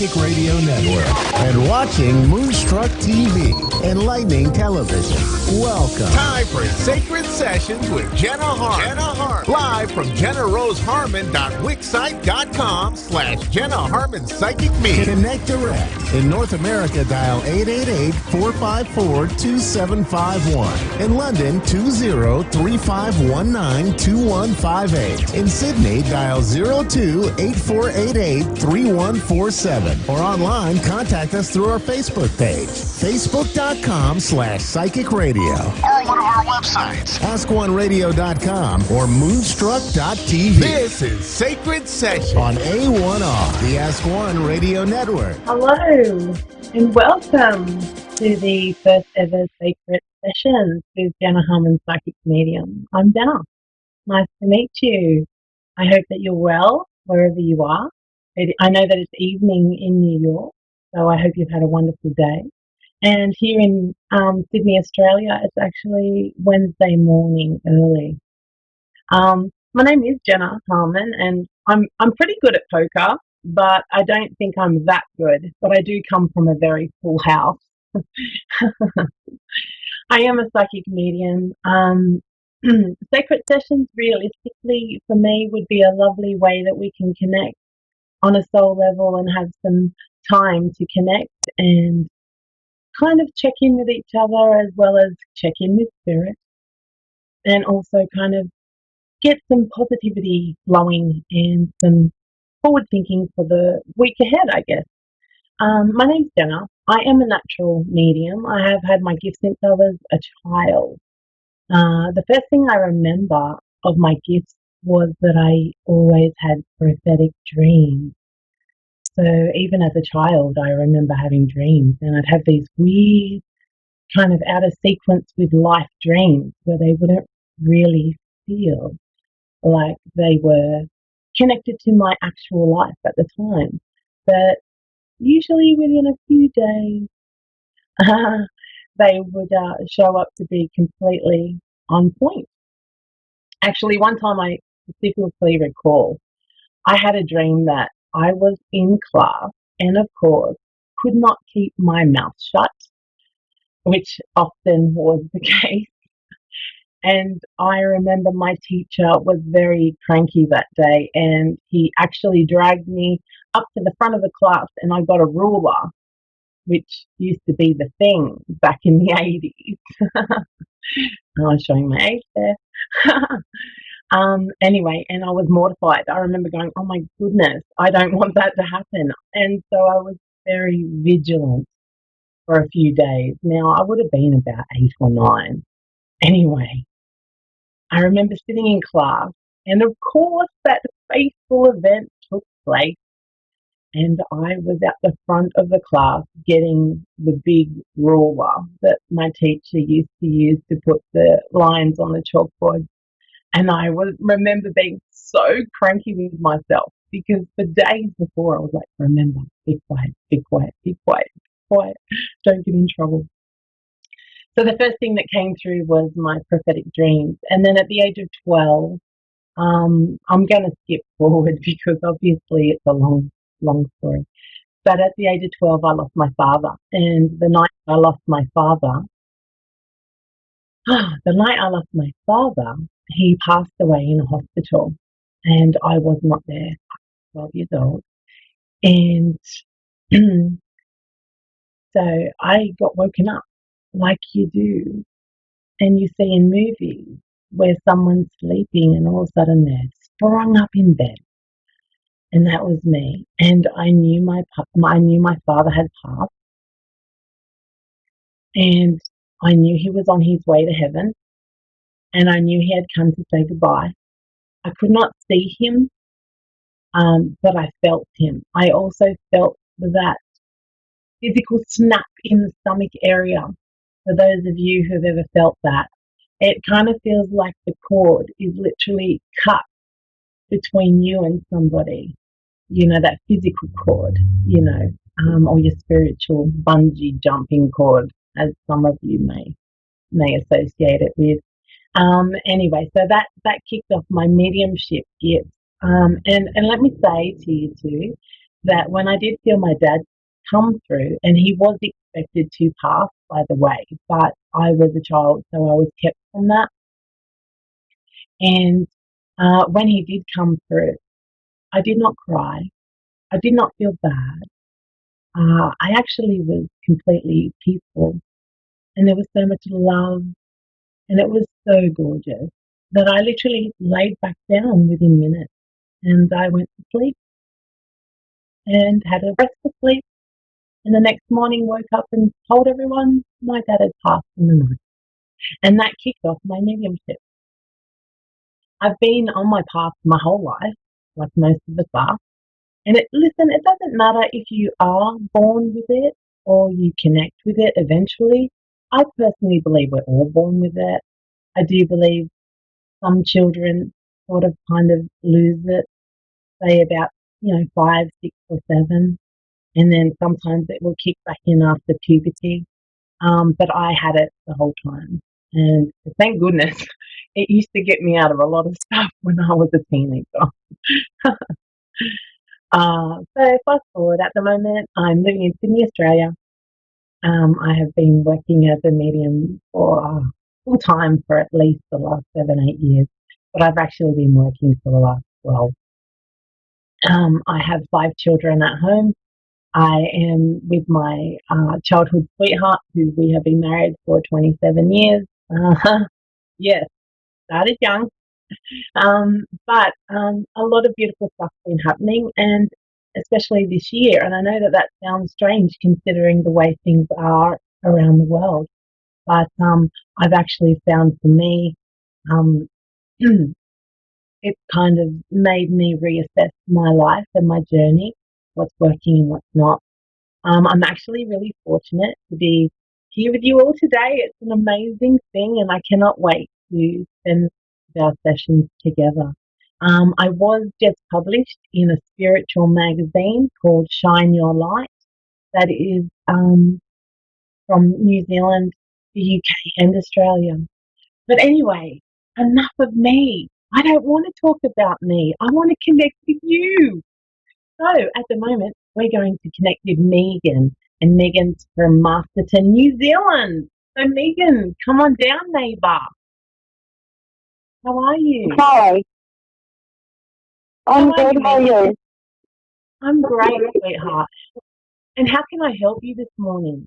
Psychic Radio Network and watching Moonstruck TV, enlightening television. Welcome. Time for Sacred Sessions with Jenna Harmon. Live from JennaRoseHarmon.wixsite.com/Jenna Harmon Psychic Media. Connect direct. In North America, dial 888-454-2751. In London, 20-3519-2158. In Sydney, dial 02-8488-3147. Or online, contact us through our Facebook page, facebook.com/Psychic Radio. Or one of our websites, AskOneRadio.com or Moonstruck.tv. This is Sacred Session on A1R, the Ask One Radio Network. Hello, and welcome to the first ever Sacred Sessions with Jenna Harmon Psychic Medium. I'm Jenna. Nice to meet you. I hope that you're well wherever you are. I know that it's evening in New York, so I hope you've had a wonderful day. And here in Sydney, Australia, it's actually Wednesday morning early. My name is Jenna Harmon, and I'm pretty good at poker, but I don't think I'm that good. But I do come from a very full house. I am a psychic medium. Sacred sessions, realistically, for me, would be a lovely way that we can connect on a soul level and have some time to connect and kind of check in with each other, as well as check in with spirit, and also kind of get some positivity flowing and some forward thinking for the week ahead, I guess. My name's Jenna. I am a natural medium. I have had my gift since I was a child. The first thing I remember of my gifts was that I always had prophetic dreams. So even as a child, I remember having dreams, and I'd have these weird kind of out of sequence with life dreams where they wouldn't really feel like they were connected to my actual life at the time. But usually within a few days, they would show up to be completely on point. Actually, one time I specifically recall, I had a dream that I was in class and, of course, could not keep my mouth shut, which often was the case. And I remember my teacher was very cranky that day, and he actually dragged me up to the front of the class, and I got a ruler, which used to be the thing back in the 80s. I was showing my age there. Anyway, and I was mortified. I remember going, oh my goodness, I don't want that to happen. And so I was very vigilant for a few days. Now, I would have been about 8 or 9. Anyway, I remember sitting in class, and of course that fateful event took place, and I was at the front of the class getting the big ruler that my teacher used to use to put the lines on the chalkboard. And I remember being so cranky with myself, because for days before I was like, remember, be quiet, be quiet, be quiet, be quiet, don't get in trouble. So the first thing that came through was my prophetic dreams. And then at the age of 12, I'm going to skip forward because obviously it's a long story. But at the age of 12, I lost my father. And the night I lost my father, he passed away in a hospital, and I was not there. I was 12 years old. And so I got woken up like you do, and you see in movies where someone's sleeping and all of a sudden they're sprung up in bed. And that was me. And I knew my father had passed, and I knew he was on his way to heaven, and I knew he had come to say goodbye. I could not see him, but I felt him. I also felt that physical snap in the stomach area. For those of you who've ever felt that, it kind of feels like the cord is literally cut between you and somebody. You know, that physical cord, or your spiritual bungee jumping cord, as some of you may associate it with. Anyway, so that kicked off my mediumship gifts. And let me say to you too, that when I did feel my dad come through, and he was expected to pass, by the way, but I was a child, so I was kept from that. And when he did come through, I did not cry. I did not feel bad. I actually was completely peaceful, and there was so much love, and it was so gorgeous that I literally laid back down within minutes, and I went to sleep and had a restful sleep. And the next morning, woke up and told everyone my dad had passed in the night, and that kicked off my mediumship. I've been on my path my whole life, like most of us are. And listen, it doesn't matter if you are born with it or you connect with it eventually. I personally believe we're all born with it. I do believe some children sort of kind of lose it, say about, 5, 6 or 7. And then sometimes it will kick back in after puberty. But I had it the whole time. And thank goodness it used to get me out of a lot of stuff when I was a teenager. So fast forward, at the moment, I'm living in Sydney, Australia. I have been working as a medium for full time for at least the last 7, 8 years, but I've actually been working for the last 12. I have 5 children at home. I am with my childhood sweetheart, who we have been married for 27 years. Yes, started young. But a lot of beautiful stuff's been happening, and especially this year. And I know that that sounds strange considering the way things are around the world. But I've actually found for me, um, it's kind of made me reassess my life and my journey, what's working and what's not. I'm actually really fortunate to be here with you all today. It's an amazing thing, and I cannot wait to spend our sessions together. I was just published in a spiritual magazine called Shine Your Light, that is from New Zealand, the UK, and Australia. But anyway, enough of me. I don't want to talk about me. I want to connect with you. So at the moment, we're going to connect with Megan, and Megan's from Masterton, New Zealand. So Megan, come on down, neighbour. How are you? Hi, How I'm are good. you, How are Megan? you? I'm great, sweetheart. And how can I help you this morning?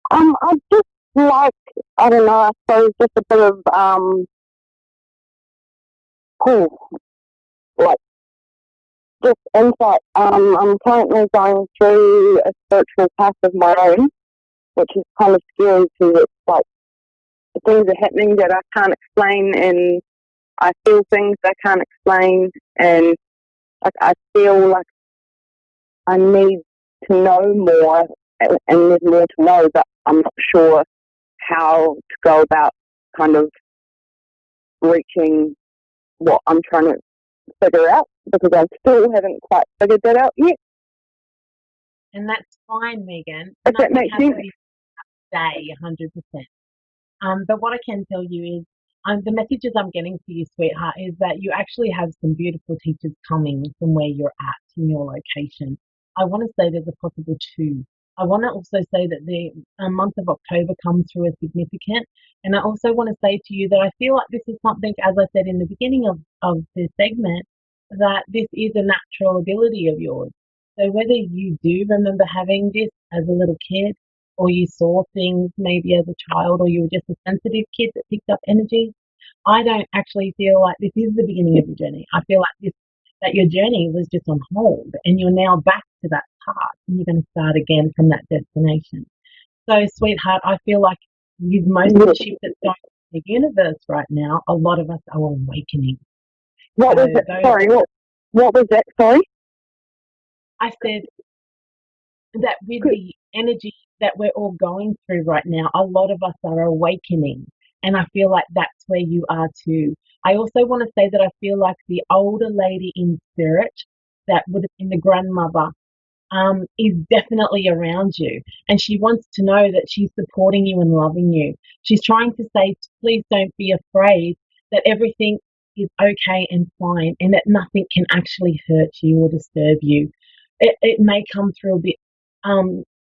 I just like, I don't know, I suppose just a bit of oh, like just insight. I'm currently going through a spiritual path of my own, which is kind of scary because it's like things are happening that I can't explain, and I feel things I can't explain, and like I feel like I need to know more, and there's more to know, but I'm not sure how to go about kind of reaching what I'm trying to figure out, because I still haven't quite figured that out yet. And that's fine, Megan. If that Nothing makes has sense. to be today, 100%. But what I can tell you is, the messages I'm getting for you, sweetheart, is that you actually have some beautiful teachers coming from where you're at in your location. I want to say there's a possible 2. I want to also say that the month of October comes through as significant. And I also want to say to you that I feel like this is something, as I said in the beginning of this segment, that this is a natural ability of yours. So whether you do remember having this as a little kid, or you saw things maybe as a child, or you were just a sensitive kid that picked up energy, I don't actually feel like this is the beginning of your journey. I feel like that your journey was just on hold, and you're now back to that path, and you're going to start again from that destination. So, sweetheart, I feel like with most of the shift that's going on in the universe right now, a lot of us are awakening. What So was it? those, Sorry, what was that? Sorry. I said that with the energy that we're all going through right now, a lot of us are awakening. And I feel like that's where you are too. I also want to say that I feel like the older lady in spirit, that would have been the grandmother, is definitely around you. And she wants to know that she's supporting you and loving you. She's trying to say, please don't be afraid, that everything is okay and fine, and that nothing can actually hurt you or disturb you. It may come through a bit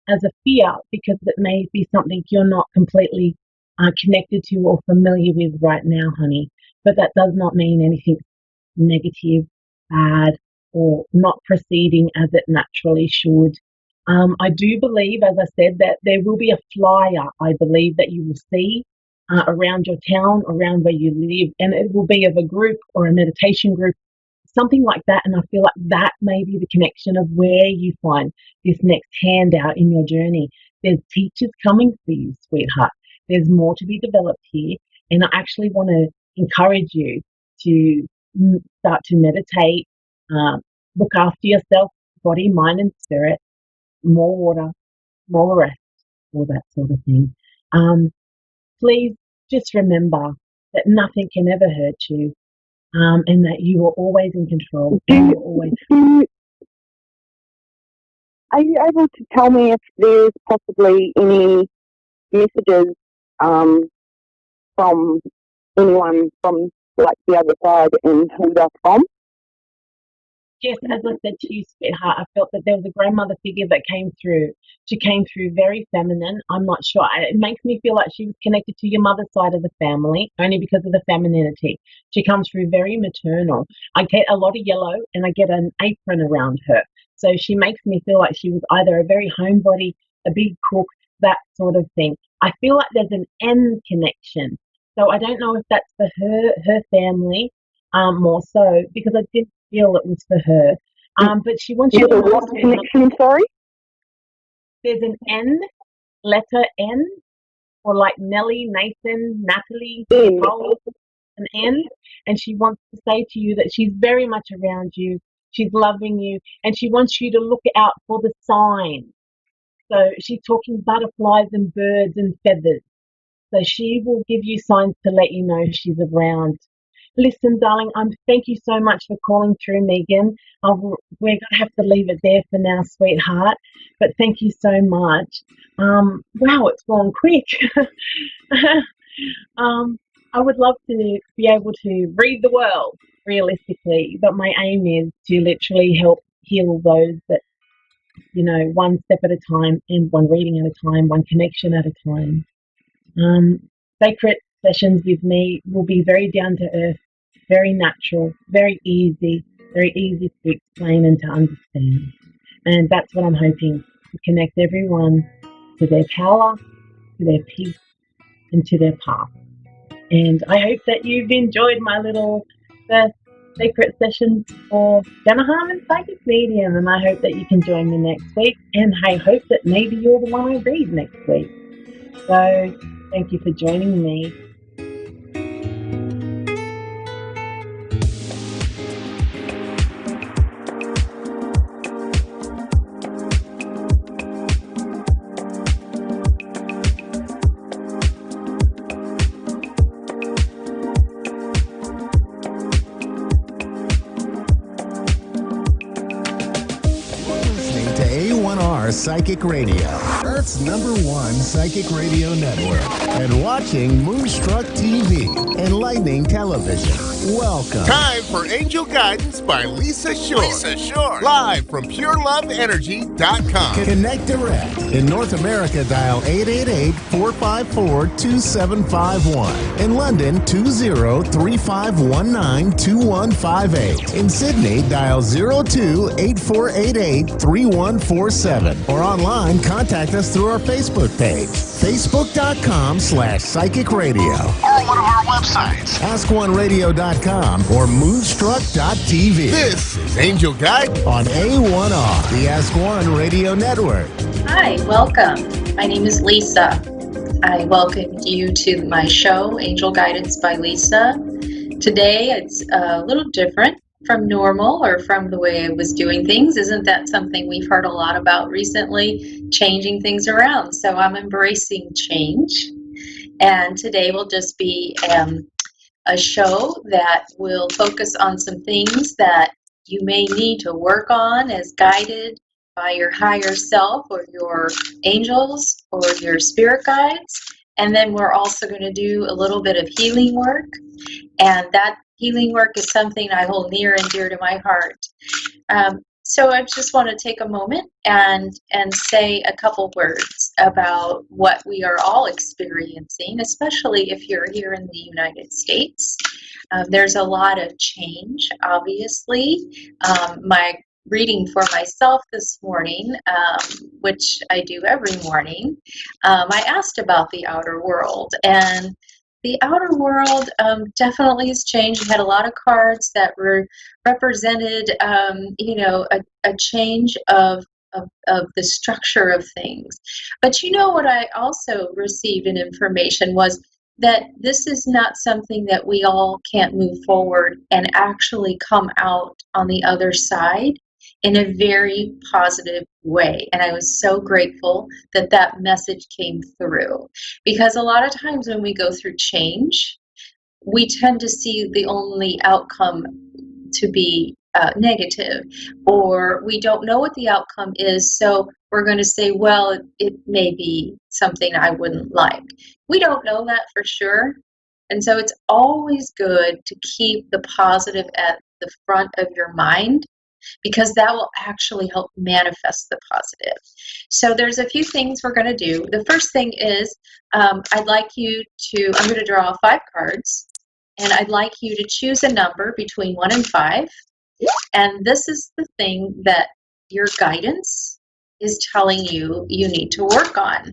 as a fear because it may be something you're not completely connected to or familiar with right now, honey. But that does not mean anything negative, bad, or not proceeding as it naturally should. I do believe, as I said, that there will be a flyer, I believe, that you will see around your town, around where you live, and it will be of a group or a meditation group, something like that. And I feel like that may be the connection of where you find this next handout in your journey. There's teachers coming for you, sweetheart. There's more to be developed here. And I actually want to encourage you to start to meditate, look after yourself, body, mind, and spirit, more water, more rest, all that sort of thing. Please just remember that nothing can ever hurt you, and that you are always in control. And you're always. Are you able to tell me if there's possibly any messages from anyone from like the other side and who they're from? Yes, as I said to you, sweetheart, I felt that there was a grandmother figure that came through. She came through very feminine. I'm not sure. It makes me feel like she was connected to your mother's side of the family, only because of the femininity. She comes through very maternal. I get a lot of yellow, and I get an apron around her. So she makes me feel like she was either a very homebody, a big cook, that sort of thing. I feel like there's an N connection. So I don't know if that's for her family, more so, because I didn't feel it was for her. But she wants you to know what connection, sorry? There's an N, letter N, or like Nellie, Nathan, Natalie, Nicole, an N, and she wants to say to you that she's very much around you, she's loving you, and she wants you to look out for the signs. So she's talking butterflies and birds and feathers. So she will give you signs to let you know she's around. Listen, darling, thank you so much for calling through, Megan. We're going to have to leave it there for now, sweetheart. But thank you so much. Wow, it's gone quick. I would love to be able to read the world, realistically. But my aim is to literally help heal those that, one step at a time and one reading at a time, one connection at a time. Sacred sessions with me will be very down to earth, very natural, very easy to explain and to understand. And that's what I'm hoping, to connect everyone to their power, to their peace, and to their path. And I hope that you've enjoyed my little first sacred sessions for Jenna Harmon Psychic Medium, and I hope that you can join me next week, and I hope that maybe you're the one I read next week. So thank you for joining me. Psychic Radio, Earth's #1 psychic radio network, and watching Moonstruck TV, enlightening television. Welcome. Time for Angel Guidance by Lisa Shore. Live from PureLoveEnergy.com. Connect direct. In North America, dial 888-454-2751. In London, 20-3519-2158. In Sydney, dial 02-8488-3147. Or online, contact us through our Facebook page, facebook.com/psychic radio. Or one of our websites, askoneradio.com or moonstruck.tv. This is Angel Guide on A1R, the Ask One Radio Network. Hi, welcome. My name is Lisa. I welcome you to my show, Angel Guidance by Lisa. Today, it's a little different from normal or from the way I was doing things. Isn't that something we've heard a lot about recently? Changing things around. So I'm embracing change. And today will just be a show that will focus on some things that you may need to work on as guided by your higher self or your angels or your spirit guides. And then we're also going to do a little bit of healing work. And that Healing work is something I hold near and dear to my heart. So I just want to take a moment and say a couple words about what we are all experiencing, especially if you're here in the United States. There's a lot of change, obviously. My reading for myself this morning, which I do every morning, I asked about the outer world, and the outer world definitely has changed. We had a lot of cards that were represented, a change of the structure of things. But what I also received in information was that this is not something that we all can't move forward and actually come out on the other side in a very positive way. And I was so grateful that that message came through, because a lot of times when we go through change, we tend to see the only outcome to be negative, or we don't know what the outcome is, so we're going to say, well, it may be something I wouldn't like. We don't know that for sure, and so it's always good to keep the positive at the front of your mind, because that will actually help manifest the positive. So there's a few things we're going to do. The first thing is I'd like you to, I'm going to draw 5 cards, and I'd like you to choose a number between 1 and 5. And this is the thing that your guidance is telling you you need to work on.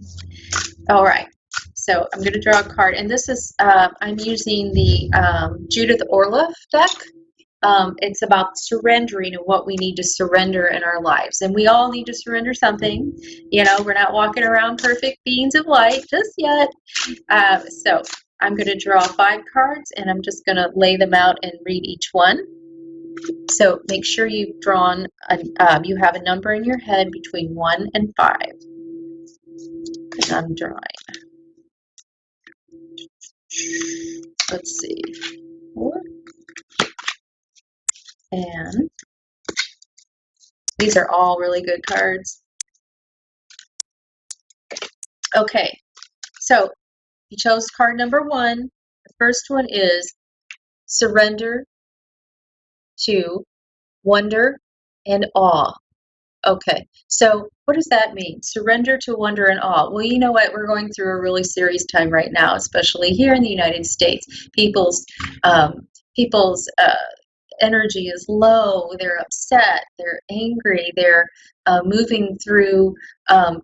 All right. So I'm going to draw a card, and this is, I'm using the Judith Orloff deck. It's about surrendering and what we need to surrender in our lives. And we all need to surrender something. We're not walking around perfect beings of light just yet. So I'm going to draw 5 cards, and I'm just going to lay them out and read each one. So make sure you've drawn, you have a number in your head between 1 and 5. And I'm drawing. Let's see. 4. And these are all really good cards. Okay, so you chose card number 1. The first one is surrender to wonder and awe. Okay, so what does that mean? Surrender to wonder and awe. Well, you know what? We're going through a really serious time right now, especially here in the United States. People's energy is low, they're upset, they're angry, they're moving through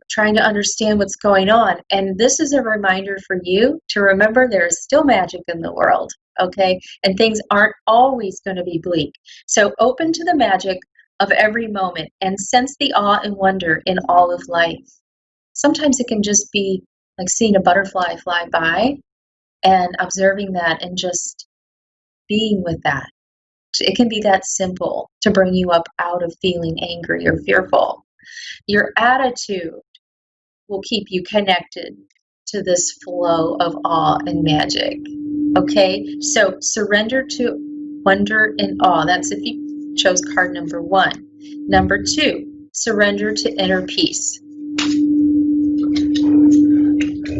trying to understand what's going on. And this is a reminder for you to remember there is still magic in the world, okay? And things aren't always going to be bleak. So open to the magic of every moment and sense the awe and wonder in all of life. Sometimes it can just be like seeing a butterfly fly by and observing that and just being with that. It can be that simple to bring you up out of feeling angry or fearful. Your attitude will keep you connected to this flow of awe and magic. Okay, so surrender to wonder and awe. That's if you chose card number 1. Number 2, surrender to inner peace.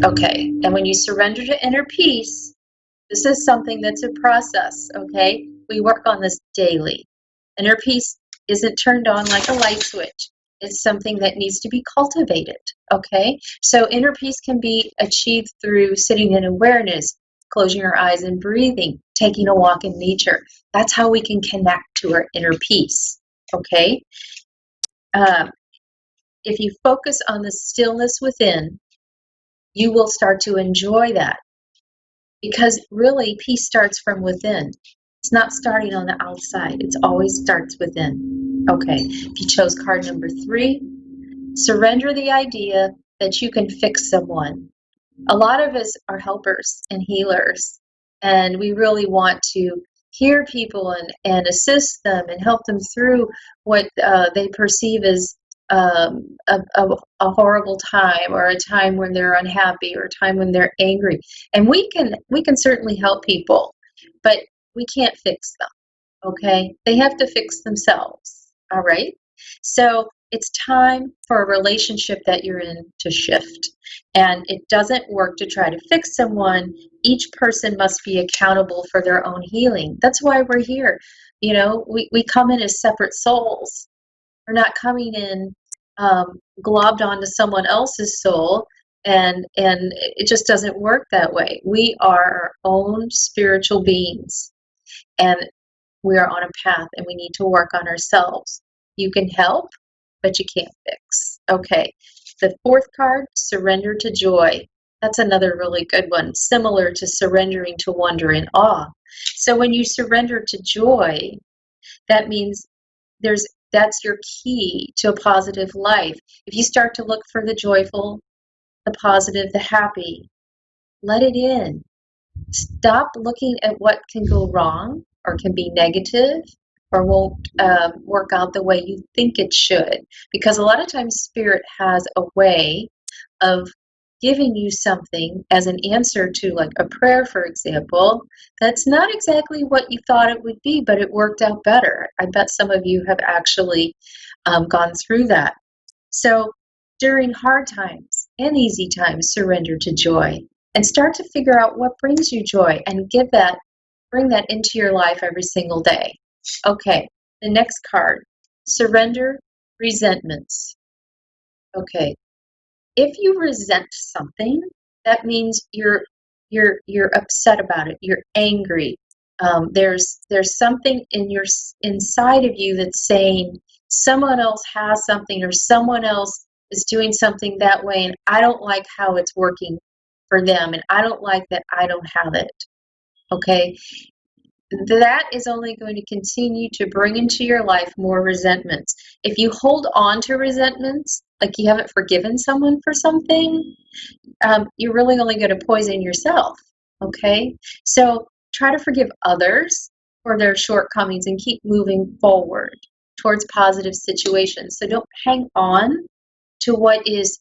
Okay, and when you surrender to inner peace, this is something that's a process, okay? We work on this daily. Inner peace isn't turned on like a light switch. It's something that needs to be cultivated, okay? So inner peace can be achieved through sitting in awareness, closing your eyes and breathing, taking a walk in nature. That's how we can connect to our inner peace, okay? If you focus on the stillness within, you will start to enjoy that, because really peace starts from within. It's not starting on the outside. It always starts within. Okay, if you chose card number 3, surrender the idea that you can fix someone. A lot of us are helpers and healers, and we really want to hear people and assist them and help them through what they perceive as a horrible time, or a time when they're unhappy, or a time when they're angry. And we can certainly help people, but we can't fix them, okay? They have to fix themselves, all right? So it's time for a relationship that you're in to shift. And it doesn't work to try to fix someone. Each person must be accountable for their own healing. That's why we're here. You know, we come in as separate souls. We're not coming in globbed onto someone else's soul, and it just doesn't work that way. We are our own spiritual beings, and we are on a path, and we need to work on ourselves. You can help, but you can't fix. Okay, the fourth card, surrender to joy. That's another really good one, similar to surrendering to wonder and awe. So when you surrender to joy, that means that's your key to a positive life. If you start to look for the joyful, the positive, the happy, let it in. Stop looking at what can go wrong or can be negative or won't work out the way you think it should. Because a lot of times Spirit has a way of giving you something as an answer to, like a prayer, for example, that's not exactly what you thought it would be, but it worked out better. I bet some of you have actually gone through that. So during hard times and easy times, surrender to joy and start to figure out what brings you joy and bring that into your life every single day. Okay, the next card, surrender resentments. Okay. If you resent something, that means you're upset about it. You're angry. There's something inside of you that's saying someone else has something, or someone else is doing something that way, and I don't like how it's working for them, and I don't like that I don't have it. Okay? That is only going to continue to bring into your life more resentments. If you hold on to resentments, like you haven't forgiven someone for something, you're really only going to poison yourself. Okay? So try to forgive others for their shortcomings and keep moving forward towards positive situations. So don't hang on to what is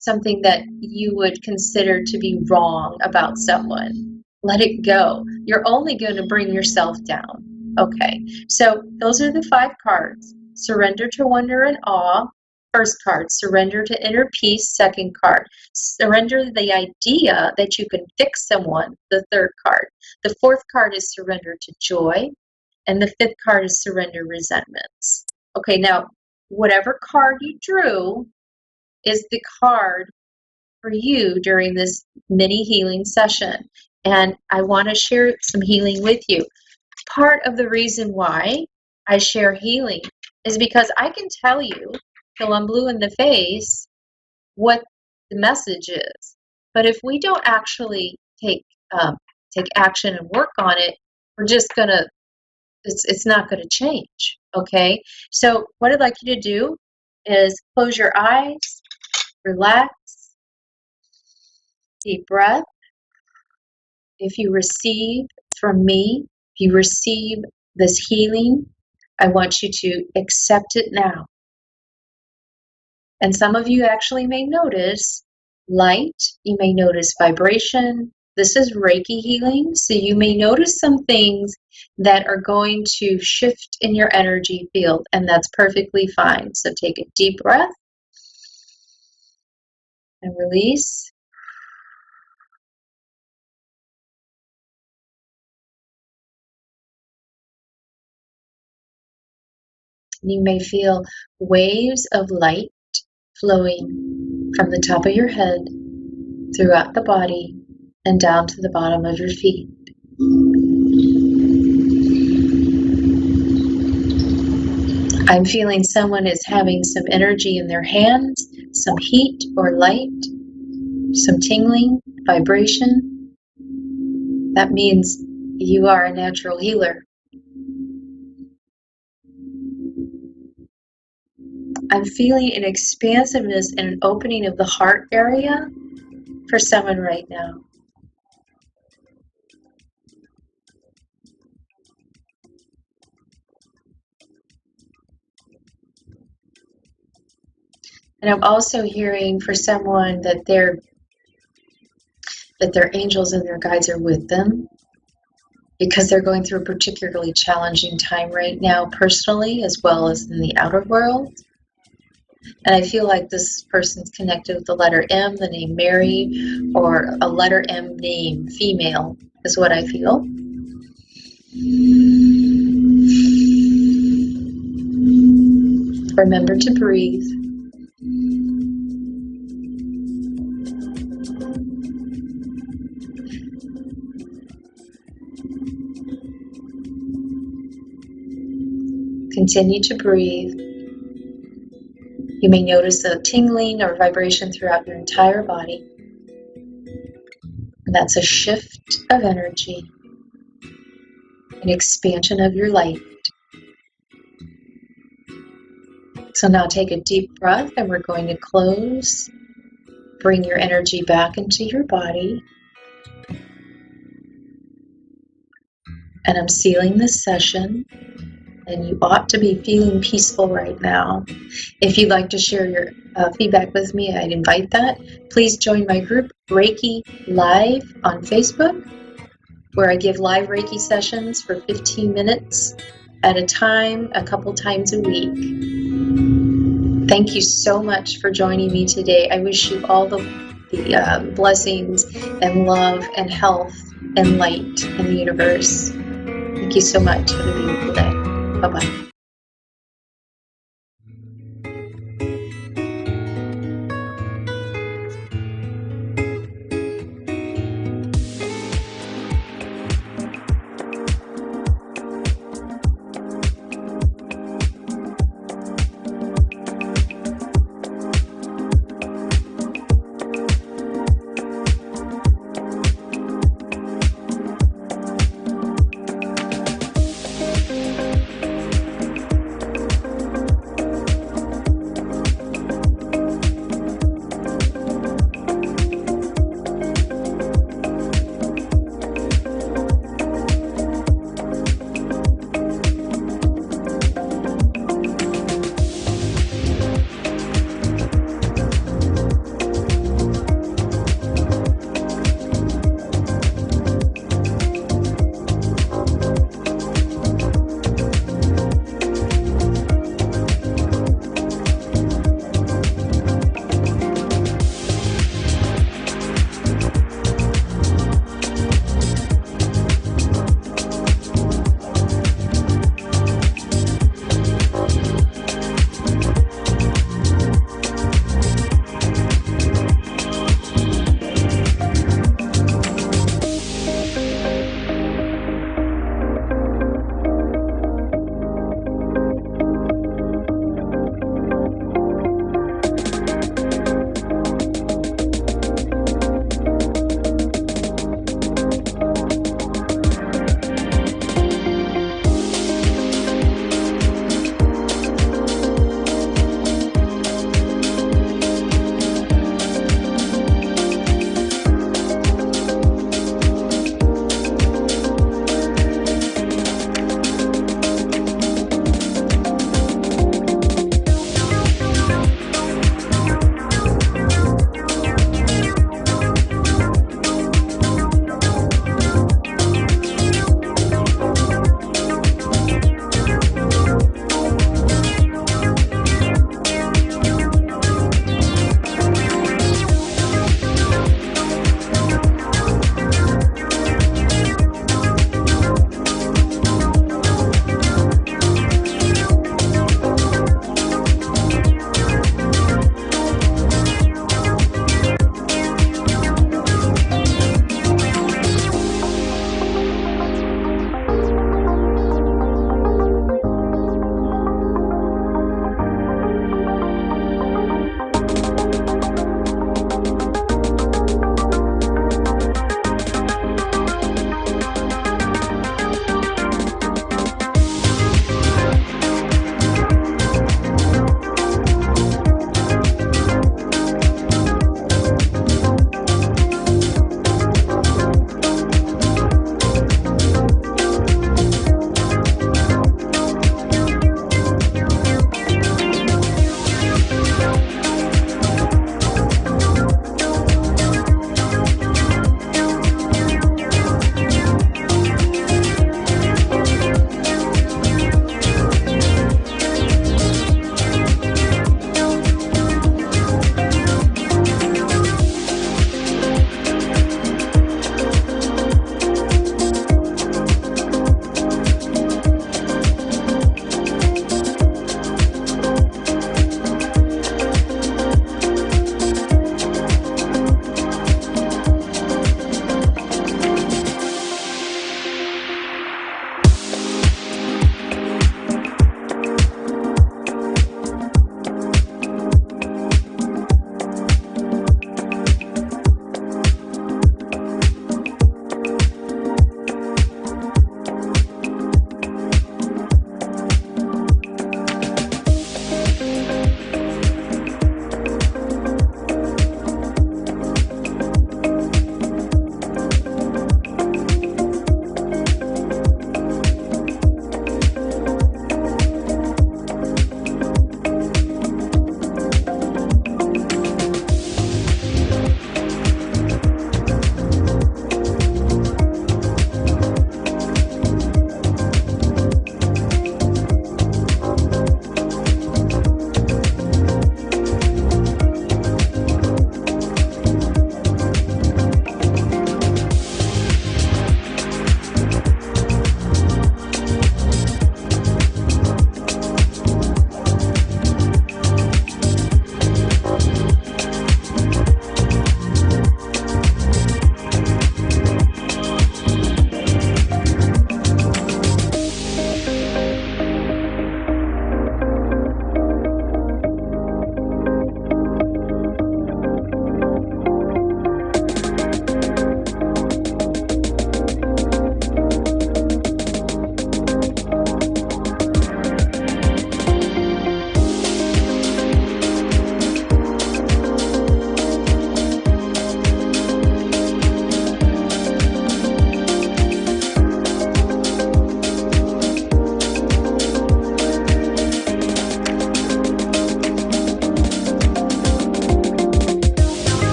something that you would consider to be wrong about someone. Let it go. You're only going to bring yourself down. Okay, so those are the 5 cards. Surrender to wonder and awe. First card, surrender to inner peace. Second card, surrender the idea that you can fix someone. The third card. The fourth card is surrender to joy. And the 5th card is surrender resentments. Okay, now, whatever card you drew is the card for you during this mini healing session. And I want to share some healing with you. Part of the reason why I share healing is because I can tell you, till I'm blue in the face, what the message is. But if we don't actually take action and work on it, we're just gonna, it's not gonna change. Okay? So what I'd like you to do is close your eyes, relax, deep breath. If you receive from me, if you receive this healing, I want you to accept it now. And some of you actually may notice light, you may notice vibration. This is Reiki healing, so you may notice some things that are going to shift in your energy field, and that's perfectly fine. So take a deep breath and release. You may feel waves of light flowing from the top of your head throughout the body and down to the bottom of your feet. I'm feeling someone is having some energy in their hands, some heat or light, some tingling, vibration. That means you are a natural healer. I'm feeling an expansiveness and an opening of the heart area for someone right now. And I'm also hearing for someone that their angels and their guides are with them. because they're going through a particularly challenging time right now, personally, as well as in the outer world. And I feel like this person's connected with the letter M, the name Mary, or a letter M name, female, is what I feel. Remember to breathe. Continue to breathe. You may notice a tingling or vibration throughout your entire body. And that's a shift of energy, an expansion of your light. So now take a deep breath, and we're going to close. Bring your energy back into your body. And I'm sealing this session. And you ought to be feeling peaceful right now. If you'd like to share your feedback with me, I'd invite that. Please join my group, Reiki Live, on Facebook, where I give live Reiki sessions for 15 minutes at a time, a couple times a week. Thank you so much for joining me today. I wish you all the blessings and love and health and light in the universe. Thank you so much. Have a beautiful day. Bye-bye.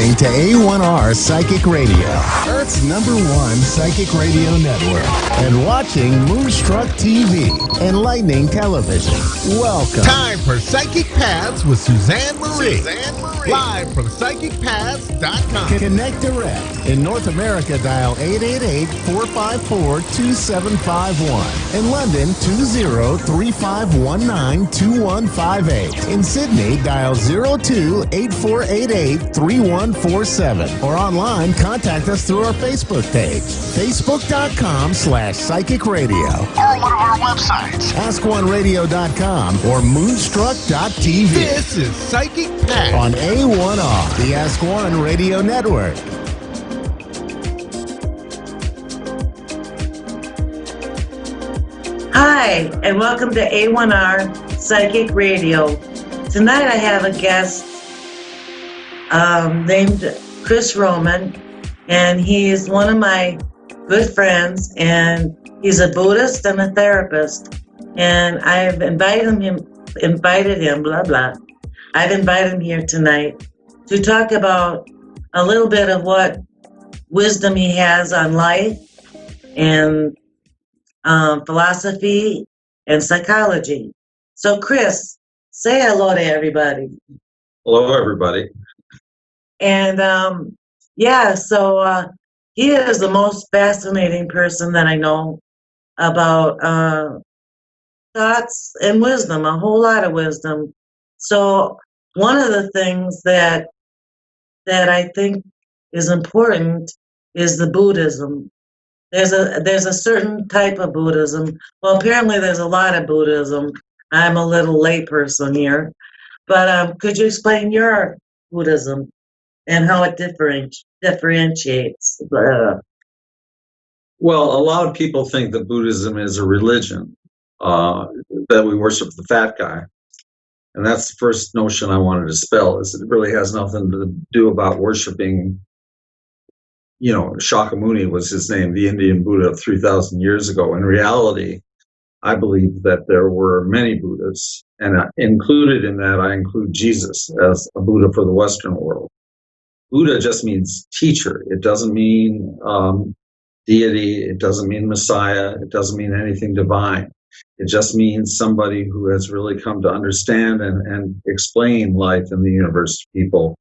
listening to A1R Psychic Radio, Earth's #1 psychic radio network, and watching Moonstruck TV, enlightening television. Welcome. Time for Psychic Paths with Suzanne Marie. Live from PsychicPaths.com. Connect direct. In North America, dial 888-454-2751. In London, 20-3519-2158. In Sydney, dial 02-8488-3147. Or online, contact us through our Facebook page, facebook.com/Psychic Radio. Or one of our websites, AskOneRadio.com or Moonstruck.tv. This is Psychic Paths On A1R, the Ask One Radio Network. Hi, and welcome to A1R Psychic Radio. Tonight I have a guest named Chris Roman, and he's one of my good friends, and he's a Buddhist and a therapist. And I've invited him, I've invited him here tonight to talk about a little bit of what wisdom he has on life and philosophy and psychology. So, Chris, say hello to everybody. Hello, everybody. And so he is the most fascinating person that I know about thoughts and wisdom, a whole lot of wisdom. So one of the things that I think is important is the Buddhism. There's a certain type of Buddhism. Well, apparently there's a lot of Buddhism. I'm a little layperson here, but could you explain your Buddhism and how it differentiates? Well, a lot of people think that Buddhism is a religion, that we worship the fat guy. And that's the first notion I want to dispel, is it really has nothing to do about worshiping, Shakyamuni was his name, the Indian Buddha 3,000 years ago. In reality, I believe that there were many Buddhas, and included in that, I include Jesus as a Buddha for the Western world. Buddha just means teacher. It doesn't mean deity. It doesn't mean Messiah. It doesn't mean anything divine. It just means somebody who has really come to understand and explain life in the universe to people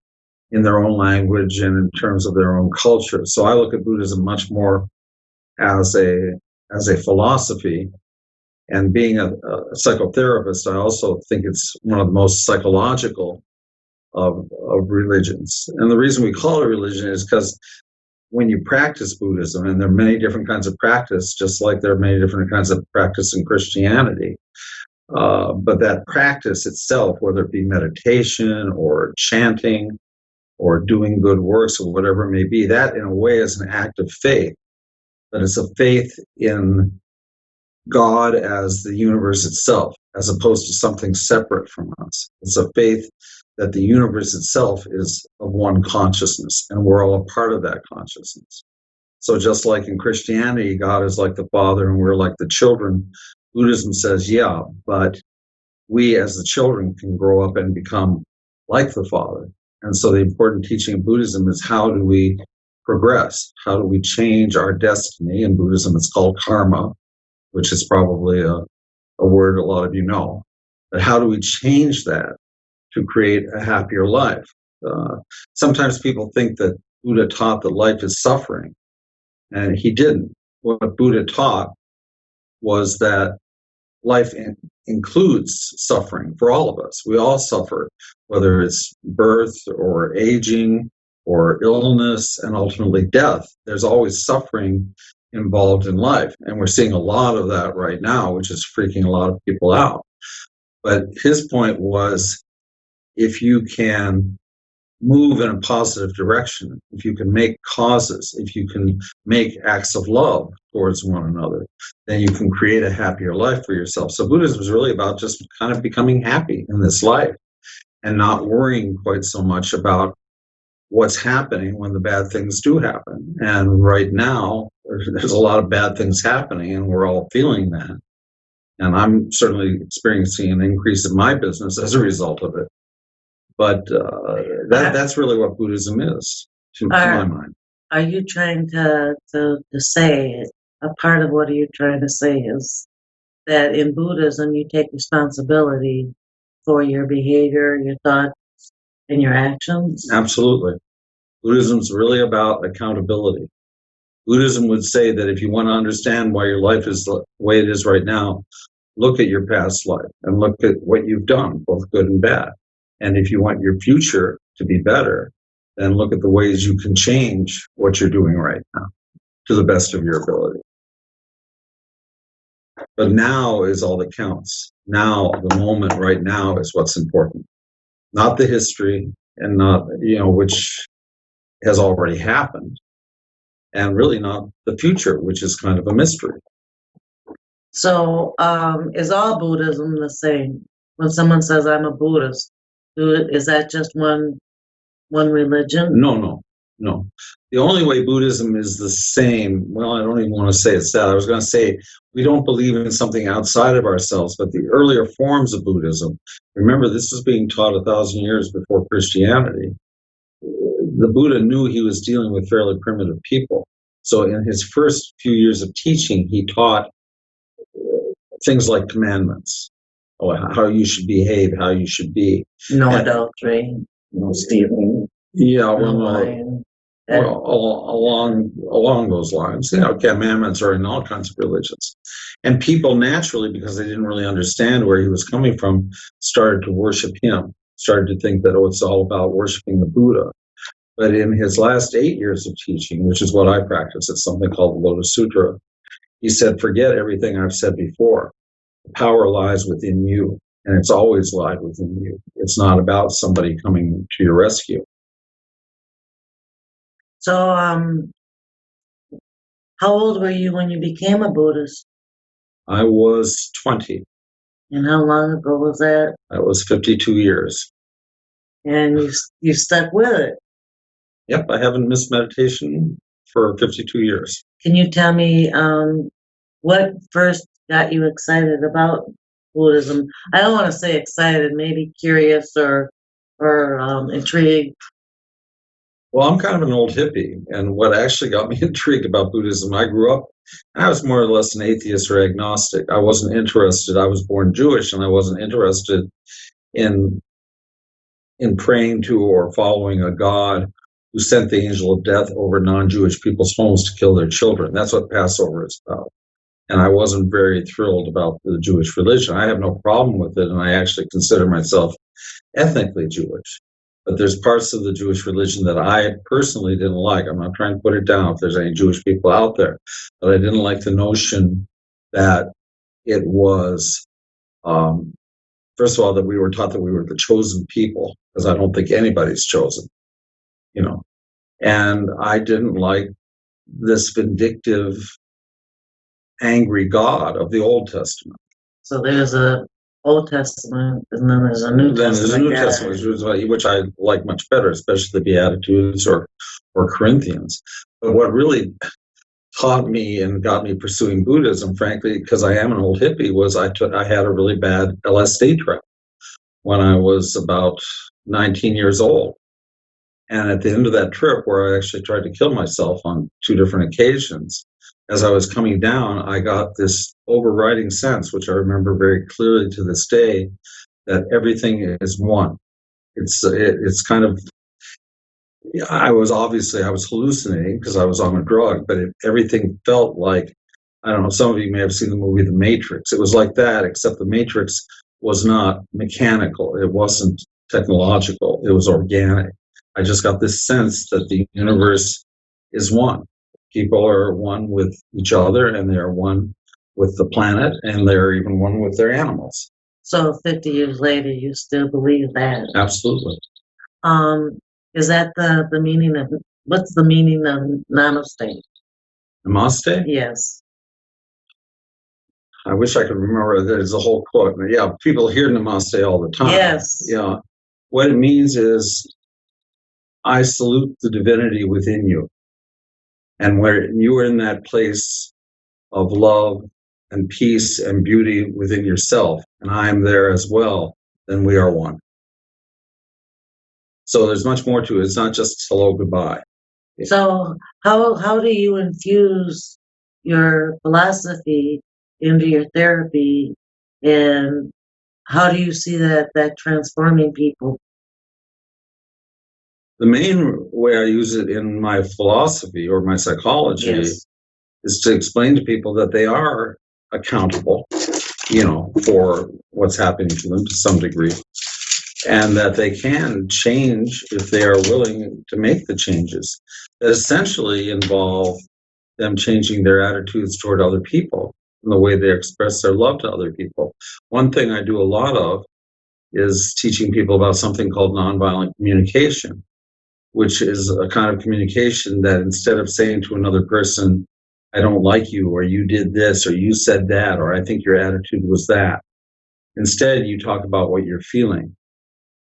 in their own language and in terms of their own culture. So I look at Buddhism much more as a philosophy. And being a psychotherapist, I also think it's one of the most psychological of religions. And the reason we call it religion is because when you practice Buddhism, and there are many different kinds of practice, just like there are many different kinds of practice in Christianity, but that practice itself, whether it be meditation or chanting or doing good works or whatever it may be, that in a way is an act of faith. But it's a faith in God as the universe itself, as opposed to something separate from us. It's a faith that the universe itself is of one consciousness, and we're all a part of that consciousness. So just like in Christianity, God is like the Father and we're like the children, Buddhism says, yeah, but we as the children can grow up and become like the Father. And so the important teaching of Buddhism is, how do we progress? How do we change our destiny? In Buddhism, it's called karma, which is probably a word a lot of you know. But how do we change that to create a happier life? Sometimes people think that Buddha taught that life is suffering, and he didn't. What Buddha taught was that life includes suffering for all of us. We all suffer, whether it's birth or aging or illness and ultimately death. There's always suffering involved in life, and we're seeing a lot of that right now, which is freaking a lot of people out. But his point was, if you can move in a positive direction, if you can make causes, if you can make acts of love towards one another, then you can create a happier life for yourself. So Buddhism was really about just kind of becoming happy in this life and not worrying quite so much about what's happening when the bad things do happen. And right now, there's a lot of bad things happening, and we're all feeling that. And I'm certainly experiencing an increase in my business as a result of it. But that's really what Buddhism is, to my mind. Are you trying to say, a part of what are you trying to say is that in Buddhism you take responsibility for your behavior, your thoughts, and your actions? Absolutely. Buddhism is really about accountability. Buddhism would say that if you want to understand why your life is the way it is right now, look at your past life and look at what you've done, both good and bad. And if you want your future to be better, then look at the ways you can change what you're doing right now to the best of your ability. But now is all that counts. Now, the moment right now is what's important. Not the history and not, which has already happened. And really not the future, which is kind of a mystery. So, is all Buddhism the same? When someone says, I'm a Buddhist, is that just one religion? No. The only way Buddhism is the same, well, I don't even want to say it's that. I was going to say we don't believe in something outside of ourselves, but the earlier forms of Buddhism, remember, this is being taught 1,000 years before Christianity. The Buddha knew he was dealing with fairly primitive people. So in his first few years of teaching, he taught things like commandments, how you should behave, how you should be. No adultery, no stealing. Yeah, no along those lines. Commandments are in all kinds of religions. And people naturally, because they didn't really understand where he was coming from, started to worship him, started to think that, it's all about worshiping the Buddha. But in his last 8 years of teaching, which is what I practice, it's something called the Lotus Sutra, he said, forget everything I've said before. The power lies within you, and it's always lied within you. It's not about somebody coming to your rescue. So, how old were you when you became a Buddhist? I was 20. And how long ago was that? That was 52 years. And you stuck with it? Yep, I haven't missed meditation for 52 years. Can you tell me what first got you excited about Buddhism? I don't want to say excited, maybe curious or intrigued. Well, I'm kind of an old hippie, and what actually got me intrigued about Buddhism, I grew up, I was more or less an atheist or agnostic. I wasn't interested. I was born Jewish, and I wasn't interested in praying to or following a God who sent the angel of death over non-Jewish people's homes to kill their children. That's what Passover is about. And I wasn't very thrilled about the Jewish religion. I have no problem with it, and I actually consider myself ethnically Jewish. But there's parts of the Jewish religion that I personally didn't like. I'm not trying to put it down if there's any Jewish people out there, but I didn't like the notion that it was, first of all, that we were taught that we were the chosen people, because I don't think anybody's chosen, And I didn't like this vindictive, angry God of the Old Testament. So there's a Old Testament, and then there's a New Testament. Then there's a New Testament, which I like much better, especially the Beatitudes or Corinthians. But what really taught me and got me pursuing Buddhism, frankly, because I am an old hippie, was I had a really bad LSD trip when I was about 19 years old. And at the end of that trip, where I actually tried to kill myself on 2 different occasions, as I was coming down, I got this overriding sense, which I remember very clearly to this day, that everything is one. It's kind of, I was hallucinating because I was on a drug, but everything felt like, I don't know, some of you may have seen the movie The Matrix. It was like that, except the Matrix was not mechanical. It wasn't technological. It was organic. I just got this sense that the universe is one. People are one with each other, and they're one with the planet, and they're even one with their animals. So 50 years later, you still believe that? Absolutely. Is that the meaning of, what's the meaning of namaste? Namaste? Yes. I wish I could remember. There's a whole quote. Yeah, people hear namaste all the time. Yes. Yeah. What it means is, I salute the divinity within you. And where you are in that place of love and peace and beauty within yourself, and I am there as well, then we are one. So there's much more to it. It's not just hello, goodbye. So how do you infuse your philosophy into your therapy, and how do you see that transforming people? The main way I use it in my philosophy or my psychology Yes. is to explain to people that they are accountable, for what's happening to them to some degree, and that they can change if they are willing to make the changes that essentially involve them changing their attitudes toward other people and the way they express their love to other people. One thing I do a lot of is teaching people about something called nonviolent communication, which is a kind of communication that instead of saying to another person, I don't like you, or you did this, or you said that, or I think your attitude was that. Instead, you talk about what you're feeling.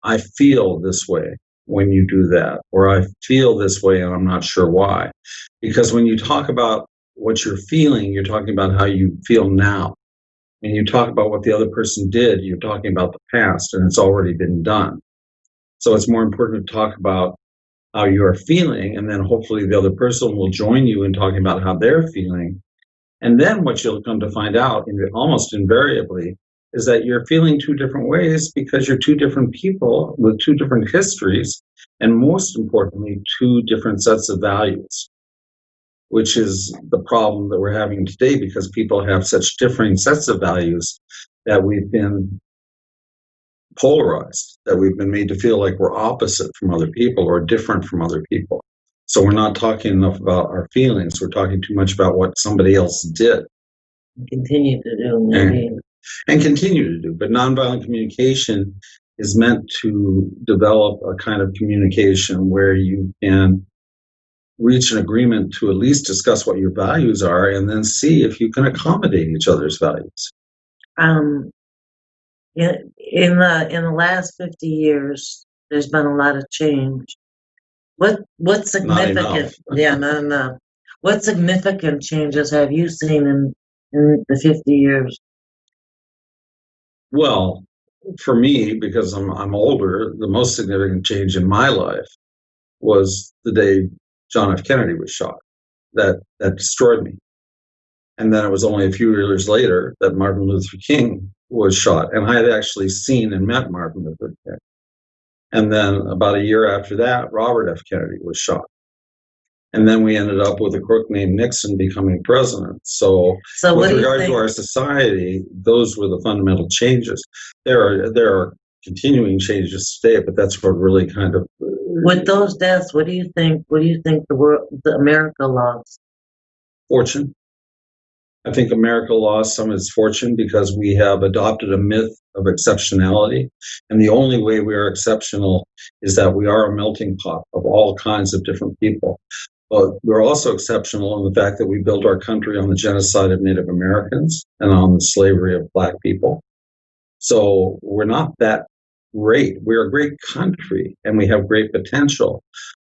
I feel this way when you do that, or I feel this way and I'm not sure why. Because when you talk about what you're feeling, you're talking about how you feel now. When you talk about what the other person did, you're talking about the past and it's already been done. So it's more important to talk about how you're feeling, and then hopefully the other person will join you in talking about how they're feeling. And then what you'll come to find out, almost invariably, is that you're feeling two different ways because you're two different people with two different histories, and most importantly, two different sets of values, which is the problem that we're having today because people have such differing sets of values that we've been polarized, that we've been made to feel like we're opposite from other people or different from other people. So we're not talking enough about our feelings. We're talking too much about what somebody else did. Continue to do, maybe. And continue to do. But nonviolent communication is meant to develop a kind of communication where you can reach an agreement to at least discuss what your values are and then see if you can accommodate each other's values. In the last 50 years, there's been a lot of change. What significant? Yeah, not enough. What significant changes have you seen in the 50 years? Well, for me, because I'm older, the most significant change in my life was the day John F. Kennedy was shot. That destroyed me. And then it was only a few years later that Martin Luther King was shot. And I had actually seen and met Martin Luther King. And then about a year after that, Robert F. Kennedy was shot. And then we ended up with a crook named Nixon becoming president. So with regard to our society, those were the fundamental changes. There are continuing changes today, but that's what really kind of with those deaths. What do you think the America lost? Fortune. I think America lost some of its fortune because we have adopted a myth of exceptionality. And the only way we are exceptional is that we are a melting pot of all kinds of different people. But we're also exceptional in the fact that we built our country on the genocide of Native Americans and on the slavery of Black people. So we're not that great. We're a great country and we have great potential,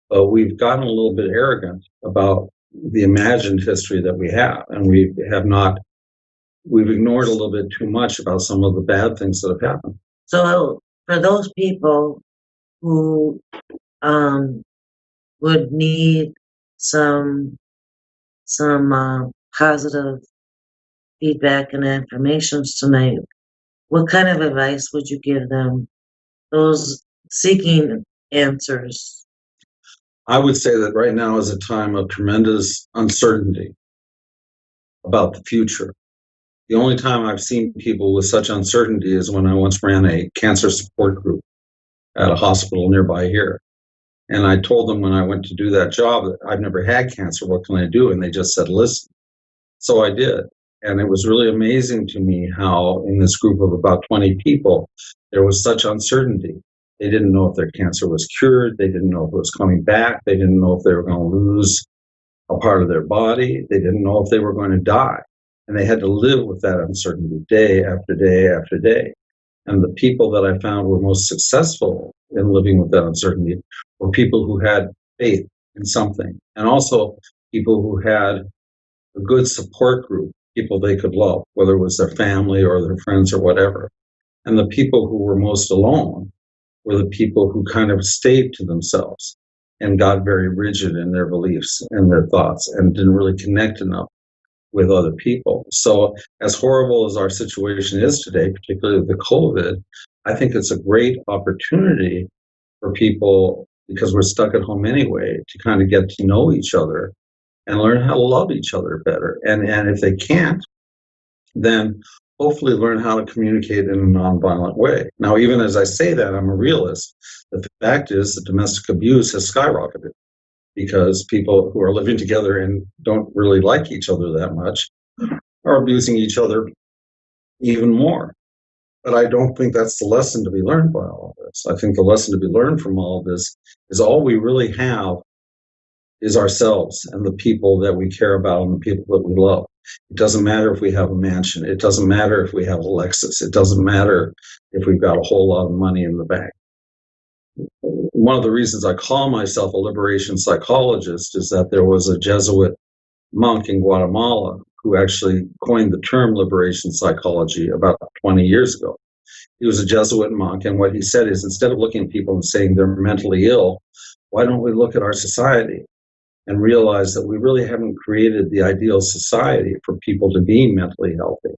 but we've gotten a little bit arrogant about the imagined history that we have, and we've ignored a little bit too much about some of the bad things that have happened. So for those people who would need some positive feedback and affirmations tonight, what kind of advice would you give them, those seeking answers? I would say that right now is a time of tremendous uncertainty about the future. The only time I've seen people with such uncertainty is when I once ran a cancer support group at a hospital nearby here. And I told them when I went to do that job that I've never had cancer, what can I do? And they just said, listen. So I did. And it was really amazing to me how in this group of about 20 people, there was such uncertainty. They didn't know if their cancer was cured. They didn't know if it was coming back. They didn't know if they were going to lose a part of their body. They didn't know if they were going to die. And they had to live with that uncertainty day after day after day. And the people that I found were most successful in living with that uncertainty were people who had faith in something, and also people who had a good support group, people they could love, whether it was their family or their friends or whatever. And the people who were most alone were the people who kind of stayed to themselves and got very rigid in their beliefs and their thoughts and didn't really connect enough with other people. So as horrible as our situation is today, particularly with the COVID, I think it's a great opportunity for people, because we're stuck at home anyway, to kind of get to know each other and learn how to love each other better. And if they can't, then hopefully learn how to communicate in a nonviolent way. Now, even as I say that, I'm a realist. The fact is that domestic abuse has skyrocketed because people who are living together and don't really like each other that much are abusing each other even more. But I don't think that's the lesson to be learned by all of this. I think the lesson to be learned from all of this is all we really have is ourselves and the people that we care about and the people that we love. It doesn't matter if we have a mansion. It doesn't matter if we have a Lexus. It doesn't matter if we've got a whole lot of money in the bank. One of the reasons I call myself a liberation psychologist is that there was a Jesuit monk in Guatemala who actually coined the term liberation psychology about 20 years ago. He was a Jesuit monk, and what he said is, instead of looking at people and saying they're mentally ill, why don't we look at our society and realize that we really haven't created the ideal society for people to be mentally healthy,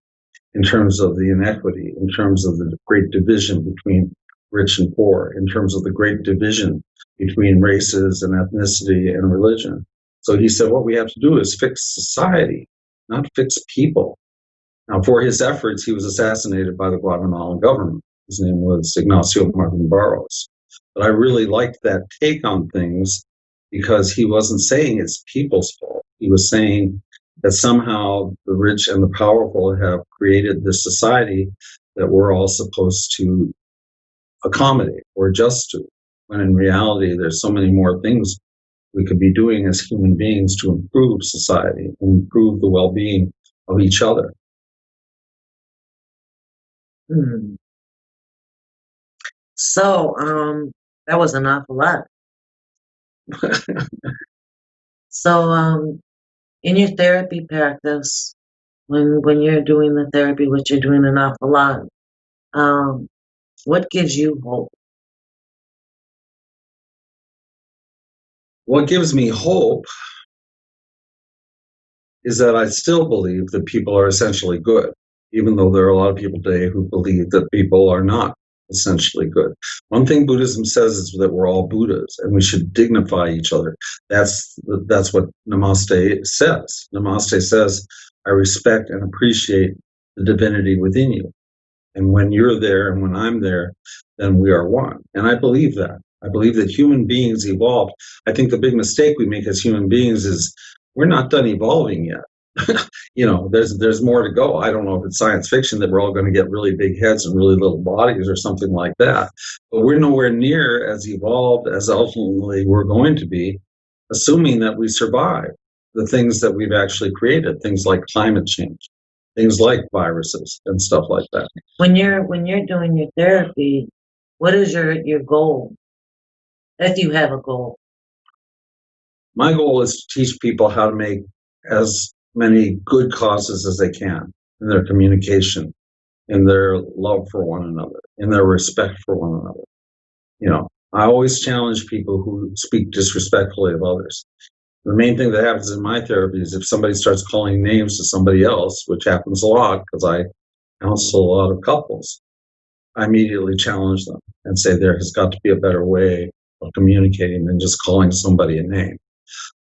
in terms of the inequity, in terms of the great division between rich and poor, in terms of the great division between races and ethnicity and religion. So he said, what we have to do is fix society, not fix people. Now, for his efforts, he was assassinated by the Guatemalan government. His name was Ignacio Martin Barros. But I really liked that take on things, because he wasn't saying it's people's fault. He was saying that somehow the rich and the powerful have created this society that we're all supposed to accommodate or adjust to, when in reality there's so many more things we could be doing as human beings to improve society and improve the well-being of each other. So, that was an awful lot. So, in your therapy practice, when you're doing the therapy, which you're doing an awful lot, what gives you hope? What gives me hope is that I still believe that people are essentially good, even though there are a lot of people today who believe that people are not essentially good. One thing Buddhism says is that we're all Buddhas and we should dignify each other. That's what Namaste says. Namaste says, I respect and appreciate the divinity within you. And when you're there and when I'm there, then we are one. And I believe that. I believe that human beings evolved. I think the big mistake we make as human beings is we're not done evolving yet. There's more to go. I don't know if it's science fiction that we're all going to get really big heads and really little bodies or something like that. But we're nowhere near as evolved as ultimately we're going to be, assuming that we survive the things that we've actually created, things like climate change, things like viruses and stuff like that. When you're doing your therapy, what is your goal? If you have a goal. My goal is to teach people how to make as many good causes as they can in their communication, in their love for one another, in their respect for one another. I always challenge people who speak disrespectfully of others. The main thing that happens in my therapy is if somebody starts calling names to somebody else, which happens a lot because I counsel a lot of couples, I immediately challenge them and say there has got to be a better way of communicating than just calling somebody a name.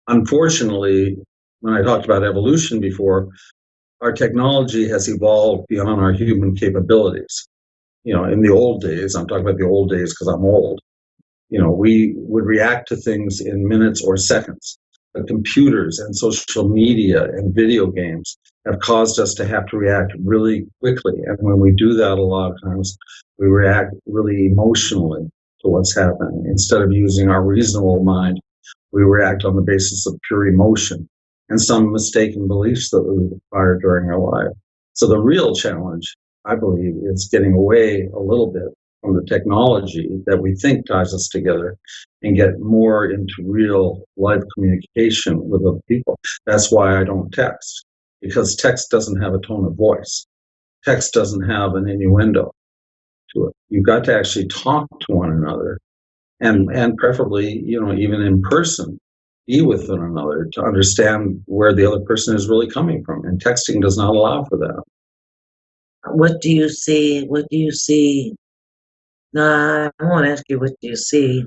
Unfortunately, when I talked about evolution before, our technology has evolved beyond our human capabilities. In the old days, I'm talking about the old days because I'm old, we would react to things in minutes or seconds. But computers and social media and video games have caused us to have to react really quickly. And when we do that, a lot of times we react really emotionally to what's happening. Instead of using our reasonable mind, we react on the basis of pure emotion and some mistaken beliefs that we acquired during our life. So the real challenge, I believe, is getting away a little bit from the technology that we think ties us together and get more into real life communication with other people. That's why I don't text, because text doesn't have a tone of voice. Text doesn't have an innuendo. to it. You've got to actually talk to one another, and preferably, even in person, be with one another to understand where the other person is really coming from. And texting does not allow for that. What do you see? What do you see? No, I won't ask you what do you see.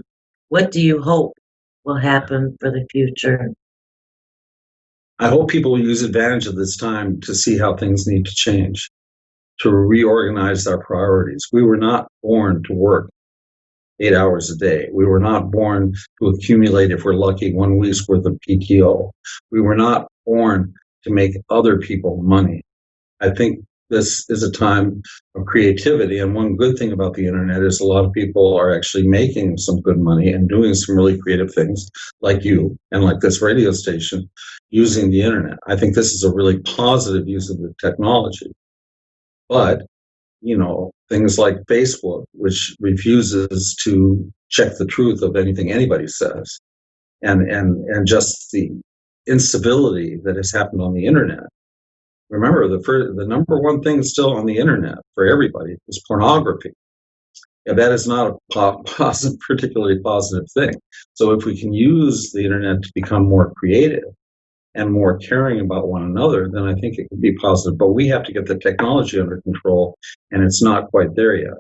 What do you hope will happen for the future? I hope people will use advantage of this time to see how things need to change, to reorganize our priorities. We were not born to work 8 hours a day. We were not born to accumulate, if we're lucky, 1 week's worth of PTO. We were not born to make other people money. I think this is a time of creativity. And one good thing about the internet is a lot of people are actually making some good money and doing some really creative things, like you and like this radio station, using the internet. I think this is a really positive use of the technology. But, things like Facebook, which refuses to check the truth of anything anybody says, and just the incivility that has happened on the internet. Remember, the number one thing still on the internet for everybody is pornography. And that is not a particularly positive thing. So if we can use the internet to become more creative and more caring about one another, then I think it can be positive. But we have to get the technology under control, and it's not quite there yet.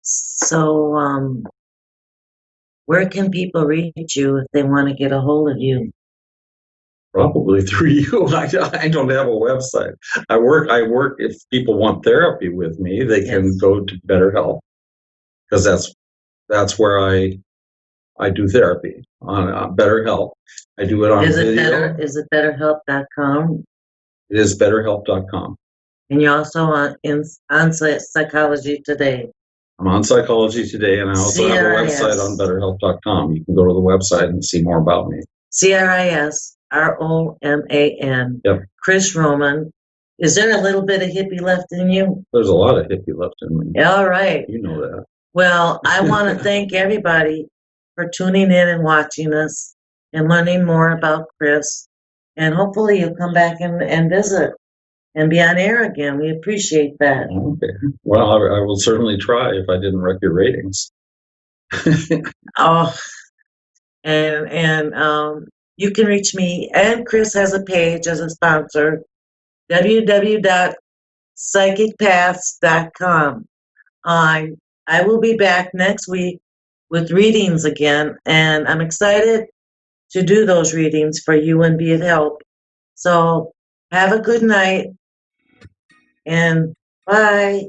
So, where can people reach you if they want to get a hold of you? Probably through you. I don't have a website. I work. If people want therapy with me, they can go to BetterHelp, because that's where I do therapy on BetterHelp. I do it on video. Is it BetterHelp.com? It is BetterHelp.com. And you're also on Psychology Today. I'm on Psychology Today, and I also have a website on BetterHelp.com. You can go to the website and see more about me. CRISROMAN. Yep. Chris Roman. Is there a little bit of hippie left in you? There's a lot of hippie left in me. All right. You know that. Well, I want to thank everybody for tuning in and watching us and learning more about Chris. And hopefully you'll come back and visit and be on air again. We appreciate that. Okay. Well, I will certainly try if I didn't wreck your ratings. Oh, and you can reach me, and Chris has a page as a sponsor, www.psychicpaths.com. I will be back next week with readings again, and I'm excited to do those readings for you and be of help. So have a good night, and bye.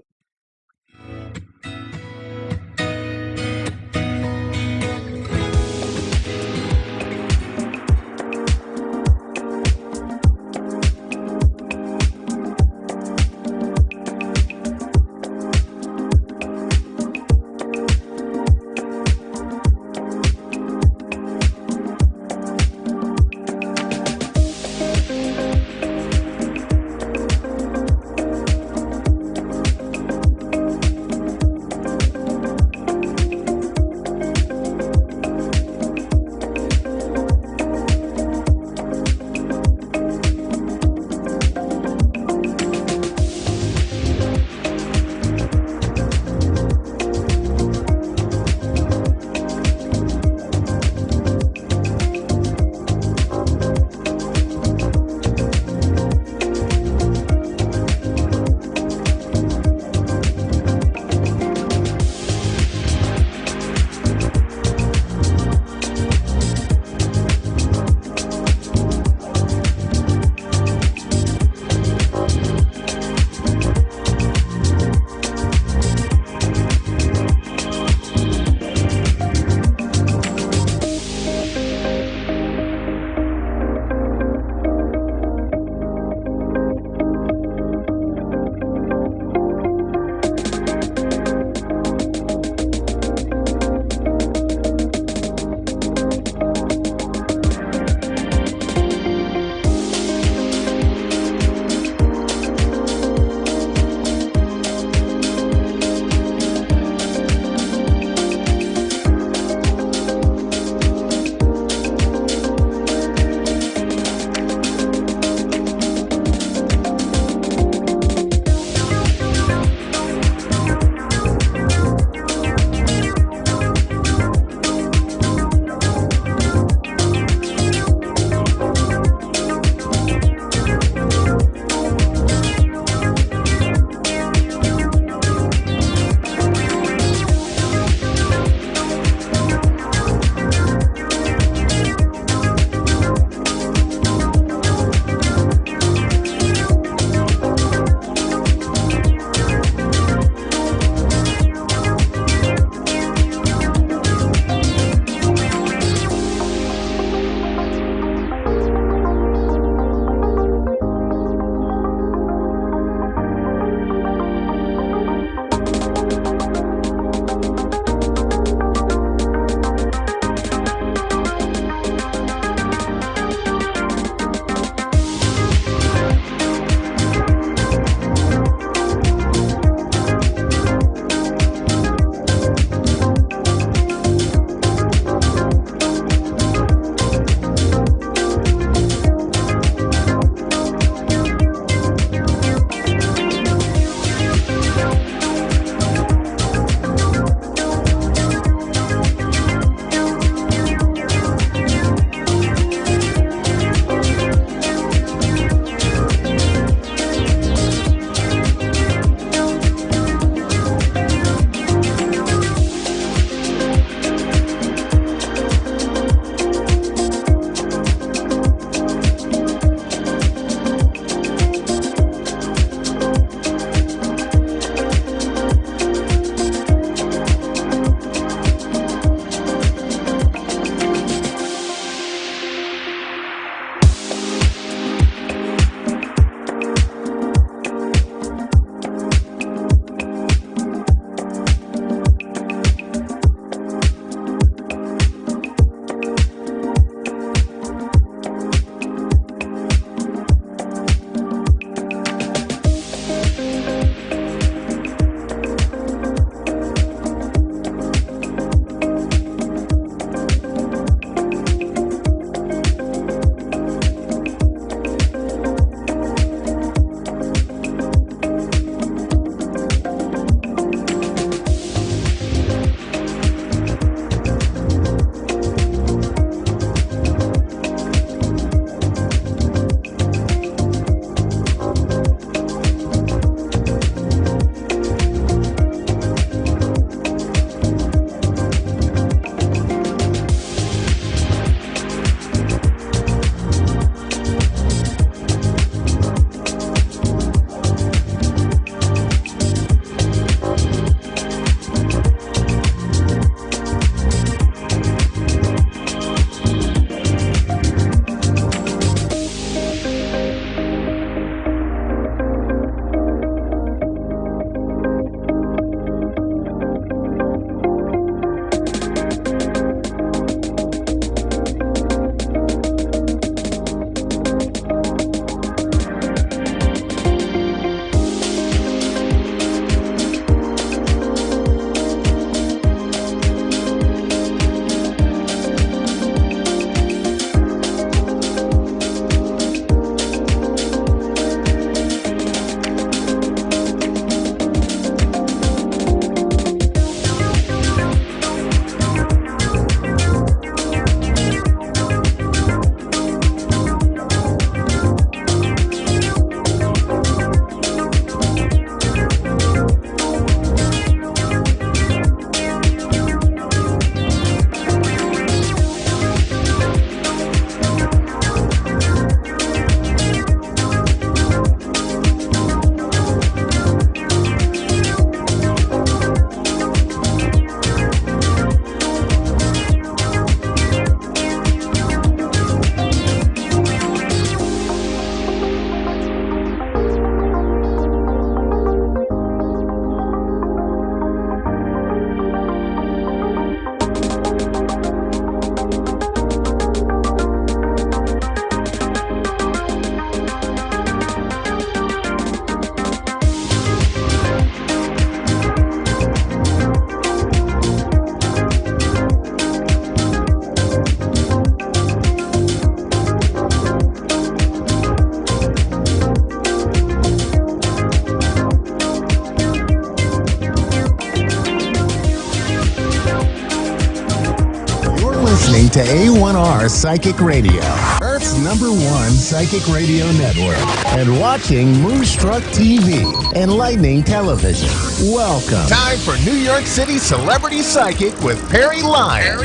listening to A1R Psychic Radio, Earth's #1 psychic radio network, and watching Moonstruck TV, enlightening television. Welcome. Time for New York City Celebrity Psychic with Perry Lyons.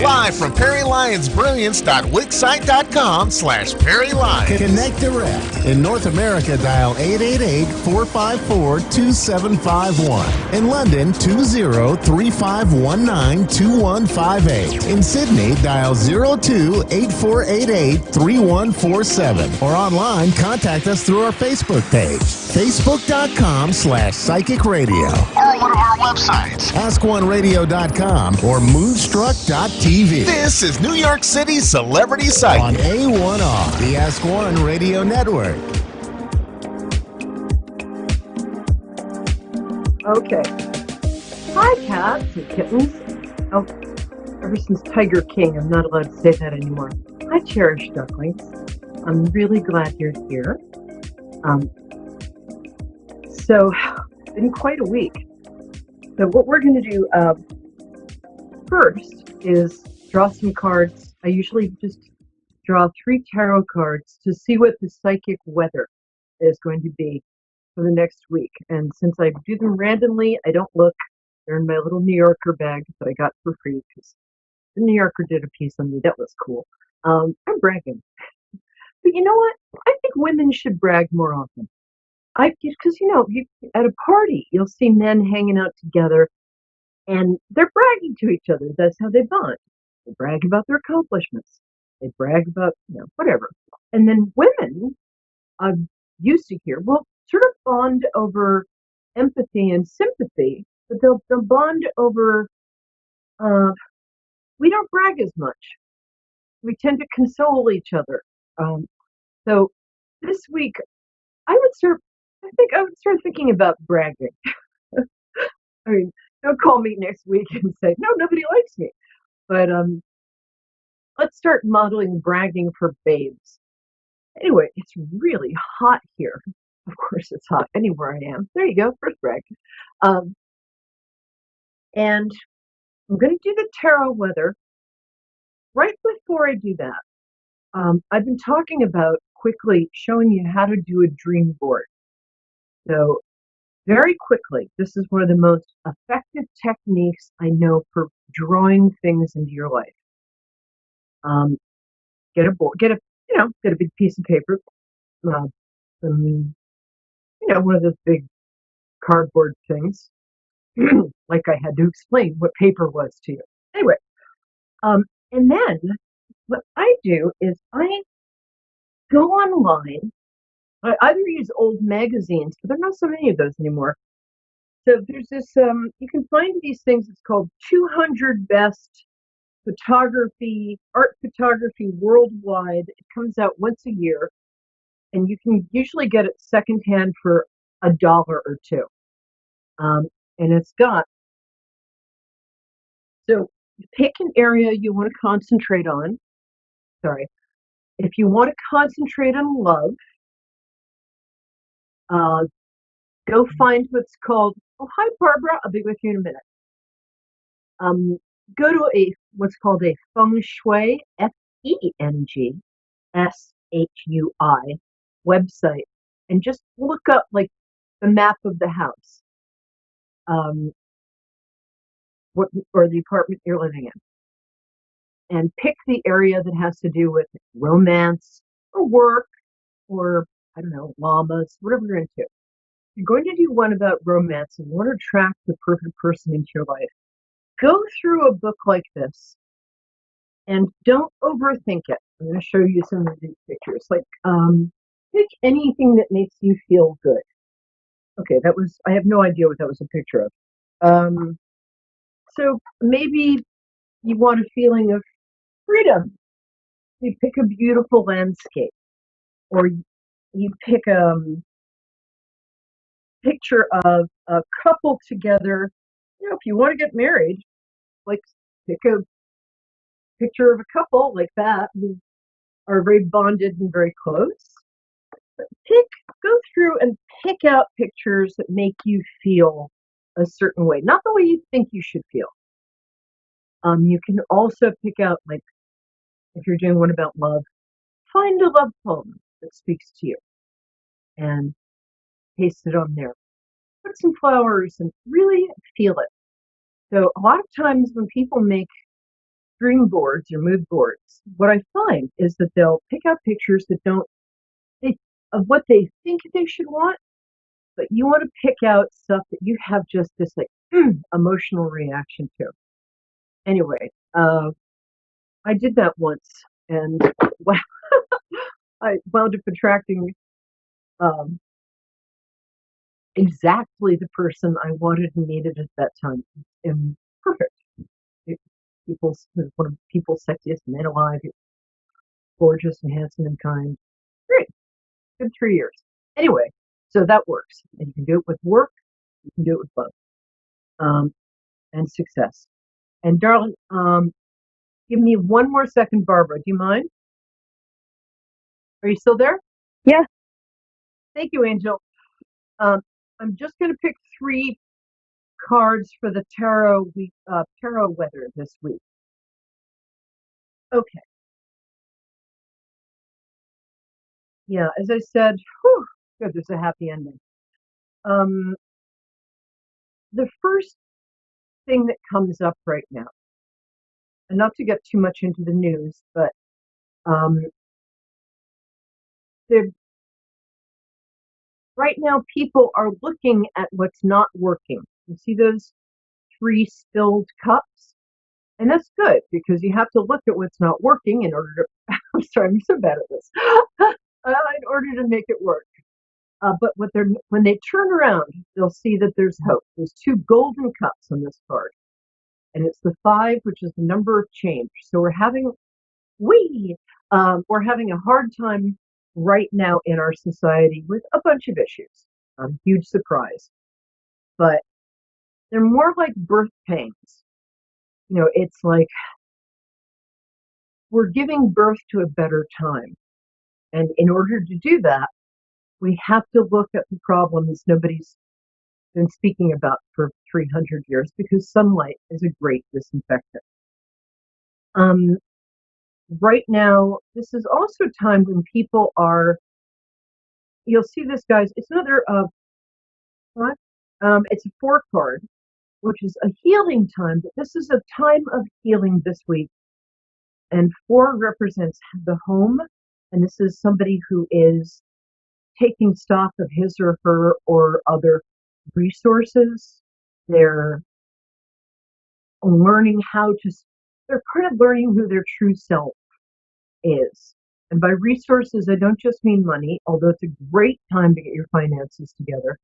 Live from PerryLyonsBrilliance.wixsite.com/Perry Lyons. Connect direct. In North America, dial 888-454-2751. In London, 20-3519-2158. In Sydney, dial 02-8488-3147. Or online, contact us through our Facebook page, facebook.com/psychic radio. Or one of our websites, askoneradio.com or moonstruck.tv. This is New York City Celebrity Psychic On A1R, the Ask One Radio Network. Okay. Hi, cats and kittens. Oh, ever since Tiger King, I'm not allowed to say that anymore. Hi, cherished ducklings. I'm really glad you're here. So, it's been quite a week. So what we're going to do first is draw some cards. I usually just draw 3 tarot cards to see what the psychic weather is going to be for the next week. And since I do them randomly, I don't look. They're in my little New Yorker bag that I got for free because the New Yorker did a piece on me. That was cool. I'm bragging. But you know what? I think women should brag more often. Because, at a party, you'll see men hanging out together and they're bragging to each other. That's how they bond. They brag about their accomplishments. They brag about, whatever. And then women, I've used to hear, will sort of bond over empathy and sympathy, but they'll bond over, we don't brag as much. We tend to console each other. So this week, I think I would start thinking about bragging. I mean, don't call me next week and say, no, nobody likes me. But let's start modeling bragging for babes. Anyway, it's really hot here. Of course, it's hot anywhere I am. There you go, first brag. And I'm going to do the tarot weather. Right before I do that, I've been talking about quickly showing you how to do a dream board. So very quickly, this is one of the most effective techniques I know for drawing things into your life. Get a board, get a big piece of paper, one of those big cardboard things. Like I had to explain what paper was to you. Anyway, and then what I do is I go online. I either use old magazines, but there are not so many of those anymore. So there's this, you can find these things, it's called 200 Best Art Photography Worldwide. It comes out once a year, and you can usually get it secondhand for $1 or $2. And it's got, so pick an area you want to concentrate on. Sorry. If you want to concentrate on love, go find what's called, oh, hi, Barbara, I'll be with you in a minute. Go to what's called a feng shui, FENGSHUI website, and just look up like the map of the house, or the apartment you're living in, and pick the area that has to do with romance or work or, I don't know, llamas, whatever you're into. You're going to do one about romance and you want to attract the perfect person into your life. Go through a book like this and don't overthink it. I'm going to show you some of these pictures. Like, pick anything that makes you feel good. Okay, I have no idea what that was a picture of. So maybe you want a feeling of freedom. You pick a beautiful landscape, or you pick a picture of a couple together. If you want to get married, like pick a picture of a couple like that who are very bonded and very close. But go through and pick out pictures that make you feel a certain way, not the way you think you should feel. You can also pick out, like, if you're doing one about love, find a love poem that speaks to you and paste it on there. Put some flowers and really feel it. So a lot of times when people make dream boards or mood boards, what I find is that they'll pick out pictures that don't they, of what they think they should want, but you want to pick out stuff that you have just this like emotional reaction to. Anyway, I did that once, and wow, I wound up attracting um, exactly the person I wanted and needed at that time. And perfect. People's one of the people's sexiest men alive, gorgeous and handsome and kind. Great, good 3 years. Anyway, so that works, and you can do it with work, you can do it with love, and success. And darling, give me one more second, Barbara. Do you mind? Are you still there? Yeah. Thank you, Angel. I'm just going to pick 3 cards for the tarot weather this week. Okay. Yeah, as I said, whew, good, there's a happy ending. The first thing that comes up right now, and not to get too much into the news, but right now people are looking at what's not working. You see those 3 spilled cups? And that's good because you have to look at what's not working in order to, I'm sorry, I'm so bad at this, in order to make it work. But when they turn around, they'll see that there's hope. There's 2 golden cups on this card. And it's the 5, which is the number of change. So we're having a hard time right now in our society with a bunch of issues. Huge surprise. But they're more like birth pains. You know, it's like we're giving birth to a better time. And in order to do that, we have to look at the problems nobody's been speaking about for 300 years because sunlight is a great disinfectant. Right now, this is also a time when people are, you'll see this, guys, it's another, it's a 4 card, which is a healing time, but this is a time of healing this week. And 4 represents the home, and this is somebody who is taking stock of his or her or other resources. They're learning they're kind of learning who their true self is. And by resources, I don't just mean money, although it's a great time to get your finances together.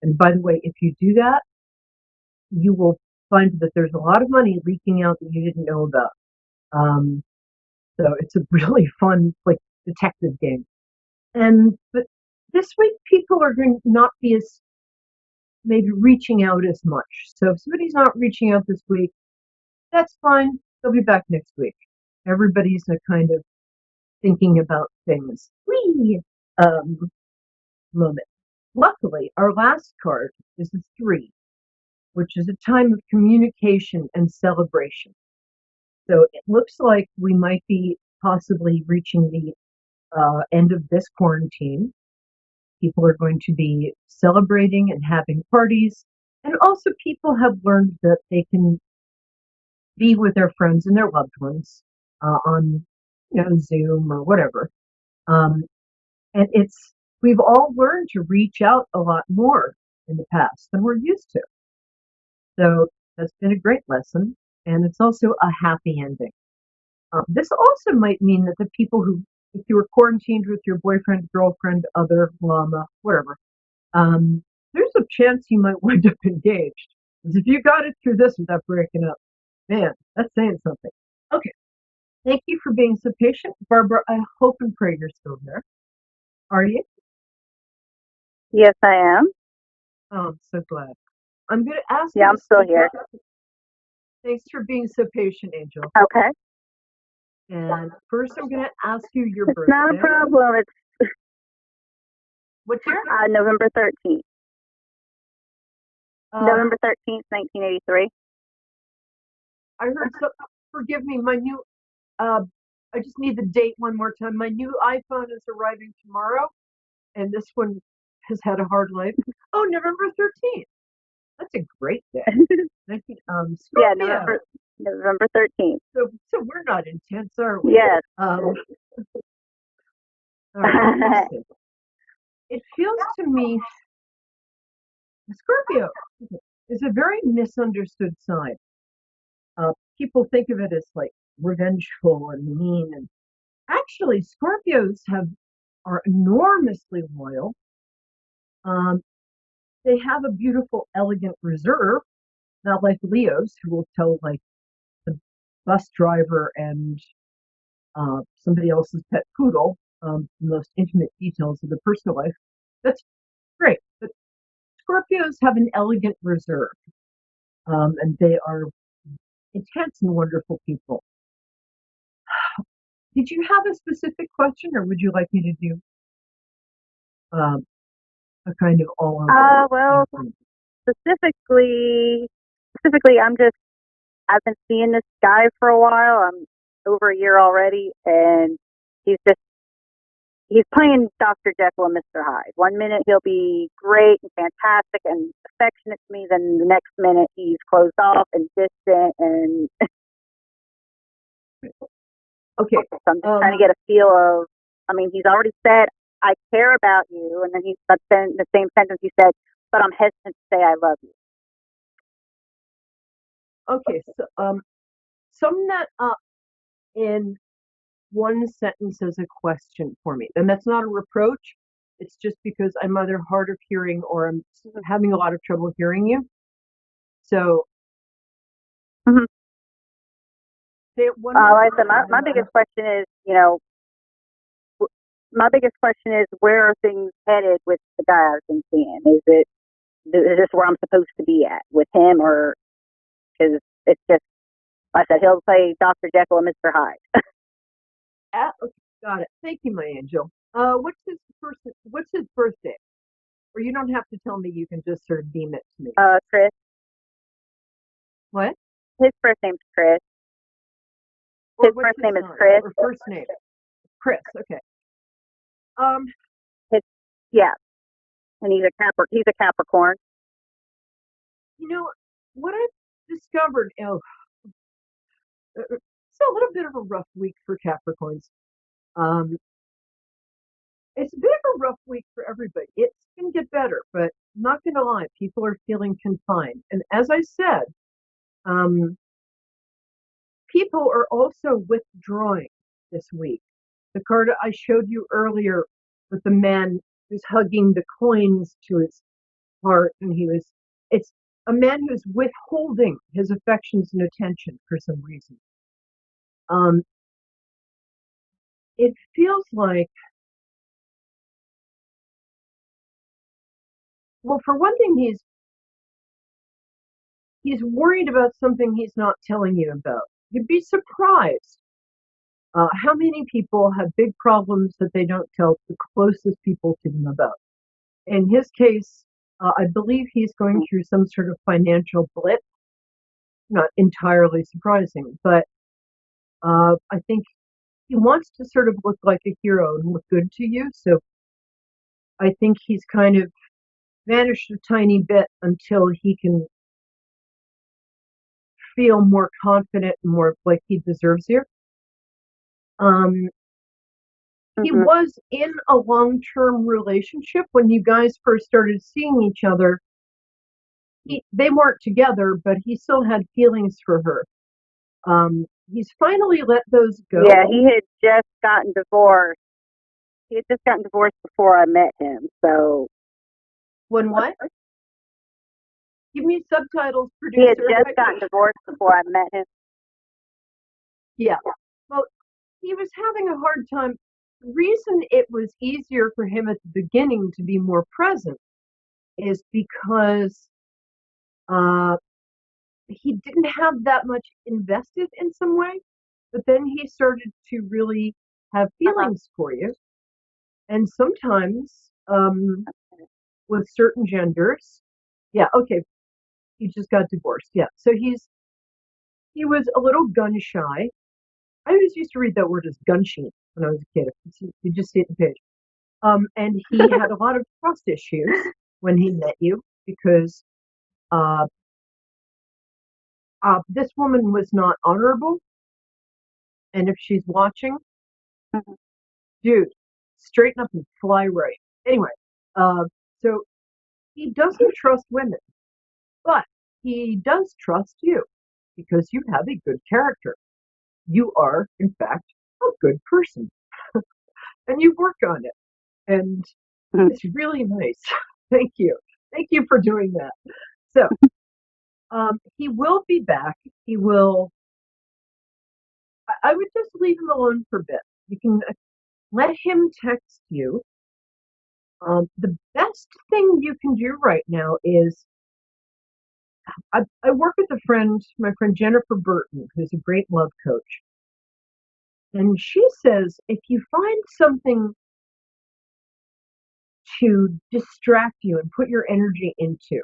And by the way, if you do that, you will find that there's a lot of money leaking out that you didn't know about. So it's a really fun, like, detective game. But this week, people are going to not be as maybe reaching out as much. So if somebody's not reaching out this week, that's fine. They'll be back next week. Everybody's kind of thinking about things. Moment. Luckily, our last card is a 3, which is a time of communication and celebration. So it looks like we might be possibly reaching the end of this quarantine. People are going to be celebrating and having parties. And also people have learned that they can be with their friends and their loved ones on Zoom or whatever. And we've all learned to reach out a lot more in the past than we're used to. So that's been a great lesson. And it's also a happy ending. This also might mean that the people who, if you were quarantined with your boyfriend, girlfriend, other, llama, whatever, there's a chance you might wind up engaged. Because if you got it through this without breaking up, man, that's saying something. Okay. Thank you for being so patient. Barbara, I hope and pray you're still there. Are you? Yes, I am. Oh, I'm so glad. I'm going to ask you. Yeah, I'm still here. Thanks for being so patient, Angel. Okay. And first, I'm going to ask you your birthday. It's not a problem. It's what's your? November 13th. November 13th, 1983. I heard some. Forgive me, my new. I just need the date one more time. My new iPhone is arriving tomorrow, and this one has had a hard life. Oh, November 13th. That's a great day. Yeah, Scorpio. November 13th. So we're not intense, are we? Yes. All right, listen. It feels to me Scorpio is a very misunderstood sign. People think of it as like revengeful and mean, and actually, Scorpios are enormously loyal. They have a beautiful, elegant reserve, not like Leos, who will tell like the bus driver and somebody else's pet poodle the most intimate details of their personal life. That's great, but Scorpios have an elegant reserve, and they are intense and wonderful people. Did you have a specific question, or would you like me to do a kind of all-over? Well, specifically, I've been seeing this guy for a while. I'm over a year already, and he's playing Dr. Jekyll and Mr. Hyde. One minute he'll be great and fantastic and affectionate to me, then the next minute he's closed off and distant, and Okay. so I'm just trying to get a feel of. I mean, he's already said I care about you, and then the same sentence he said, but I'm hesitant to say I love you. Okay, so sum that up in one sentence as a question for me. And that's not a reproach. It's just because I'm either hard of hearing or I'm having a lot of trouble hearing you. So, say it one more Like I said, my biggest question is, where are things headed with the guy I've been seeing? Is this where I'm supposed to be at with him, or because it's just, like I said, he'll play Dr. Jekyll and Mr. Hyde. Okay, got it. Thank you, my angel. What's his birthday? Or you don't have to tell me. You can just sort of beam it to me. Chris. What? His first name's Chris. His first name is Chris. Or first name, Chris. Okay. Yeah, and he's a Capricorn. You know what I've discovered? It's a little bit of a rough week for Capricorns. It's a bit of a rough week for everybody. It's going to get better, but I'm not going to lie, people are feeling confined. And as I said, people are also withdrawing this week. The card I showed you earlier with the man who's hugging the coins to his heart, and it's a man who's withholding his affections and attention for some reason. It feels like, well, for one thing, he's worried about something he's not telling you about. You'd be surprised how many people have big problems that they don't tell the closest people to them about. In his case, I believe he's going through some sort of financial blip. Not entirely surprising, but I think he wants to sort of look like a hero and look good to you. So I think he's kind of vanished a tiny bit until he can feel more confident and more like he deserves you. He was in a long-term relationship when you guys first started seeing each other. They weren't together, but he still had feelings for her. He's finally let those go. Yeah, he had just gotten divorced. He had just gotten divorced before I met him. So when what? Give me subtitles, producer. He had just gotten divorced before I met him. Yeah. Well, he was having a hard time. The reason it was easier for him at the beginning to be more present is because he didn't have that much invested in some way, but then he started to really have feelings for you. And sometimes with certain genders, yeah, okay, he just got divorced. Yeah. So he's he was a little gun shy. I always used to read that word as gun shy when I was a kid. You just see it in the page. And he had a lot of trust issues when he met you because uh, this woman was not honorable. And if she's watching, dude, straighten up and fly right. Anyway, so he doesn't trust women, but he does trust you because you have a good character. You are, in fact, a good person, and you work on it. And it's really nice. Thank you. Thank you for doing that. So, he will be back. He will. I would just leave him alone for a bit. You can let him text you. The best thing you can do right now is I work with my friend Jennifer Burton, who's a great love coach. And she says if you find something to distract you and put your energy into,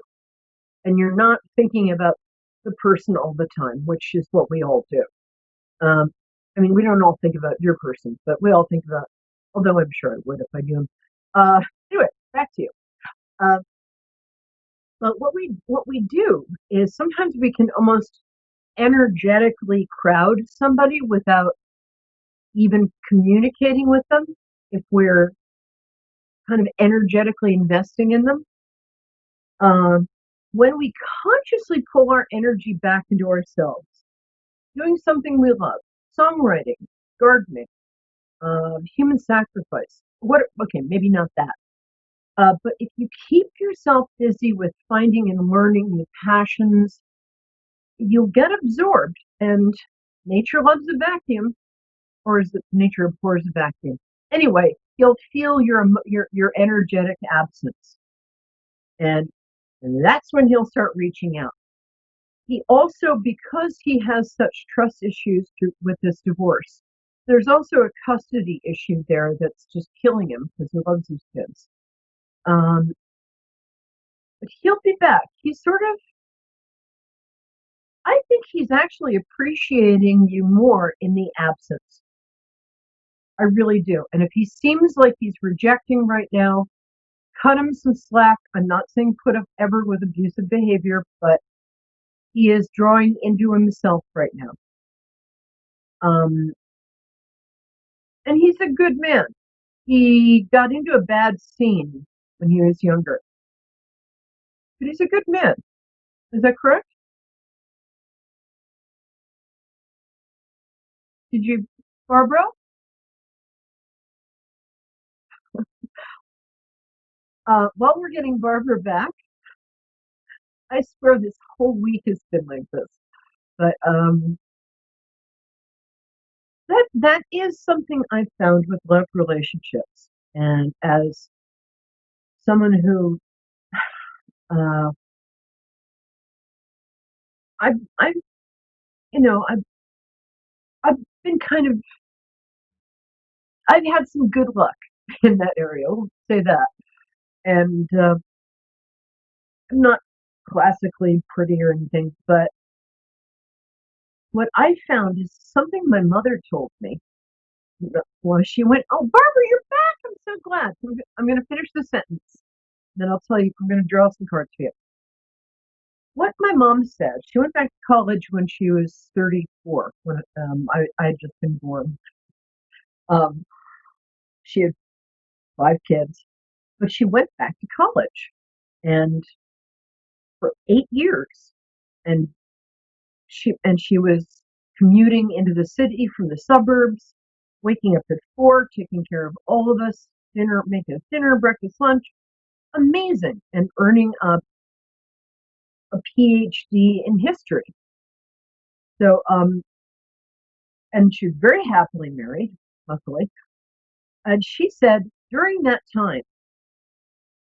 and you're not thinking about the person all the time, which is what we all do. I mean, we don't all think about your person, but we all think about, although I'm sure I would if I knew him. Anyway, back to you. But what we do is sometimes we can almost energetically crowd somebody without even communicating with them if we're kind of energetically investing in them. When we consciously pull our energy back into ourselves, doing something we love, songwriting, gardening, human sacrifice. Okay, maybe not that. But if you keep yourself busy with finding and learning new passions, you'll get absorbed. And nature loves a vacuum, or is it nature abhors a vacuum? Anyway, you'll feel your energetic absence, and that's when he'll start reaching out. He also, because he has such trust issues with this divorce, there's also a custody issue there that's just killing him because he loves his kids. But he'll be back. He's I think he's actually appreciating you more in the absence. I really do. And if he seems like he's rejecting right now, cut him some slack. I'm not saying put up ever with abusive behavior, but he is drawing into himself right now. And he's a good man. He got into a bad scene when he was younger. But he's a good man. Is that correct? Did you, Barbara? While we're getting Barbara back, I swear this whole week has been like this. But that is something I've found with love relationships. And as someone who I've I've been kind of I've had some good luck in that area. I'll say that. And I'm not classically pretty or anything, but what I found is something my mother told me. Well, she went, "Oh, Barbara, you're back! I'm so glad." I'm going to finish the sentence, then I'll tell you. I'm going to draw some cards for you. What my mom said. She went back to college when she was 34. When I had just been born. She had 5 kids, but she went back to college, and for 8 years, and she was commuting into the city from the suburbs, waking up at 4, taking care of all of us, making us dinner, breakfast, lunch, amazing, and earning a PhD in history. So, and she was very happily married, luckily. And she said, during that time,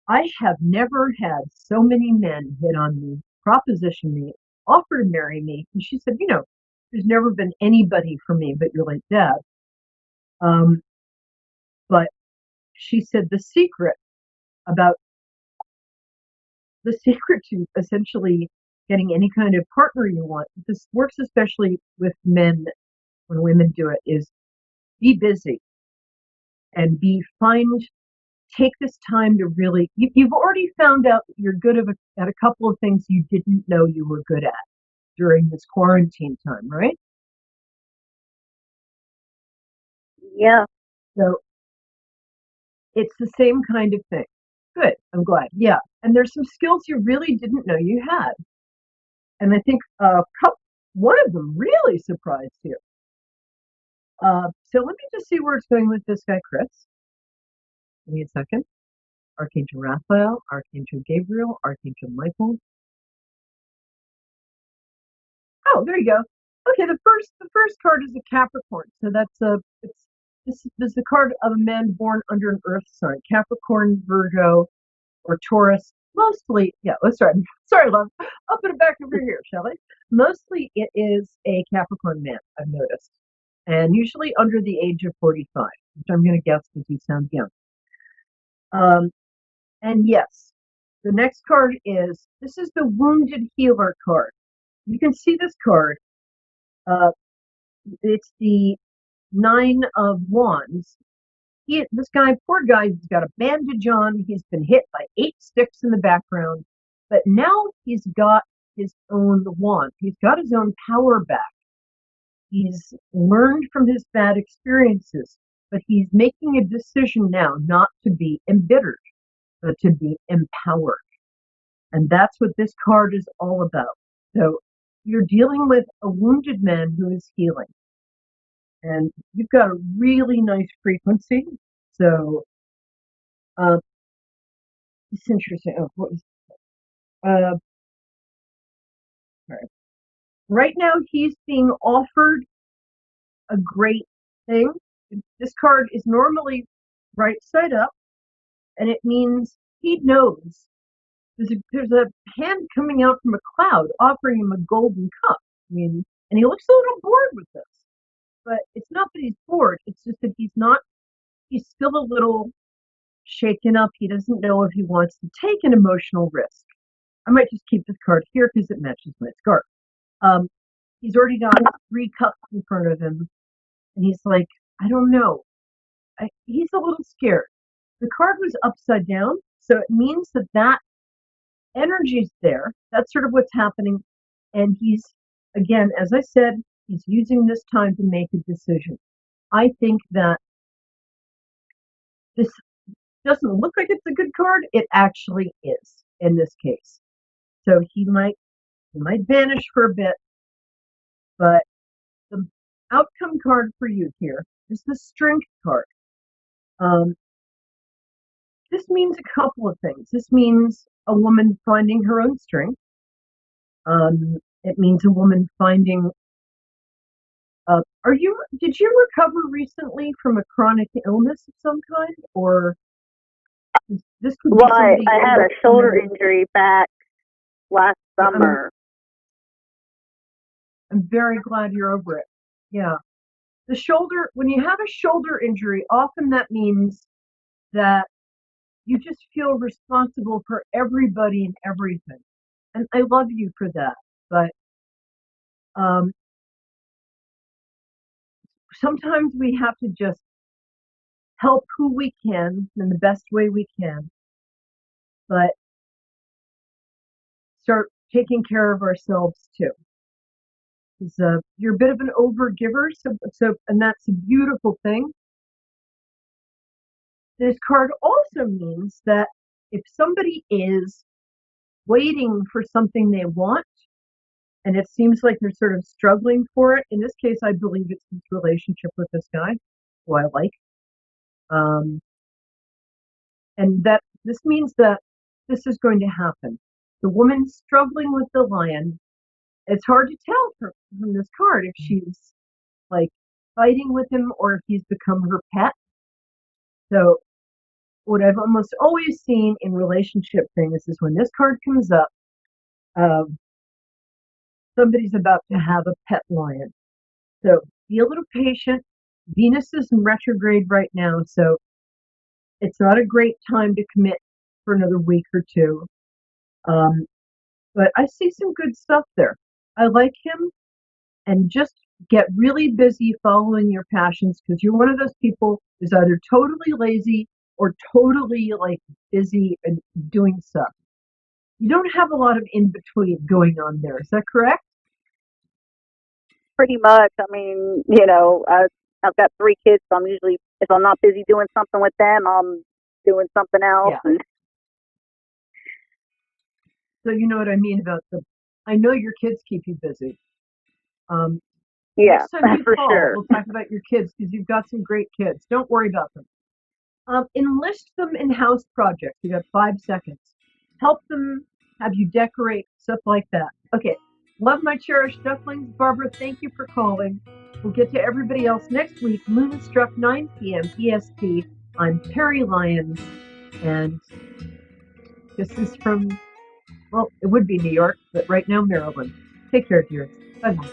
I have never had so many men hit on me, proposition me, offer to marry me. And she said, there's never been anybody for me but your late dad. But she said the secret to essentially getting any kind of partner you want. This works especially with men when women do it, is be busy and take this time to really, you've already found out that you're good at a couple of things you didn't know you were good at during this quarantine time, right? Yeah. So it's the same kind of thing. Good. I'm glad. Yeah. And there's some skills you really didn't know you had. And I think one of them really surprised you. So let me just see where it's going with this guy, Chris. Give me a second. Archangel Raphael, Archangel Gabriel, Archangel Michael. Oh, there you go. Okay, the first card is a Capricorn. So this is the card of a man born under an Earth sign. Capricorn, Virgo, or Taurus. Mostly, yeah, let's start. Sorry, love. I'll put it back over here, shall I? Mostly it is a Capricorn man, I've noticed. And usually under the age of 45, which I'm going to guess because he sounds young. And yes, the next card this is the Wounded Healer card. You can see this card. It's the Nine of Wands. This guy, poor guy, he's got a bandage on. He's been hit by 8 sticks in the background, but now he's got his own wand. He's got his own power back. He's learned from his bad experiences, but he's making a decision now not to be embittered, but to be empowered. And that's what this card is all about. So you're dealing with a wounded man who is healing. And you've got a really nice frequency. So it's interesting. Right now he's being offered a great thing. This card is normally right side up, and it means he knows there's a hand coming out from a cloud offering him a golden cup. I mean, and he looks a little bored with this. But it's not that he's bored, it's just that he's still a little shaken up. He doesn't know if he wants to take an emotional risk. I might just keep this card here because it matches my scarf. He's already got 3 cups in front of him, and he's like, I don't know. He's a little scared. The card was upside down, so it means that energy's there. That's sort of what's happening. And he's, again, as I said, he's using this time to make a decision. I think that this doesn't look like it's a good card. It actually is in this case. So he might vanish for a bit, but the outcome card for you here is the Strength card. This means a couple of things. This means a woman finding her own strength. It means a woman finding. Did you recover recently from a chronic illness of some kind, or this could be somebody? I had a shoulder injury back last summer. I'm very glad you're over it. Yeah. The shoulder, when you have a shoulder injury, often that means that you just feel responsible for everybody and everything. And I love you for that. But sometimes we have to just help who we can in the best way we can, but start taking care of ourselves too. You're a bit of an overgiver, and that's a beautiful thing. This card also means that if somebody is waiting for something they want, and it seems like they're sort of struggling for it, in this case, I believe it's his relationship with this guy, who I like. And that this means that this is going to happen. The woman struggling with the lion, it's hard to tell from this card if she's like fighting with him or if he's become her pet. So what I've almost always seen in relationship things is when this card comes up, somebody's about to have a pet lion. So be a little patient. Venus is in retrograde right now, so it's not a great time to commit for another week or two. but I see some good stuff there. I like him, and just get really busy following your passions because you're one of those people who's either totally lazy or totally like busy and doing stuff. You don't have a lot of in between going on there. Is that correct? Pretty much. I mean, I've got 3 kids, so I'm usually, if I'm not busy doing something with them, I'm doing something else. Yeah. So you know what I mean about I know your kids keep you busy. Yeah, Next time you for call, sure. we'll talk about your kids because you've got some great kids. Don't worry about them. Enlist them in house projects. You got 5 seconds. Help them, have you decorate, stuff like that. Okay. Love my cherished ducklings. Barbara, thank you for calling. We'll get to everybody else next week. Moonstruck, 9 p.m. EST. I'm Perry Lyons, and this is from, well, it would be New York, but right now Maryland. Take care, dears. Bye-bye.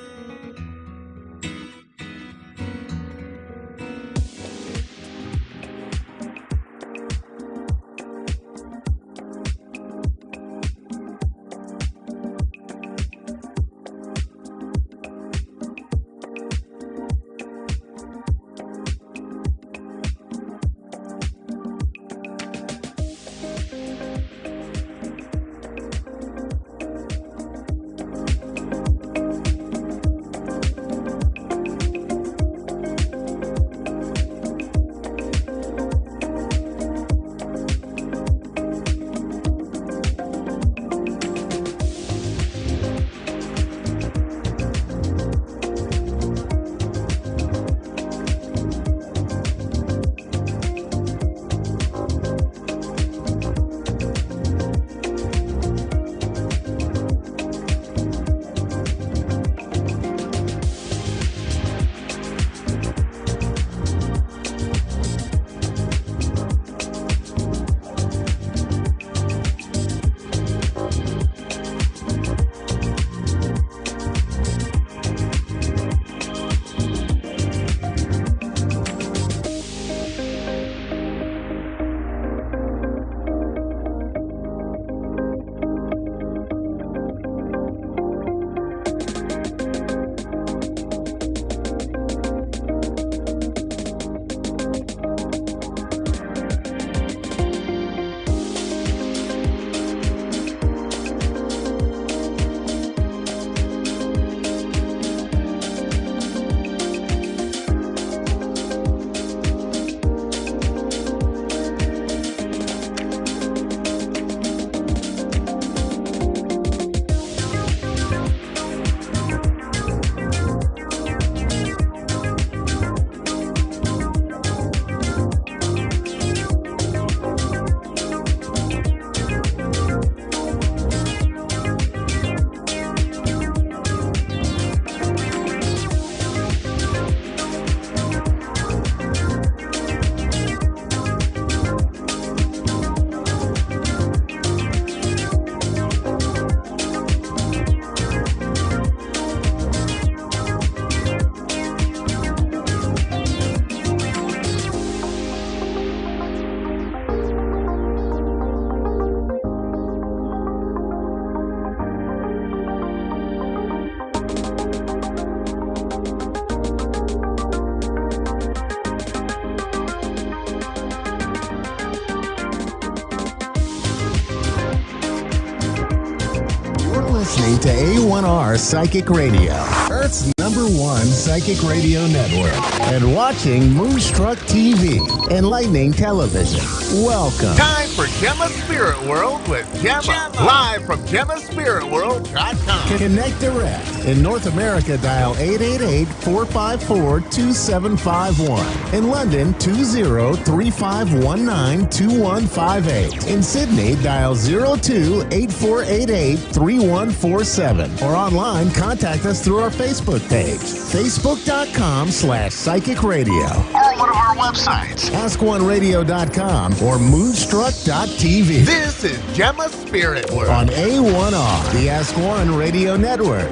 Listening to A1R Psychic Radio, Earth's #1 psychic radio network, and watching Moonstruck TV, enlightening television. Welcome. Time for Gemma's Spirit World with Gemma. Live from GemmaSpiritWorld.com. Connect direct. In North America, dial 888-454-2751. In London, 20-3519-2158. In Sydney, dial 02-8488-3147. Or online, contact us through our Facebook page, facebook.com/psychic radio. Or one of our websites, AskOneRadio.com or Moonstruck.tv. This is Gemma's Spirit World on A1R, the Ask One Radio Network.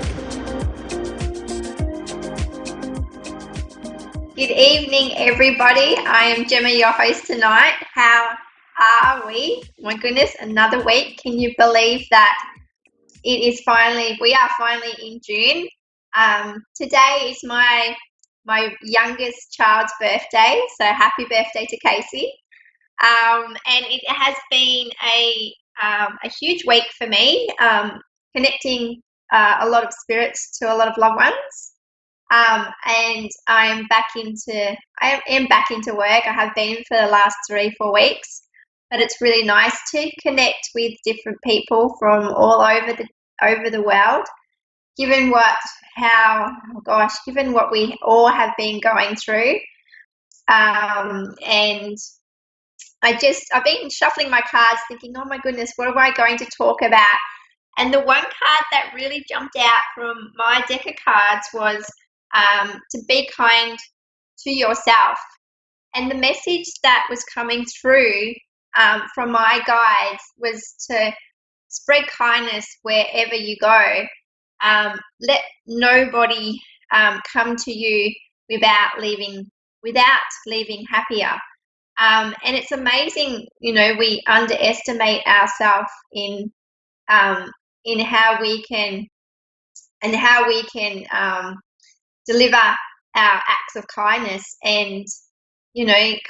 Good evening, everybody. I am Gemma, your host tonight. How are we? My goodness, another week. Can you believe that we are finally in June. Today is my youngest child's birthday, so happy birthday to Casey. And it has been a huge week for me, connecting a lot of spirits to a lot of loved ones. And I am back into work. I have been for the last 3-4 weeks, but it's really nice to connect with different people from all over the world. Given what we all have been going through, and I've been shuffling my cards, thinking, oh my goodness, what am I going to talk about? And the one card that really jumped out from my deck of cards was to be kind to yourself. And the message that was coming through from my guides was to spread kindness wherever you go. Let nobody come to you without leaving happier. And it's amazing, we underestimate ourselves in how we can deliver our acts of kindness. And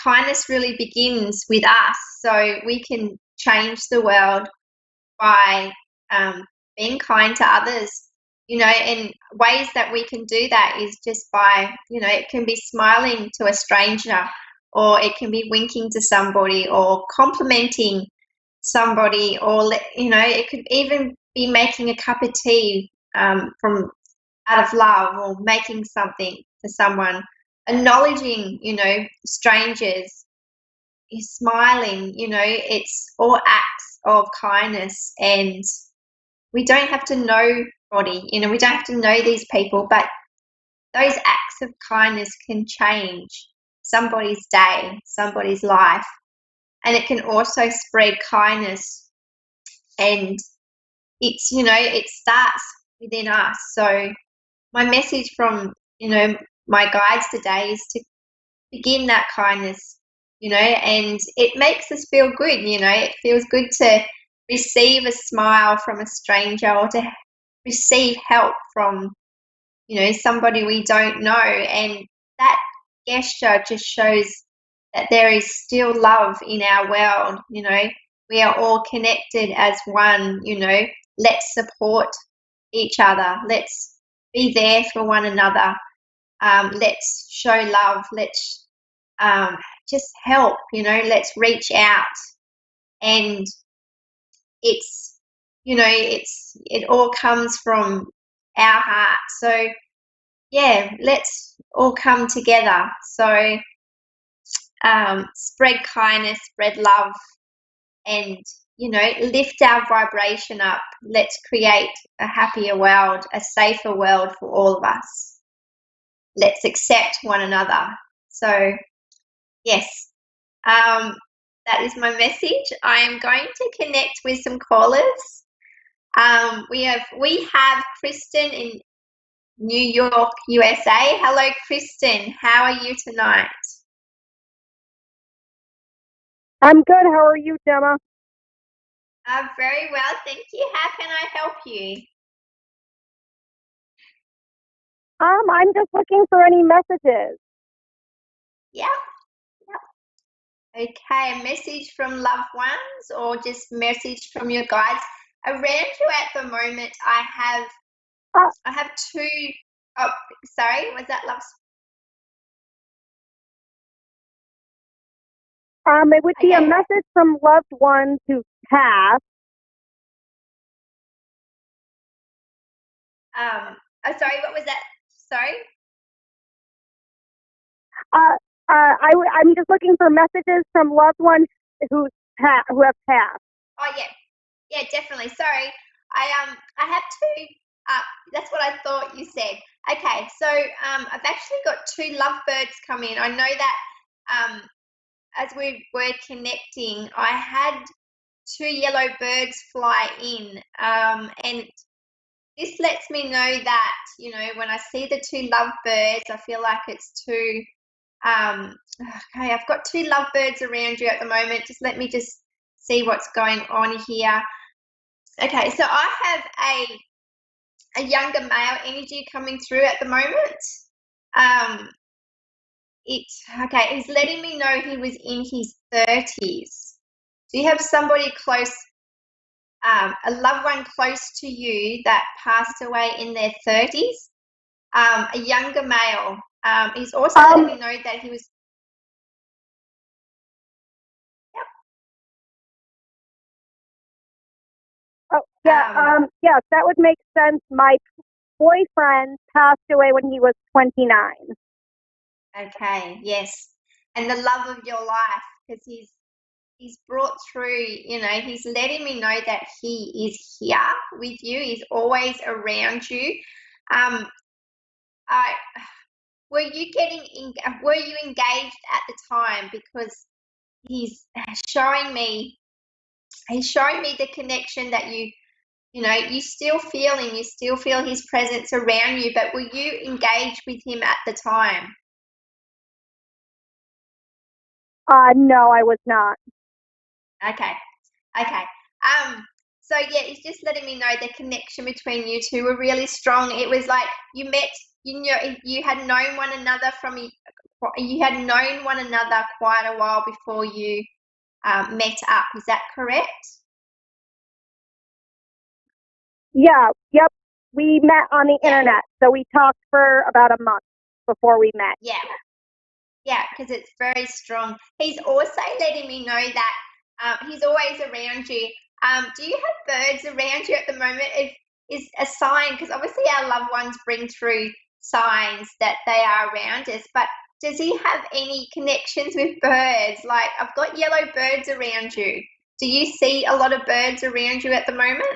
kindness really begins with us, so we can change the world by being kind to others. And ways that we can do that is just by, it can be smiling to a stranger, or it can be winking to somebody, or complimenting somebody, or it could even be making a cup of tea from out of love, or making something for someone, acknowledging strangers, smiling. It's all acts of kindness, and we don't have to know we don't have to know these people, but those acts of kindness can change somebody's day, somebody's life. And it can also spread kindness, and it's it starts within us. So my message from my guides today is to begin that kindness, and it makes us feel good. It feels good to receive a smile from a stranger, or to receive help from somebody we don't know. And that gesture just shows that there is still love in our world. We are all connected as one. Let's support each other, let's be there for one another, let's show love, let's just help. Let's reach out. And it all comes from our heart. So yeah, let's all come together. So spread kindness, spread love, and lift our vibration up. Let's create a happier world, a safer world for all of us. Let's accept one another. So yes, that is my message. I am going to connect with some callers. We have Kristen in New York, USA. Hello, Kristen. How are you tonight? I'm good. How are you, Gemma? Very well, thank you. How can I help you? I'm just looking for any messages. Yeah. Okay, a message from loved ones, or just message from your guides? Around you at the moment, I have two. Oh, sorry, was that love? It would be a message from loved ones who passed. Sorry, what was that? Sorry? I'm just looking for messages from loved ones who have passed. Oh yeah, definitely. Sorry, I have two. That's what I thought you said. Okay, so I've actually got two lovebirds come in. I know that as we were connecting, I had two yellow birds fly in, and this lets me know that when I see the two lovebirds, I feel like it's two. Okay, I've got two lovebirds around you at the moment. Let me see what's going on here. Okay, so I have a younger male energy coming through at the moment. He's letting me know he was in his 30s. Do you have somebody close, a loved one close to you that passed away in their 30s? A younger male. He's also letting me know that he was. Yep. Oh, yeah. Yes, that would make sense. My boyfriend passed away when he was 29. Okay, yes. And the love of your life, because he's brought through, he's letting me know that he is here with you. He's always around you. Were you engaged at the time? Because he's showing me the connection that you still feel him, you still feel his presence around you, but were you engaged with him at the time? No, I was not. Okay. So yeah, it's just letting me know the connection between you two were really strong. It was like you met, you had known one another quite a while before you met up. Is that correct? Yeah, yep. We met on the internet, so we talked for about a month before we met. Yeah, because it's very strong. He's also letting me know that he's always around you. Do you have birds around you at the moment? Is a sign, because obviously our loved ones bring through signs that they are around us, but does he have any connections with birds? Like, I've got yellow birds around you. Do you see a lot of birds around you at the moment?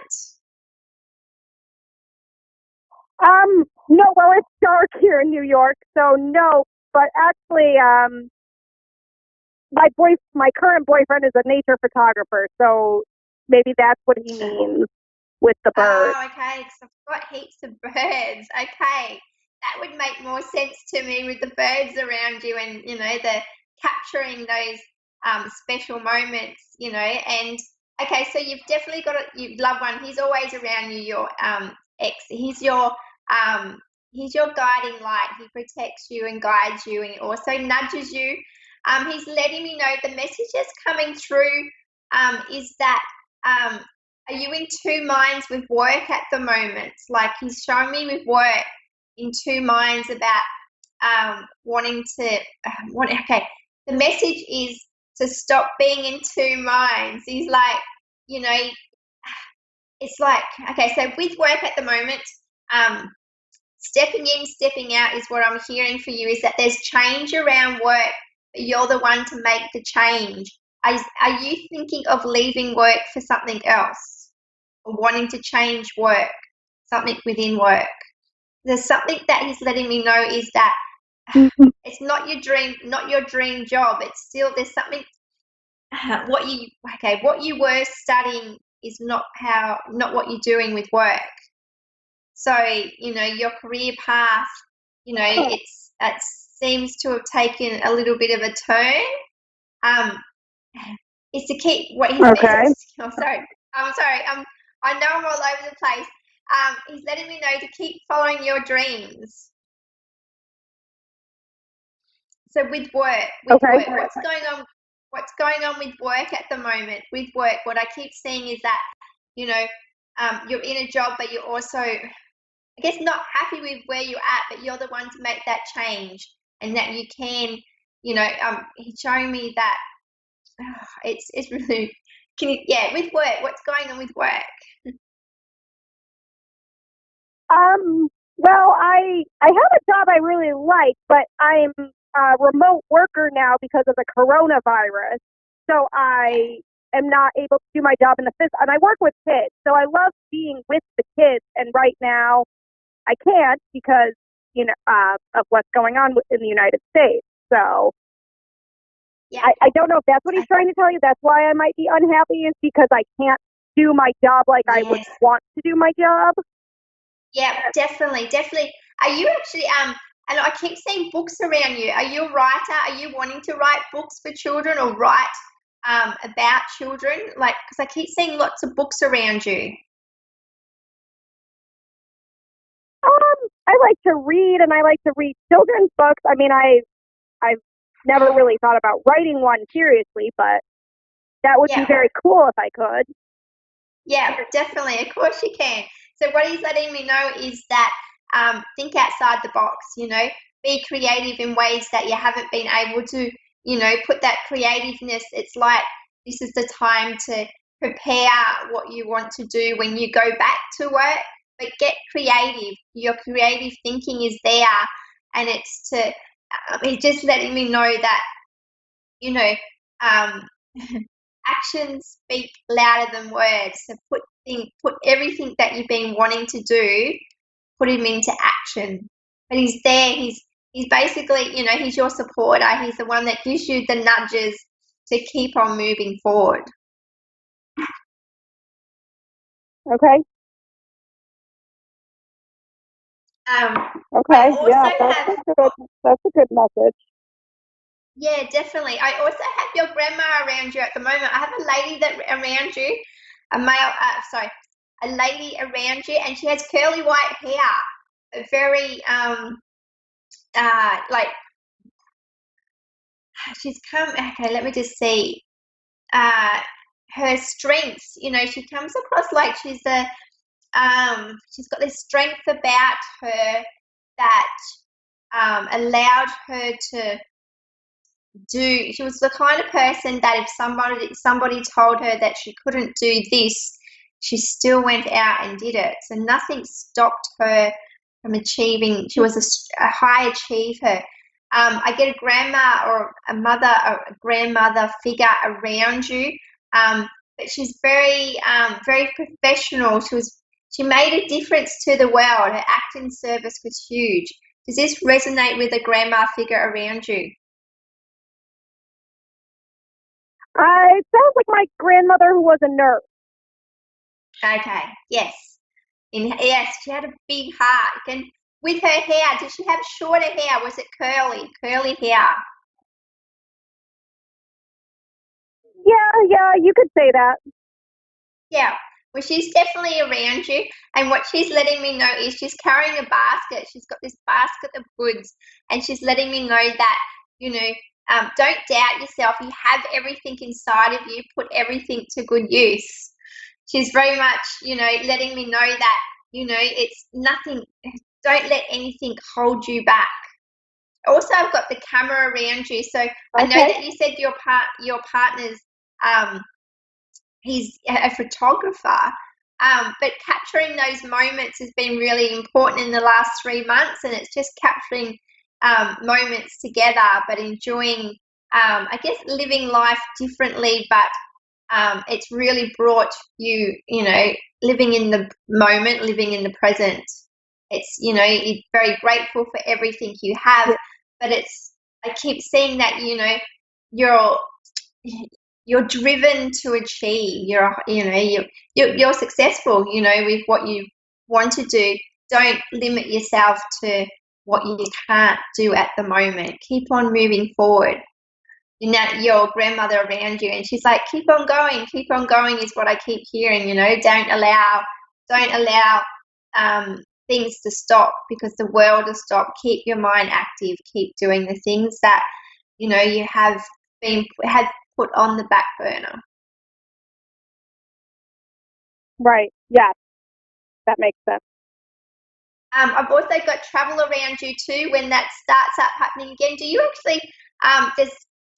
No, well, it's dark here in New York, so no, but actually, my current boyfriend is a nature photographer, so maybe that's what he means with the birds. Oh, okay, because I've got heaps of birds. Okay, that would make more sense to me with the birds around you and, the capturing those special moments, and okay, so you've definitely got you loved one. He's always around you, your ex. He's your guiding light. He protects you and guides you and also nudges you. He's letting me know the message that's coming through is that are you in two minds with work at the moment? Like, he's showing me with work in two minds about wanting to okay, the message is to stop being in two minds. He's like, it's like, okay, so with work at the moment, stepping in, stepping out is what I'm hearing for you, is that there's change around work, but you're the one to make the change. Are you thinking of leaving work for something else, or wanting to change work, something within work? There's something that he's letting me know is that it's not your dream job. It's still, there's something, what you were studying is not what you're doing with work. So, your career path, it seems to have taken a little bit of a turn. Is to keep what his message. Oh, sorry. I'm sorry. I know I'm all over the place. He's letting me know to keep following your dreams. So with work, what's going on with work at the moment? With work, what I keep seeing is that, you're in a job, but you're also, I guess, not happy with where you're at, but you're the one to make that change, and that you can, he's showing me that it's really, with work, what's going on with work? Well, I have a job I really like, but I'm a remote worker now because of the coronavirus. So I am not able to do my job in the physical, and I work with kids. So I love being with the kids, and right now I can't because, of what's going on in the United States. So yeah. I don't know if that's what he's trying to tell you. That's why I might be unhappy, is because I can't do my job like I would want to do my job. Yeah, definitely. Are you actually, and I keep seeing books around you. Are you a writer? Are you wanting to write books for children, or write about children? Like, because I keep seeing lots of books around you. I like to read, and I like to read children's books. I mean, I've never really thought about writing one seriously, but that would be very cool if I could. Yeah, definitely. Of course you can. So what he's letting me know is that think outside the box, be creative in ways that you haven't been able to, put that creativeness. It's like this is the time to prepare what you want to do when you go back to work, but get creative. Your creative thinking is there, and it's to, he's just letting me know that, actions speak louder than words. So put everything that you've been wanting to do, put him into action. But he's there. He's basically, he's your supporter. He's the one that gives you the nudges to keep on moving forward. Okay. Okay. Yeah, that's a good message. Yeah, definitely. I also have your grandma around you at the moment. I have a lady around you, a lady around you, and she has curly white hair. Very like she's come. Okay, let me just see. Her strengths. She comes across like she's got this strength about her that allowed her to do. She was the kind of person that if somebody told her that she couldn't do this, she still went out and did it. So nothing stopped her from achieving. She was a high achiever. I get a grandma or a grandmother figure around you, but she's very very professional. She made a difference to the world. Her acting service was huge. Does this resonate with a grandma figure around you? It sounds like my grandmother who was a nurse. Okay, yes. Yes, she had a big heart. And with her hair, did she have shorter hair? Was it curly hair? Yeah, you could say that. Yeah. Well, she's definitely around you. And what she's letting me know is she's carrying a basket. She's got this basket of goods. And she's letting me know that, don't doubt yourself. You have everything inside of you. Put everything to good use. She's very much, letting me know that, it's nothing. Don't let anything hold you back. Also, I've got the camera around you. So I know that you said your partner's, he's a photographer. But capturing those moments has been really important in the last 3 months. And it's just capturing moments together, but enjoying, I guess, living life differently, but it's really brought you, living in the moment, living in the present. It's, you're very grateful for everything you have, but I keep seeing that, you're driven to achieve. You're successful, with what you want to do. Don't limit yourself to what you can't do at the moment. Keep on moving forward. Your grandmother around you, and she's like, keep on going is what I keep hearing. Don't allow things to stop, because the world will stop. Keep your mind active. Keep doing the things that you have put on the back burner. Right. Yeah, that makes sense. I've also got travel around you too. When that starts up happening again, do you actually does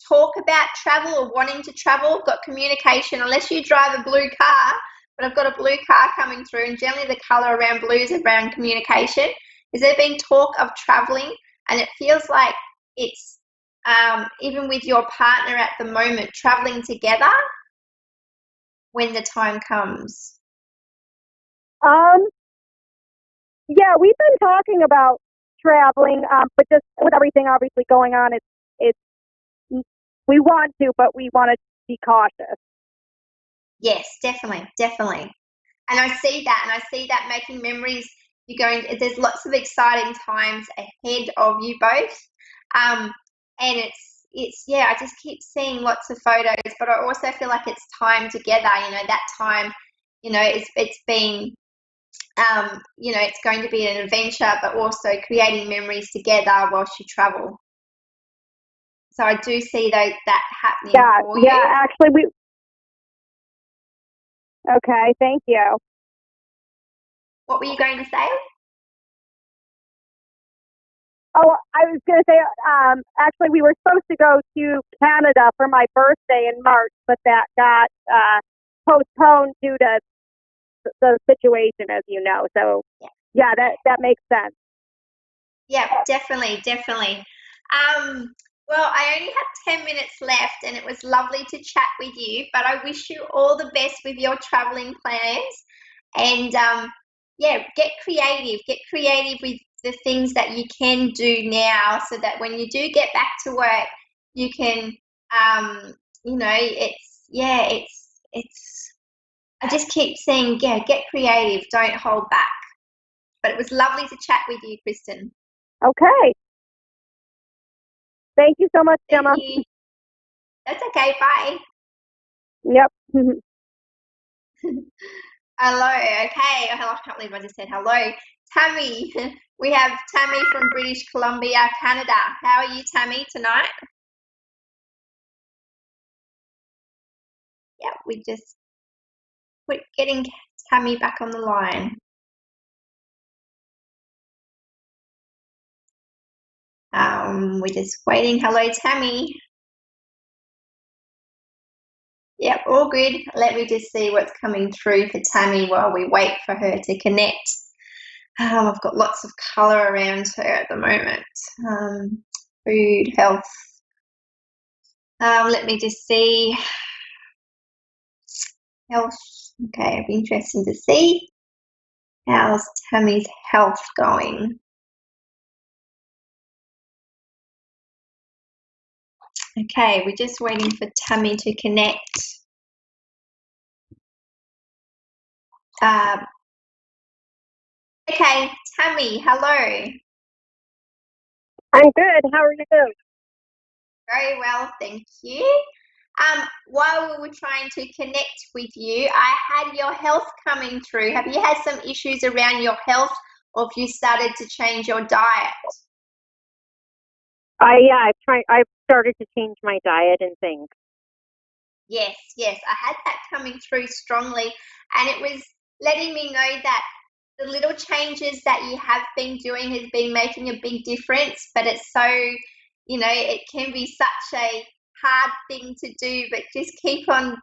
talk about travel or wanting to travel? I've got communication, unless you drive a blue car, but I've got a blue car coming through, and generally the colour around blue is around communication. Has there been talk of travelling? And it feels like it's even with your partner at the moment, travelling together when the time comes. Yeah, we've been talking about traveling, but just with everything obviously going on, it's we want to, but we want to be cautious. Yes, definitely. And I see that making memories. There's lots of exciting times ahead of you both. And it's I just keep seeing lots of photos, but I also feel like it's time together. That time, it's been it's going to be an adventure, but also creating memories together whilst you travel. So I do see that happening for you. Yeah, actually, okay, thank you. What were you going to say? Oh, I was going to say, actually, we were supposed to go to Canada for my birthday in March, but that got postponed due to the situation, as you know. So, yeah, that makes sense. Yeah, definitely. Well, I only have 10 minutes left, and it was lovely to chat with you, but I wish you all the best with your traveling plans. And get creative with the things that you can do now, so that when you do get back to work, you can, I just keep saying, get creative, don't hold back. But it was lovely to chat with you, Kristen. Okay. Thank you so much, Gemma. Thank you. That's okay. Bye. Yep. Hello. Okay. I can't believe I just said hello. Tammy. We have Tammy from British Columbia, Canada. How are you, Tammy, tonight? Yeah, we just getting Tammy back on the line. We're just waiting. Hello, Tammy. Yep, all good. Let me just see what's coming through for Tammy while we wait for her to connect. I've got lots of colour around her at the moment. Food, health. Let me just see. Health. Okay, it'll be interesting to see. How's Tammy's health going? Okay, we're just waiting for Tammy to connect. Okay, Tammy, hello. I'm good. How are you doing? Very well, thank you. While we were trying to connect with you, I had your health coming through. Have you had some issues around your health, or have you started to change your diet? I've started to change my diet and things. Yes, I had that coming through strongly, and it was letting me know that the little changes that you have been doing has been making a big difference. But it's so, it can be such a hard thing to do, but just keep on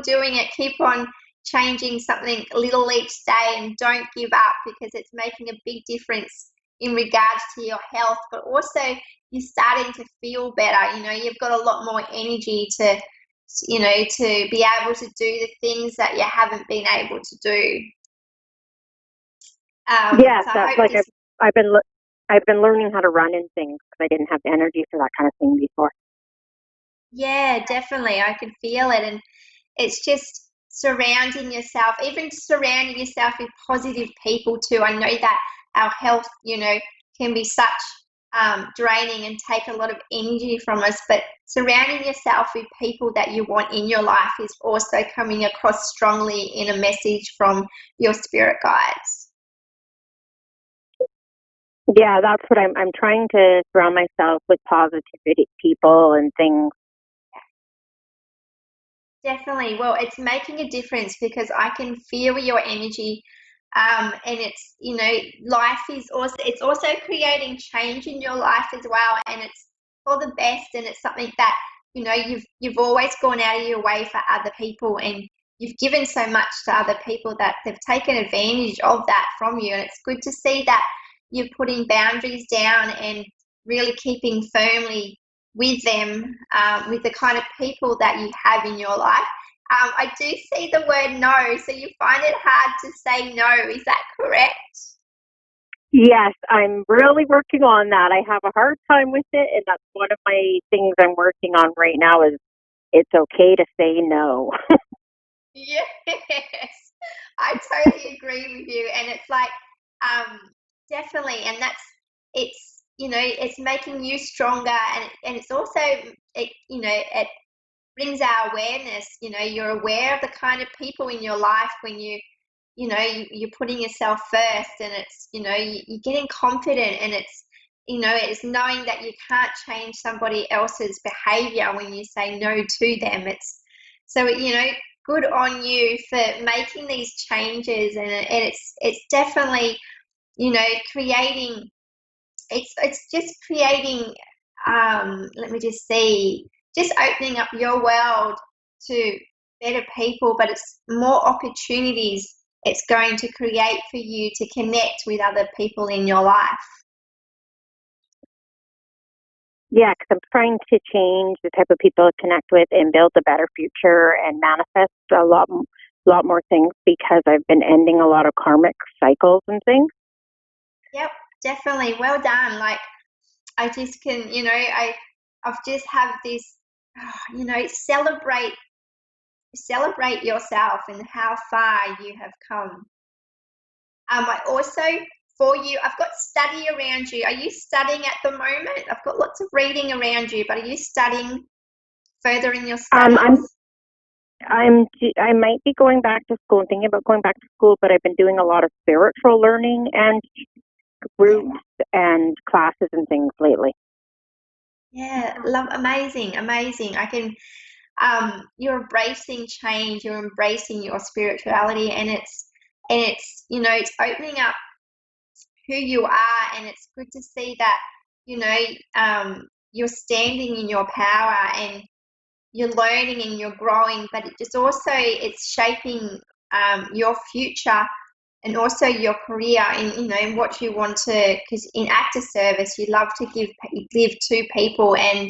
doing it, keep on changing something little each day, and don't give up, because it's making a big difference in regards to your health. But also, you're starting to feel better. You've got a lot more energy to be able to do the things that you haven't been able to do. Yes, so that's like I've been learning how to run and things, because I didn't have the energy for that kind of thing before. Yeah, definitely. I can feel it. And it's just surrounding yourself with positive people too. I know that our health, can be such draining and take a lot of energy from us, but surrounding yourself with people that you want in your life is also coming across strongly in a message from your spirit guides. Yeah, that's what I'm trying to surround myself with positivity people and things. Definitely. Well, it's making a difference, because I can feel your energy. And it's, life is also creating change in your life as well. And it's for the best. And it's something that, you've always gone out of your way for other people, and you've given so much to other people that they've taken advantage of that from you. And it's good to see that you're putting boundaries down and really keeping firmly with them, with the kind of people that you have in your life. I do see the word no, so you find it hard to say no. Is that correct? Yes, I'm really working on that. I have a hard time with it, and that's one of my things I'm working on right now is it's okay to say no. Yes, I totally agree with you. And it's like, definitely, and it's making you stronger, and it's also, it brings our awareness. You're aware of the kind of people in your life when you you're putting yourself first, and it's, you're getting confident, and it's knowing that you can't change somebody else's behavior when you say no to them. So, good on you for making these changes, and it's definitely, creating, it's just creating, let me just see, just opening up your world to better people, but it's more opportunities it's going to create for you to connect with other people in your life. Yeah, because I'm trying to change the type of people I connect with and build a better future and manifest a lot more things, because I've been ending a lot of karmic cycles and things. Yep, definitely. Well done. Like, I just can, I've just have this, celebrate yourself and how far you have come. I also, for you, I've got study around you. Are you studying at the moment? I've got lots of reading around you, but are you studying further in your studies? I might be going back to school, thinking about going back to school, but I've been doing a lot of spiritual learning and groups and classes and things lately. Yeah, amazing. I can, you're embracing change, you're embracing your spirituality, and it's, it's opening up who you are, and it's good to see that, you're standing in your power, and you're learning and you're growing, but it just also, it's shaping your future, and also your career, and in what you want to, because in active service you love to give to people, and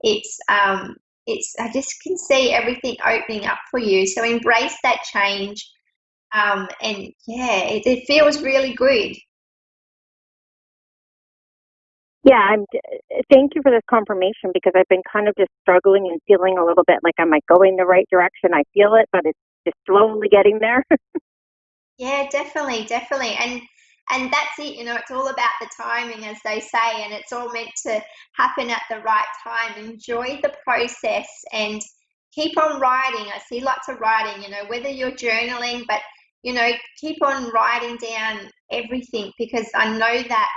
it's I just can see everything opening up for you, so embrace that change, and yeah, it feels really good. Yeah, thank you for this confirmation, because I've been kind of just struggling and feeling a little bit like, am I going the right direction? I feel it, but it's just slowly getting there. Yeah, definitely, and that's it. It's all about the timing, as they say, and it's all meant to happen at the right time. Enjoy the process and keep on writing. I see lots of writing, whether you're journaling, but keep on writing down everything, because I know that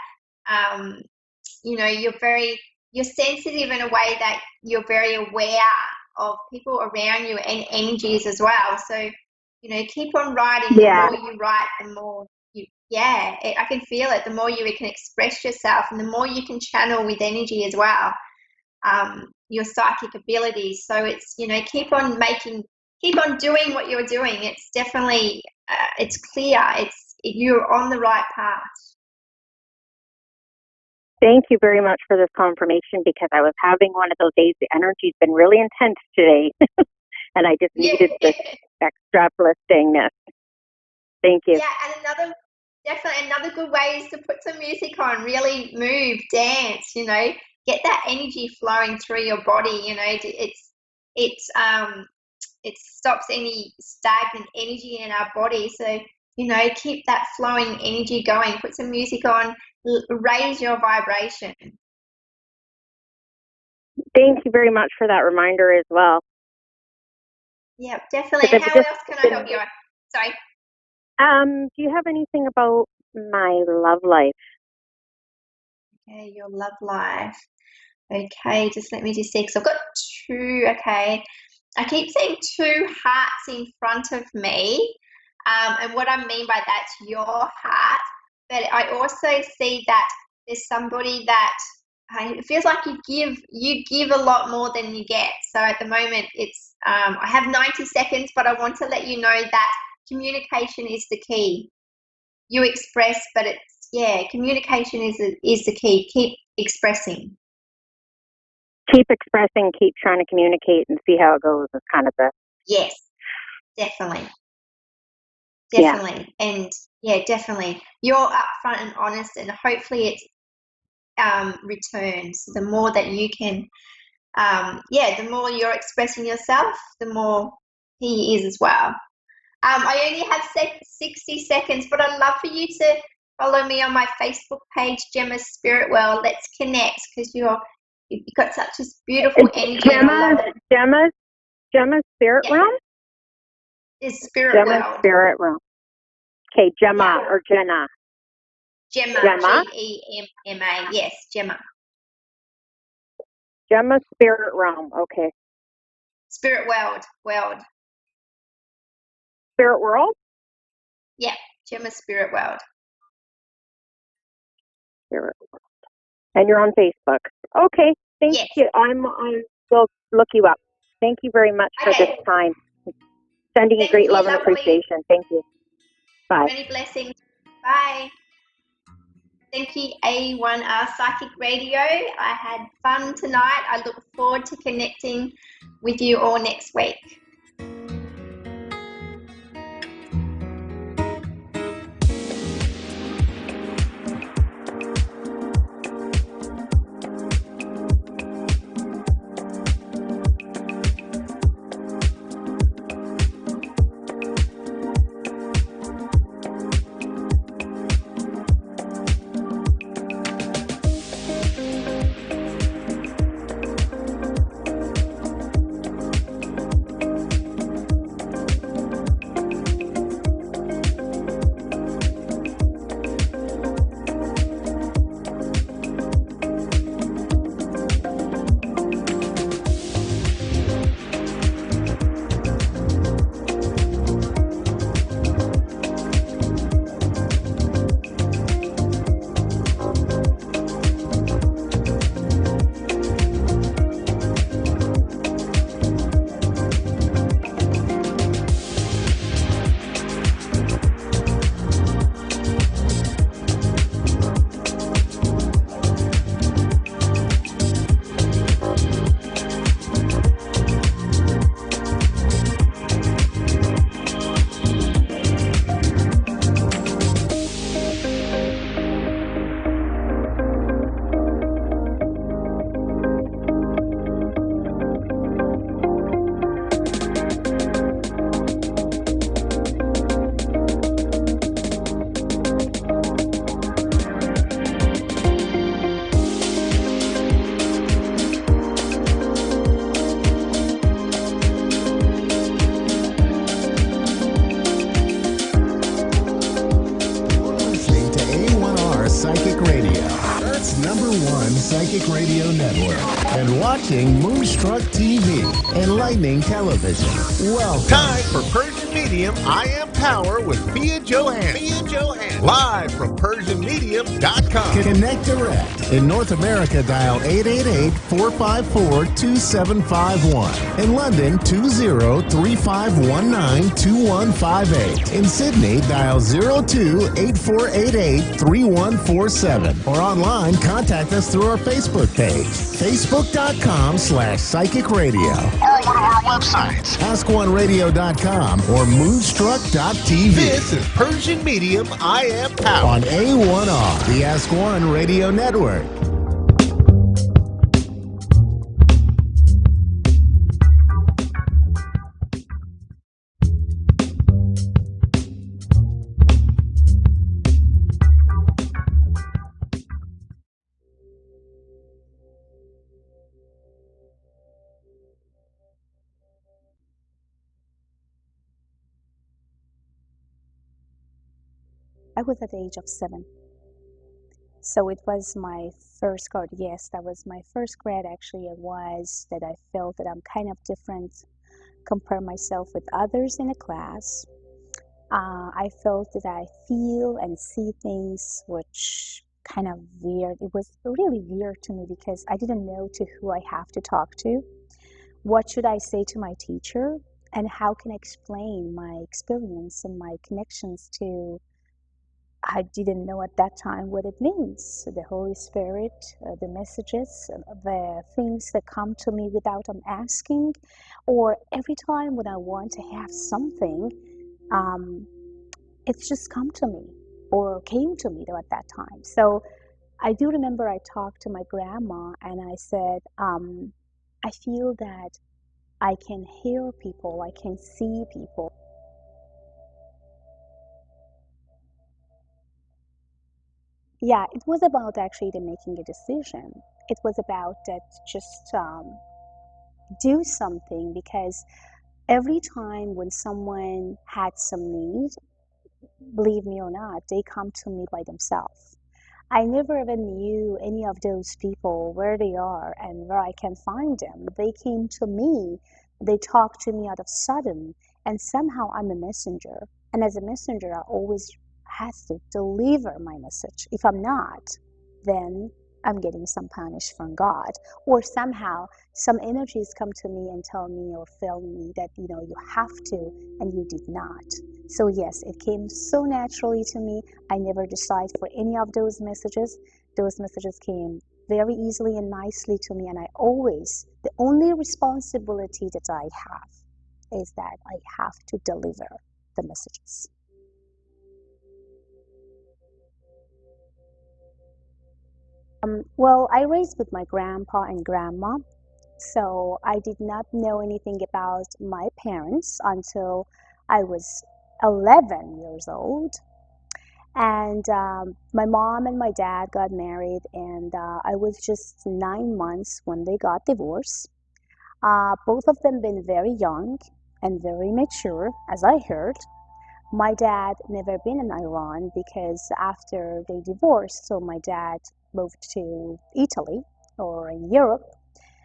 you're sensitive in a way that you're very aware of people around you and energies as well. So, keep on writing. Yeah. The more you write, the more I can feel it. The more you can express yourself, and the more you can channel with energy as well, your psychic abilities. So it's, keep on doing what you're doing. It's definitely, it's clear. You're on the right path. Thank you very much for this confirmation, because I was having one of those days. The energy's been really intense today, and I just needed this extra upliftingness. Thank you. Yeah, and another good way is to put some music on, really move, dance, get that energy flowing through your body. It stops any stagnant energy in our body. So, keep that flowing energy going. Put some music on, raise your vibration. Thank you very much for that reminder as well. Yeah, definitely. And how else can I help you? Sorry. Do you have anything about my love life? Okay, your love life. Okay, let me see, because I've got two. Okay, I keep seeing two hearts in front of me, and what I mean by that's your heart, but I also see that there's somebody that it feels like you give a lot more than you get. So at the moment, it's I have 90 seconds, but I want to let you know that communication is the key. You express, but communication is the key. Keep expressing. Keep expressing, keep trying to communicate, and see how it goes is kind of the... Yes, definitely. Yeah. And definitely. You're upfront and honest, and hopefully it returns. The more that you can, the more you're expressing yourself, the more he is as well. I only have 60 seconds, but I'd love for you to follow me on my Facebook page, Gemma's Spirit World. Let's connect, because you've got such a beautiful energy. Gemma's Spirit Realm? Is Spirit World. Spirit Realm. Okay, Gemma Yeah. or Jenna. Gemma, Gemma? Gemma. Yes, Gemma. Gemma Spirit Realm. Okay. Spirit world. Spirit World? Yeah, Gemma Spirit World. Spirit World. And you're on Facebook. Okay, thank Yes. you. I will look you up. Thank you very much for this time. Sending you Thank great you, love and lovely. appreciation. Thank you. Bye. Many blessings. Bye. Thank you, A1R Psychic Radio. I had fun tonight. I look forward to connecting with you all next week. Psychic Radio Network and watching Moonstruck TV, enlightening television. Welcome. Time for Persian Medium I Am Power with Fia Johann. Live from PersianMedium.com. Connect direct. In North America, dial 888-454-2751. In London, 20-3519-2158. In Sydney, dial 02-8488-3147. Or online, contact us through our Facebook page, facebook.com/psychic radio. Or one of our websites, AskOneRadio.com or Moonstruck.tv. This is Persian Medium I Am Power on A1R, the Ask One Radio Network. I was at the age of 7. So it was my first grade. Yes, that was my first grade. Actually, it was that I felt that I'm kind of different, compare myself with others in the class. I felt that I feel and see things which kind of weird. It was really weird to me because I didn't know to who I have to talk to. What should I say to my teacher? And how can I explain my experience and my connections to I didn't know at that time what it means. The Holy Spirit, the messages, the things that come to me without asking, or every time when I want to have something, it's just come to me or came to me at that time. So I do remember I talked to my grandma and I said, I feel that I can hear people, I can see people. Yeah, it was about actually making a decision. It was about that just do something, because every time when someone had some need, believe me or not, they come to me by themselves. I never even knew any of those people, where they are and where I can find them. They came to me, they talked to me out of sudden, and somehow I'm a messenger. And as a messenger, I always have to deliver my message. If I'm not, then I'm getting some punish from God. Or somehow some energies come to me and tell me or tell me that, you have to, and you did not. So yes, it came so naturally to me. I never decided for any of those messages. Those messages came very easily and nicely to me, and the only responsibility that I have is that I have to deliver the messages. Well, I raised with my grandpa and grandma, so I did not know anything about my parents until I was 11 years old. And my mom and my dad got married, and I was just 9 months when they got divorced. Both of them been very young and very mature, as I heard. My dad never been in Iran because after they divorced, so my dad moved to Italy or in Europe.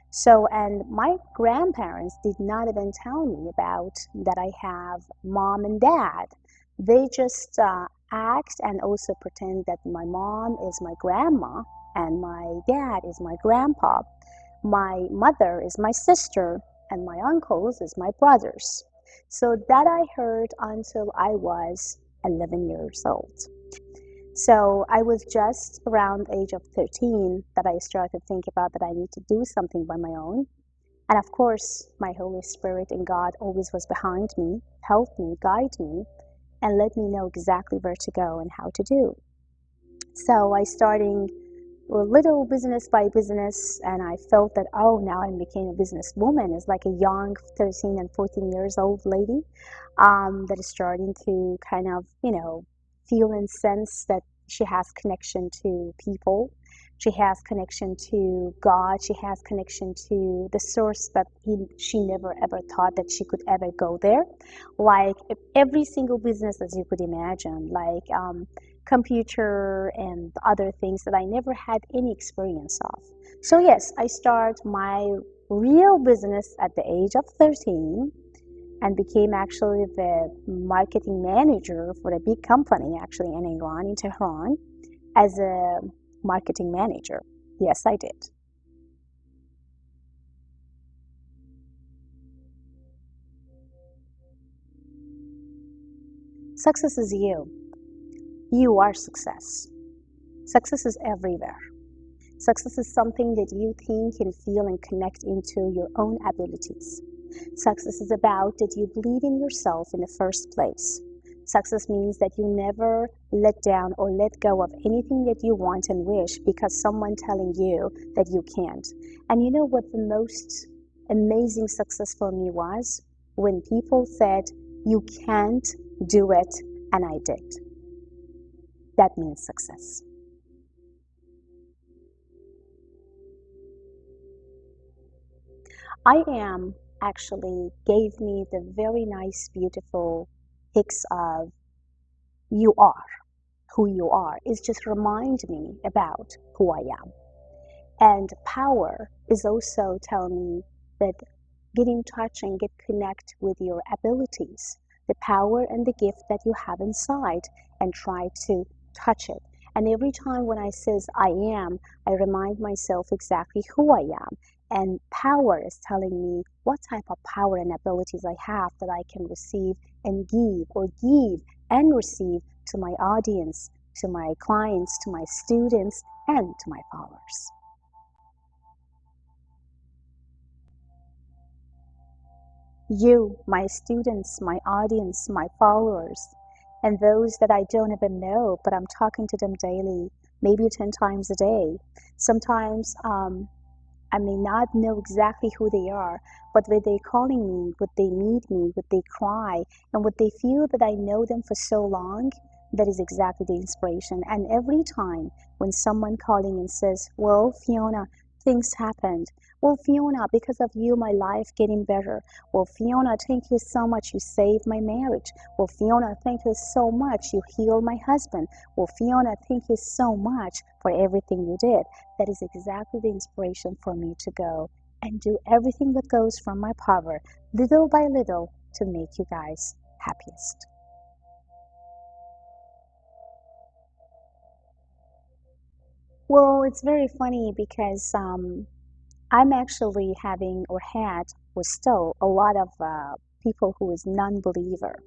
So, and my grandparents did not even tell me about that I have mom and dad. They just act and also pretend that my mom is my grandma and my dad is my grandpa. My mother is my sister and my uncles is my brothers. So that I heard until I was 11 years old. So I was just around the age of 13 that I started to think about that I need to do something by my own. And of course, my Holy Spirit and God always was behind me, helped me, guide me, and let me know exactly where to go and how to do. So I started a little business by business, and I felt that, oh, now I became a businesswoman. It's like a young 13 and 14 years old lady that is starting to kind of, feel and sense that she has connection to people. She has connection to God. She has connection to the source that she never ever thought that she could ever go there. Like every single business as you could imagine, like computer and other things that I never had any experience of. So yes, I start my real business at the age of 13 and became actually the marketing manager for a big company actually in Iran, in Tehran, as a marketing manager. Yes, I did. Success is you. You are success. Success is everywhere. Success is something that you think and feel and connect into your own abilities. Success is about that you believe in yourself in the first place. Success means that you never let down or let go of anything that you want and wish because someone telling you that you can't. And you know what the most amazing success for me was? When people said, you can't do it, and I did. That means success. I am actually gave me the very nice, beautiful hicks of you are who you are. It just remind me about who I am. And power is also telling me that get in touch and get connect with your abilities, the power and the gift that you have inside, and try to touch it. And every time when I says I am, I remind myself exactly who I am. And power is telling me what type of power and abilities I have that I can receive and give, or give and receive to my audience, to my clients, to my students, and to my followers. You, my students, my audience, my followers, and those that I don't even know, but I'm talking to them daily, maybe 10 times a day. Sometimes I may not know exactly who they are, but when they're calling me, would they meet me, would they cry, and would they feel that I know them for so long, that is exactly the inspiration. And every time when someone calling and says, well, Fiona, things happened. Well, Fiona, because of you, my life getting better. Well, Fiona, thank you so much. You saved my marriage. Well, Fiona, thank you so much. You healed my husband. Well, Fiona, thank you so much for everything you did. That is exactly the inspiration for me to go and do everything that goes from my power, little by little, to make you guys happiest. Well, it's very funny because I'm actually having or had or still a lot of people who is non-believer.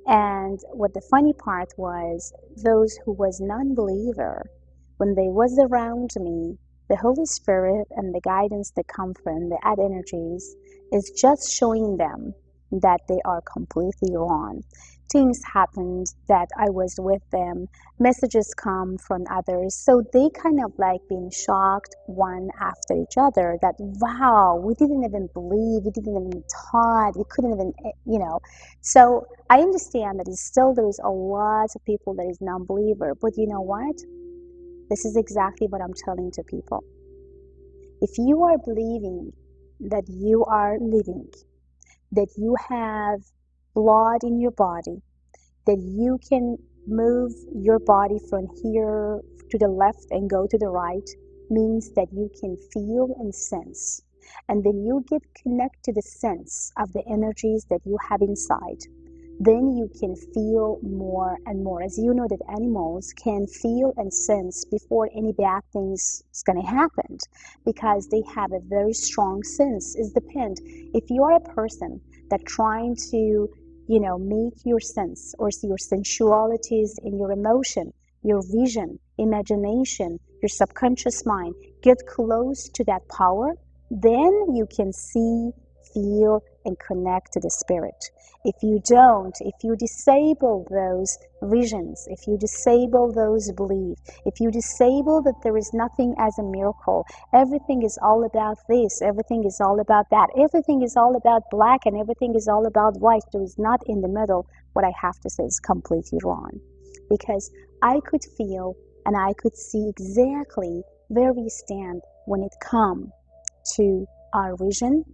And what the funny part was, those who was non-believer, when they was around me, the Holy Spirit and the guidance that come from the add energies is just showing them that they are completely wrong. Things happened that I was with them, messages come from others, so they kind of like being shocked one after each other that, wow, we didn't even believe, we didn't even taught, we couldn't even, So I understand that there is a lot of people that is non-believer, but you know what? This is exactly what I'm telling to people. If you are believing that you are living, that you have blood in your body, that you can move your body from here to the left and go to the right, means that you can feel and sense. And then you get connected to the sense of the energies that you have inside. Then you can feel more and more. As you know that animals can feel and sense before any bad things is going to happen, because they have a very strong sense. It depends. If you are a person that trying to, make your sense or see your sensualities in your emotion, your vision, imagination, your subconscious mind, get close to that power, then you can see, feel, and connect to the spirit. If you don't, if you disable those visions, if you disable those beliefs, if you disable that there is nothing as a miracle, everything is all about this, everything is all about that, everything is all about black and everything is all about white, there is not in the middle, what I have to say is completely wrong. Because I could feel and I could see exactly where we stand when it comes to our vision,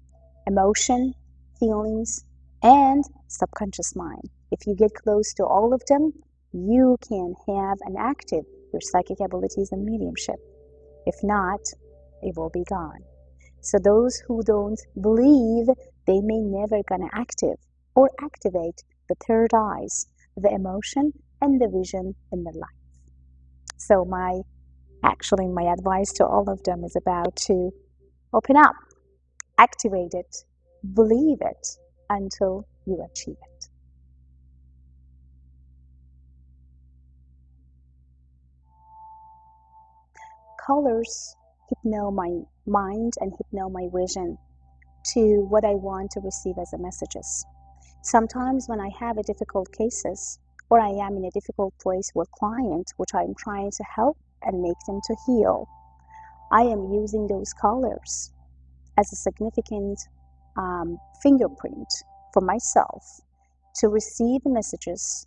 emotion, feelings, and subconscious mind. If you get close to all of them, you can have and active your psychic abilities and mediumship. If not, it will be gone. So those who don't believe, they may never gonna active or activate the third eyes, the emotion and the vision in their life. So my advice to all of them is about to open up, activate it, believe it until you achieve it. Colors hypno my mind and hypno my vision to what I want to receive as a messages. Sometimes when I have a difficult cases or I am in a difficult place with client which I'm trying to help and make them to heal, I am using those colors as a significant fingerprint for myself to receive the messages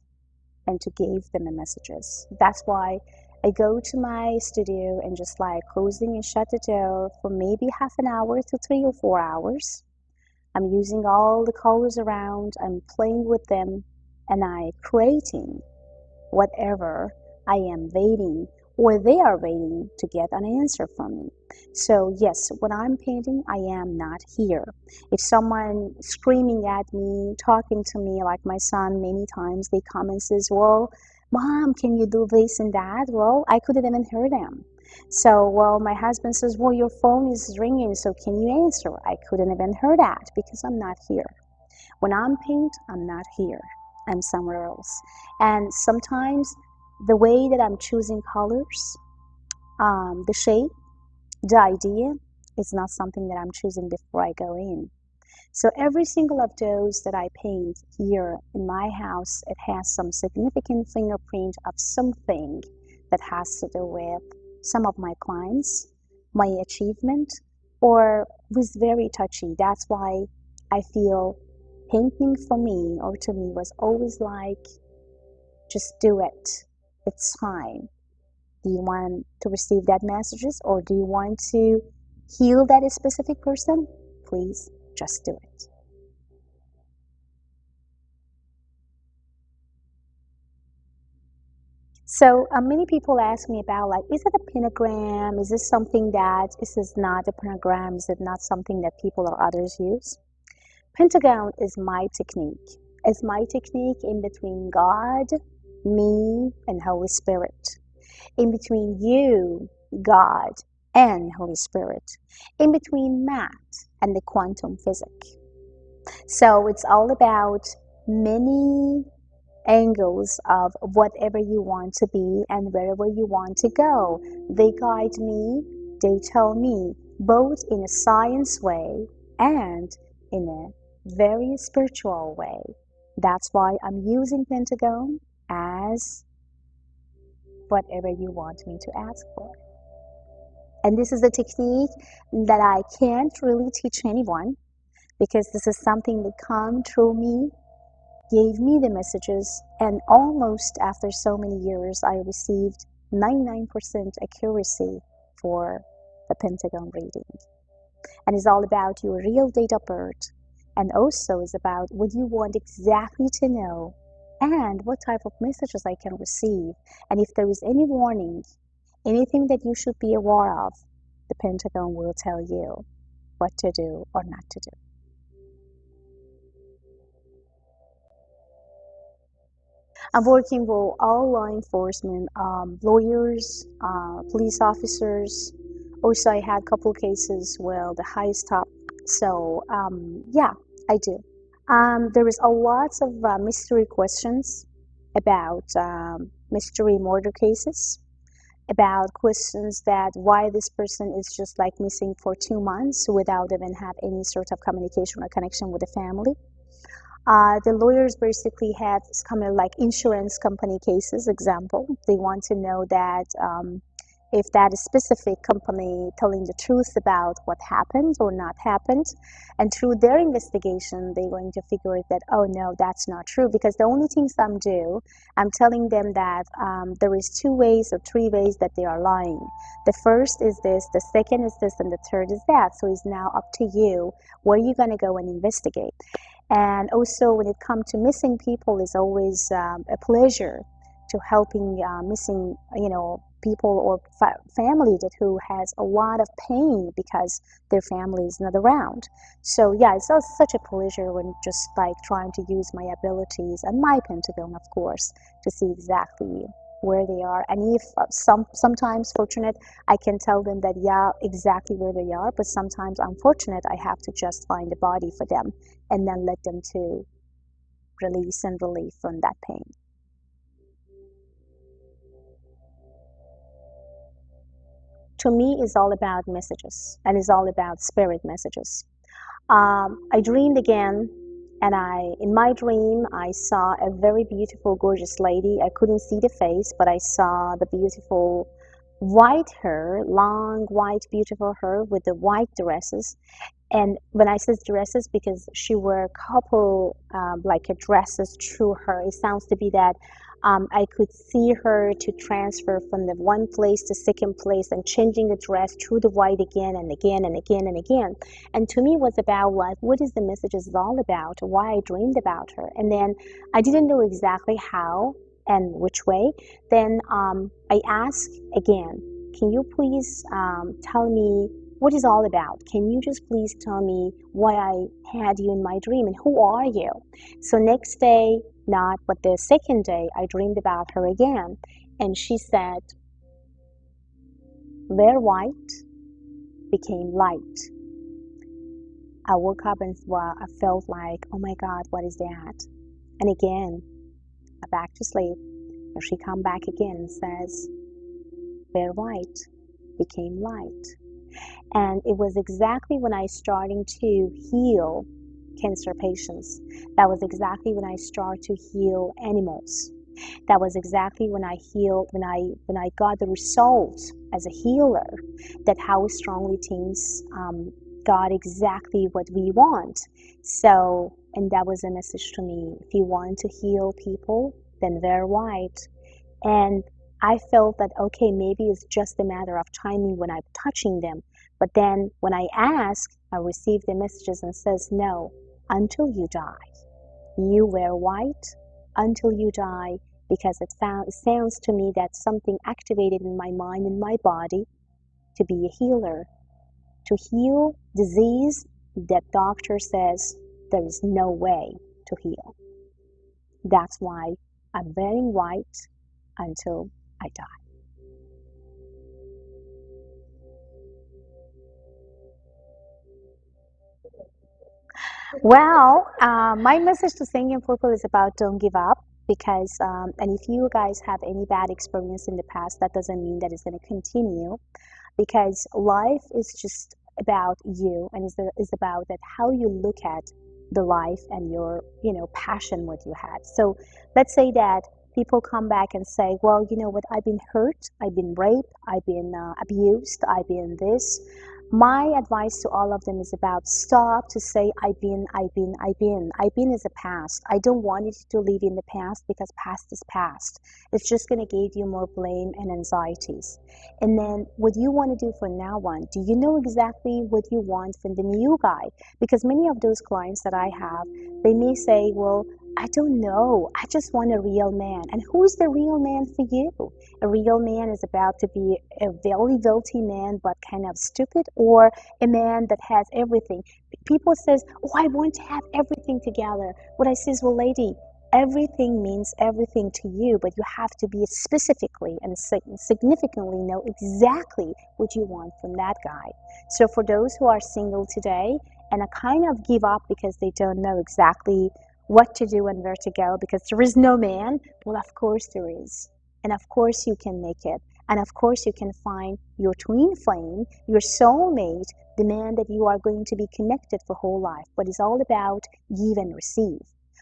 and to give them the messages. That's why I go to my studio and just like closing and shut the door for maybe half an hour to 3 or 4 hours. I'm using all the colors around, I'm playing with them, and I creating whatever I am waiting or they are waiting to get an answer from me. So yes, when I'm painting, I am not here. If someone screaming at me, talking to me, like my son, many times they come and says, well, Mom, can you do this and that? Well, I couldn't even hear them. So, well, my husband says, well, your phone is ringing, so can you answer? I couldn't even hear that because I'm not here. When I'm paint, I'm not here. I'm somewhere else. And sometimes the way that I'm choosing colors, the shape, the idea is not something that I'm choosing before I go in. So every single of those that I paint here in my house, it has some significant fingerprint of something that has to do with some of my clients, my achievement, or was very touchy. That's why I feel painting for me or to me was always like, just do it. It's fine. Do you want to receive that messages or do you want to heal that specific person, please just do it. So many people ask me about, like, is it a pentagram? Is this something that, is this not a pentagram? Is it not something that people or others use? Pentagon is my technique. It's my technique in between God, me, and Holy Spirit. In between you, God, and Holy Spirit. In between math and the quantum physics. So it's all about many angles of whatever you want to be and wherever you want to go. They guide me, they tell me, both in a science way and in a very spiritual way. That's why I'm using Pentagon as whatever you want me to ask for. And this is a technique that I can't really teach anyone, because this is something that come through me, gave me the messages, and almost after so many years, I received 99% accuracy for the Pentagon reading. And it's all about your real date of birth, and also is about what you want exactly to know, and what type of messages I can receive, and if there is any warning, anything that you should be aware of, the Pentagon will tell you what to do or not to do. I'm working with all law enforcement, lawyers, police officers. Also, I had a couple cases with the highest top. So, yeah, I do. There is a lot of mystery questions about mystery murder cases, about questions that why this person is just like missing for 2 months without even have any sort of communication or connection with the family. The lawyers basically had kind of like insurance company cases. Example, they want to know that if that specific company telling the truth about what happened or not happened, and through their investigation, they're going to figure out that, oh no, that's not true, because the only things I'm telling them that there is 2 ways or 3 ways that they are lying. The first is this, the second is this, and the third is that. So it's now up to you where you're going to go and investigate. And also, when it comes to missing people, it's always a pleasure to helping missing, people or family that who has a lot of pain because their family is not around. So yeah, it's also such a pleasure when just like trying to use my abilities and my Pentagon, of course, to see exactly where they are. And if sometimes fortunate, I can tell them that, yeah, exactly where they are, but sometimes unfortunate, I have to just find a body for them and then let them to release and relief from that pain. To me, it's all about messages, and it's all about spirit messages. I dreamed again, and in my dream, I saw a very beautiful, gorgeous lady. I couldn't see the face, but I saw the beautiful white hair, long, white, beautiful hair with the white dresses. And when I say dresses, because she wore a couple like a dresses through her, it sounds to be that I could see her to transfer from the one place to second place and changing the dress through the white again and again and again and again. And to me, it was about like, what is the message is all about, why I dreamed about her. And then I didn't know exactly how and which way. Then I asked again, can you please tell me what is all about? Can you just please tell me why I had you in my dream and who are you? So next day, not, but the second day, I dreamed about her again. And she said, where white became light. I woke up and I felt like, oh my God, what is that? And again, I back to sleep. And she come back again and says, where white became light. And it was exactly when I starting to heal cancer patients. That was exactly when I started to heal animals. That was exactly when I healed, when I got the results as a healer, that how strongly things got exactly what we want. So, and that was a message to me. If you want to heal people, then wear white. And I felt that, okay, maybe it's just a matter of timing when I'm touching them. But then when I ask, I receive the messages and says, no, until you die. You wear white until you die, because it sounds to me that something activated in my mind and my body to be a healer, to heal disease that doctor says there is no way to heal. That's why I'm wearing white until I die. Well, my message to Singing Purple is about don't give up, because, and if you guys have any bad experience in the past, that doesn't mean that it's going to continue, because life is just about you, and is about that how you look at the life and your, passion what you had. So let's say that people come back and say, well, you know what, I've been hurt, I've been raped, I've been abused, I've been this. My advice to all of them is about stop to say I've been is a past. I don't want you to live in the past, because past is past. It's just going to give you more blame and anxieties. And then what you want to do from now on, do you know exactly what you want from the new guy? Because many of those clients that I have, they may say, well, I don't know, I just want a real man. And who is the real man for you? A real man is about to be a very wealthy man but kind of stupid, or a man that has everything. People says, oh, I want to have everything together. What I says, well, lady, everything means everything to you, but you have to be specifically and significantly know exactly what you want from that guy. So for those who are single today and kind of give up because they don't know exactly what to do and where to go because there is no man, well, of course there is. And of course you can make it. And of course you can find your twin flame, your soulmate, the man that you are going to be connected for whole life. But it's all about give and receive.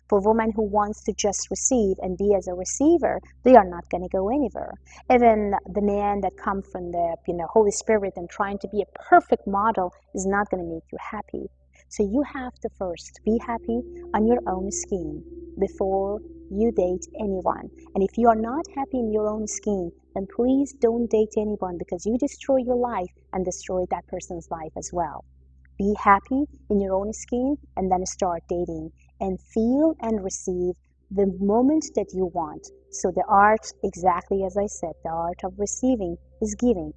For a woman who wants to just receive and be as a receiver, they are not going to go anywhere. Even the man that comes from the Holy Spirit and trying to be a perfect model is not going to make you happy. So you have to first be happy on your own skin before you date anyone. And if you are not happy in your own skin, then please don't date anyone, because you destroy your life and destroy that person's life as well. Be happy in your own skin and then start dating and feel and receive the moment that you want. So the art, exactly as I said, the art of receiving is giving.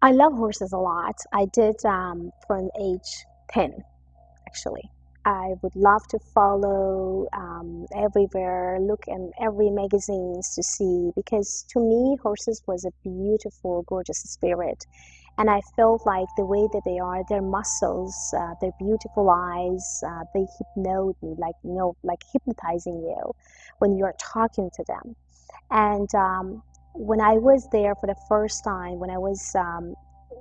I love horses a lot. I did from age 10, actually. I would love to follow everywhere, look in every magazines to see, because to me, horses was a beautiful, gorgeous spirit. And I felt like the way that they are, their muscles, their beautiful eyes, they hypnote me, like hypnotizing you when you're talking to them. And when I was there for the first time, when I was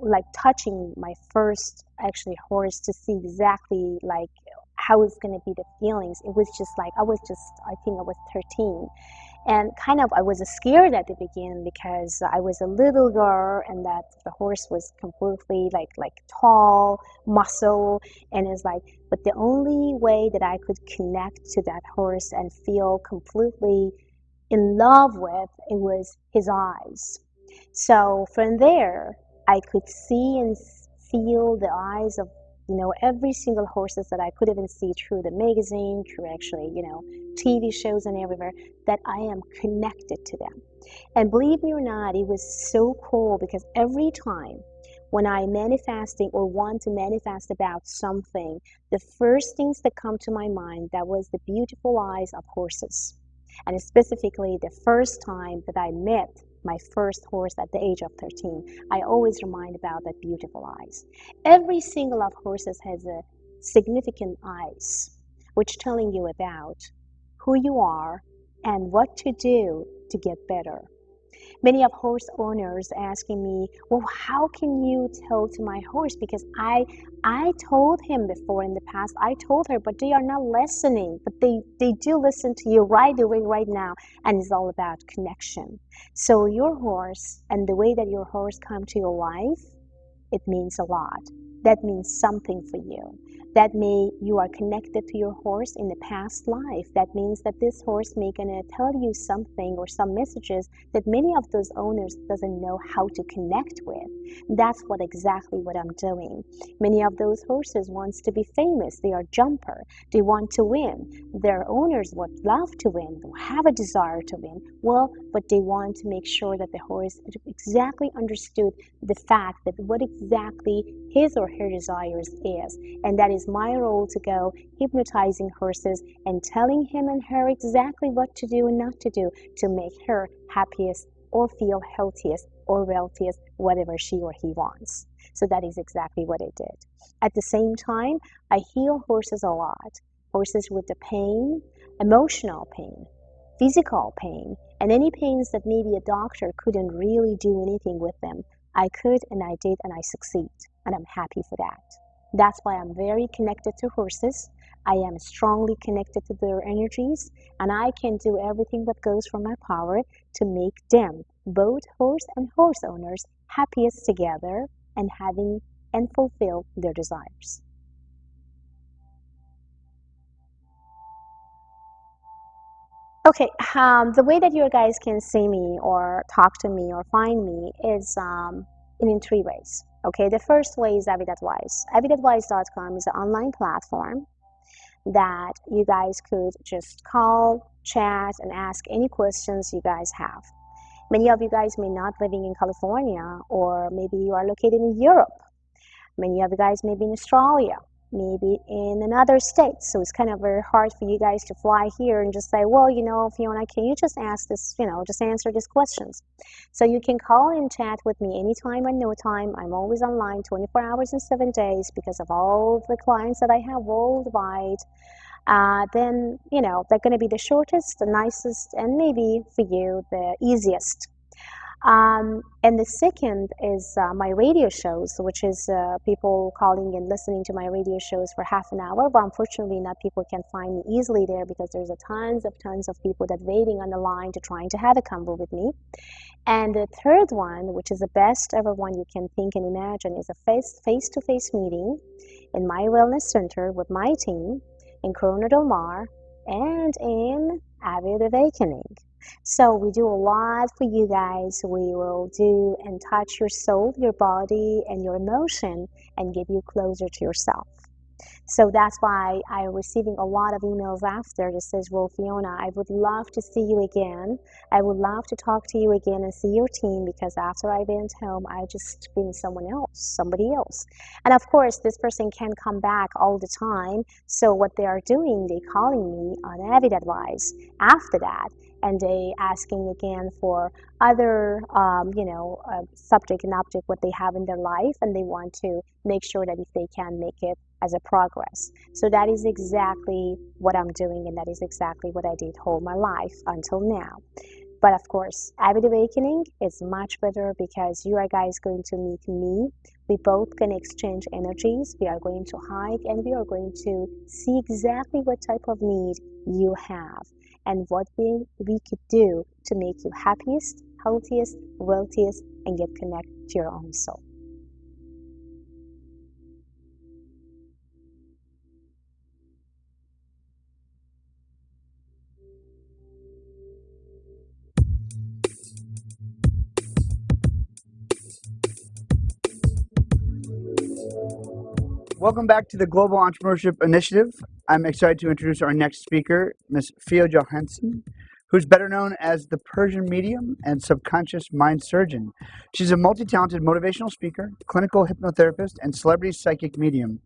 like touching my first actually horse to see exactly like how it's going to be the feelings, it was just like I think I was 13. And kind of I was scared at the beginning because I was a little girl and that the horse was completely like tall, muscle, and it's like, but the only way that I could connect to that horse and feel completely in love with it was his eyes. So from there, I could see and feel the eyes of every single horses that I could even see through the magazine, through actually TV shows and everywhere, that I am connected to them. And believe me or not, it was so cool because every time when I manifesting or want to manifest about something, the first things that come to my mind, that was the beautiful eyes of horses. And specifically the first time that I met my first horse at the age of 13, I always remind about that beautiful eyes. Every single of horses has a significant eyes, which telling you about who you are and what to do to get better. Many of horse owners asking me, well, how can you tell to my horse? Because I told him before in the past, I told her, but they are not listening. But they do listen to you right away, right now. And it's all about connection. So your horse and the way that your horse come to your life, it means a lot. that means something for you. That you are connected to your horse in the past life. That means that this horse may gonna tell you something or some messages that many of those owners doesn't know how to connect with. That's exactly what I'm doing. Many of those horses wants to be famous. They are jumper. They want to win. Their owners would love to win, have a desire to win. Well, but they want to make sure that the horse exactly understood the fact that what exactly his or her desires is. And that is my role to go hypnotizing horses and telling him and her exactly what to do and not to do to make her happiest or feel healthiest or wealthiest, whatever she or he wants. So that is exactly what I did. At the same time, I heal horses a lot. Horses with the pain, emotional pain, physical pain, and any pains that maybe a doctor couldn't really do anything with them. I could, and I did, and I succeed, and I'm happy for that. That's why I'm very connected to horses. I am strongly connected to their energies, and I can do everything that goes from my power to make them, both horse and horse owners, happiest together and having and fulfill their desires. Okay, the way that you guys can see me or talk to me or find me is in 3 ways. Okay, the first way is Avid Advice. AvidAdvice.com is an online platform that you guys could just call, chat, and ask any questions you guys have. Many of you guys may not living in California, or maybe you are located in Europe. Many of you guys may be in Australia, maybe in another state. So it's kind of very hard for you guys to fly here and just say, well, Fiona, can you just ask this, just answer these questions. So you can call and chat with me anytime and no time. I'm always online 24 hours and 7 days because of all the clients that I have worldwide. Then, they're going to be the shortest, the nicest, and maybe for you, the easiest. And the second is my radio shows, which is people calling and listening to my radio shows for half an hour. But unfortunately, not people can find me easily there because there's tons of people that waiting on the line to trying to have a convo with me. And the third one, which is the best ever one you can think and imagine, is a face-to-face meeting in my wellness center with my team in Corona Del Mar and in Avid Awakening. So we do a lot for you guys. We will do and touch your soul, your body, and your emotion and get you closer to yourself. So that's why I'm receiving a lot of emails after that says, well, Fiona, I would love to see you again. I would love to talk to you again and see your team, because after I went home, I just been somebody else. And of course, this person can come back all the time. So what they are doing, they calling me on Avid Advice after that, and they asking again for other, subject and object, what they have in their life, and they want to make sure that if they can make it as a progress. So that is exactly what I'm doing, and that is exactly what I did all my life until now. But of course, Avid Awakening is much better because you are guys going to meet me. We both can exchange energies. We are going to hike, and we are going to see exactly what type of need you have and what we could do to make you happiest, healthiest, wealthiest, and get connected to your own soul. Welcome back to the Global Entrepreneurship Initiative. I'm excited to introduce our next speaker, Ms. Fia Johansson, who's better known as the Persian medium and subconscious mind surgeon. She's a multi-talented motivational speaker, clinical hypnotherapist, and celebrity psychic medium.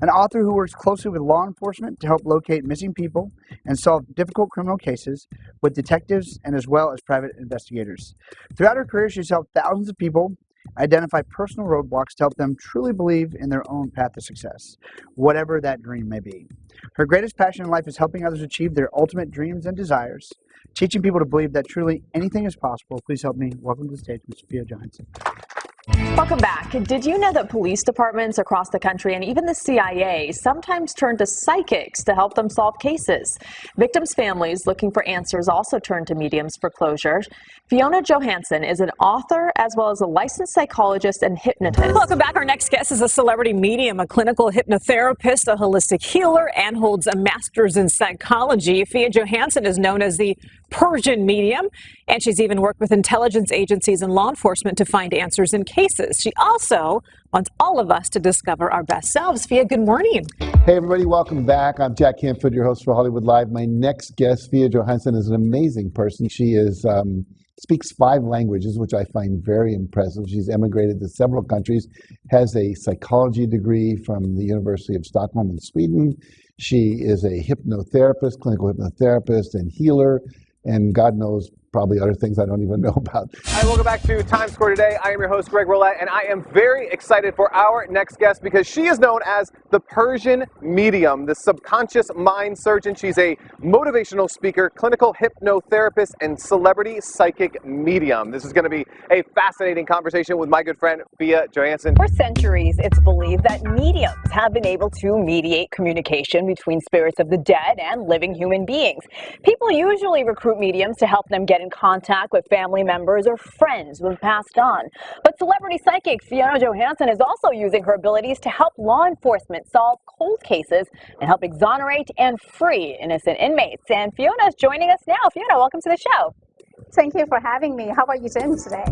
An author who works closely with law enforcement to help locate missing people and solve difficult criminal cases with detectives and as well as private investigators. Throughout her career, she's helped thousands of people identify personal roadblocks to help them truly believe in their own path to success, whatever that dream may be. Her greatest passion in life is helping others achieve their ultimate dreams and desires, teaching people to believe that truly anything is possible. Please help me welcome to the stage Ms. Fia Johansson. Welcome back. Did you know that police departments across the country and even the CIA sometimes turn to psychics to help them solve cases? Victims' families looking for answers also turn to mediums for closure. Fiona Johansson is an author as well as a licensed psychologist and hypnotist. Welcome back. Our next guest is a celebrity medium, a clinical hypnotherapist, a holistic healer, and holds a master's in psychology. Fia Johansson is known as the Persian medium, and she's even worked with intelligence agencies and law enforcement to find answers in cases. She also wants all of us to discover our best selves. Fia, good morning. Hey, everybody, welcome back. I'm Jack Canfield, your host for Hollywood Live. My next guest, Fia Johansson, is an amazing person. She is speaks 5 languages, which I find very impressive. She's emigrated to several countries, has a psychology degree from the University of Stockholm in Sweden. She is a hypnotherapist, clinical hypnotherapist and healer, and God knows probably other things I don't even know about. Hi, welcome back to Times Square today. I am your host, Greg Roulette, and I am very excited for our next guest because she is known as the Persian medium, the subconscious mind surgeon. She's a motivational speaker, clinical hypnotherapist, and celebrity psychic medium. This is going to be a fascinating conversation with my good friend, Fia Johansson. For centuries, it's believed that mediums have been able to mediate communication between spirits of the dead and living human beings. People usually recruit mediums to help them get in contact with family members or friends who have passed on. But celebrity psychic Fiona Johansson is also using her abilities to help law enforcement solve cold cases and help exonerate and free innocent inmates. And Fiona is joining us now. Fiona, welcome to the show. Thank you for having me. How are you doing today?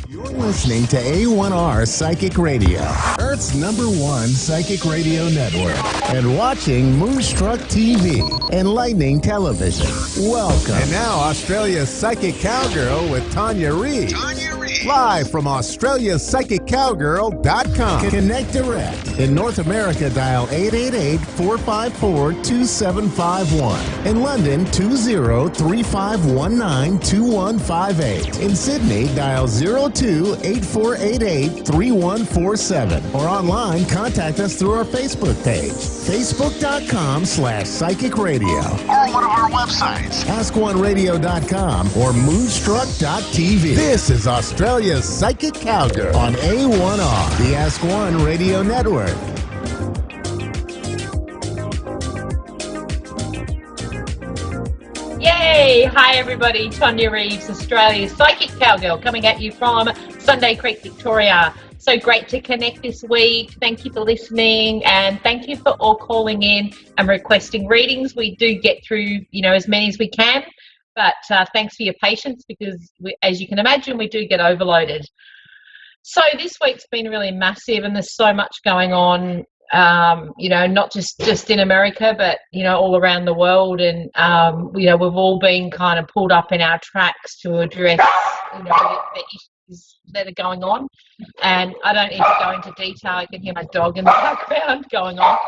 You're listening to A1R Psychic Radio, Earth's #1 psychic radio network, and watching Moonstruck TV, enlightening television. Welcome. And now, Australia's Psychic Cowgirl with Tanya Reid. Live from AustraliaPsychicCowgirl.com. Connect direct. In North America, dial 888-454-2751. In London, 20-3519-2158. In Sydney, dial 02-8488-3147. Or online, contact us through our Facebook page, facebook.com/Psychic Radio. Or one of our websites, askoneradio.com or moonstruck.tv. This is Australia's Psychic Cowgirl on A1R, the Ask One Radio Network. Yay! Hi everybody, Tonya Reeves, Australia's Psychic Cowgirl, coming at you from Sunday Creek, Victoria. So great to connect this week. Thank you for listening, and thank you for all calling in and requesting readings. We do get through, as many as we can, but thanks for your patience because, as you can imagine, we do get overloaded. So this week's been really massive, and there's so much going on. Not just in America, but all around the world, and we've all been kind of pulled up in our tracks to address the issues that are going on. And I don't need to go into detail. I can hear my dog in the background going on.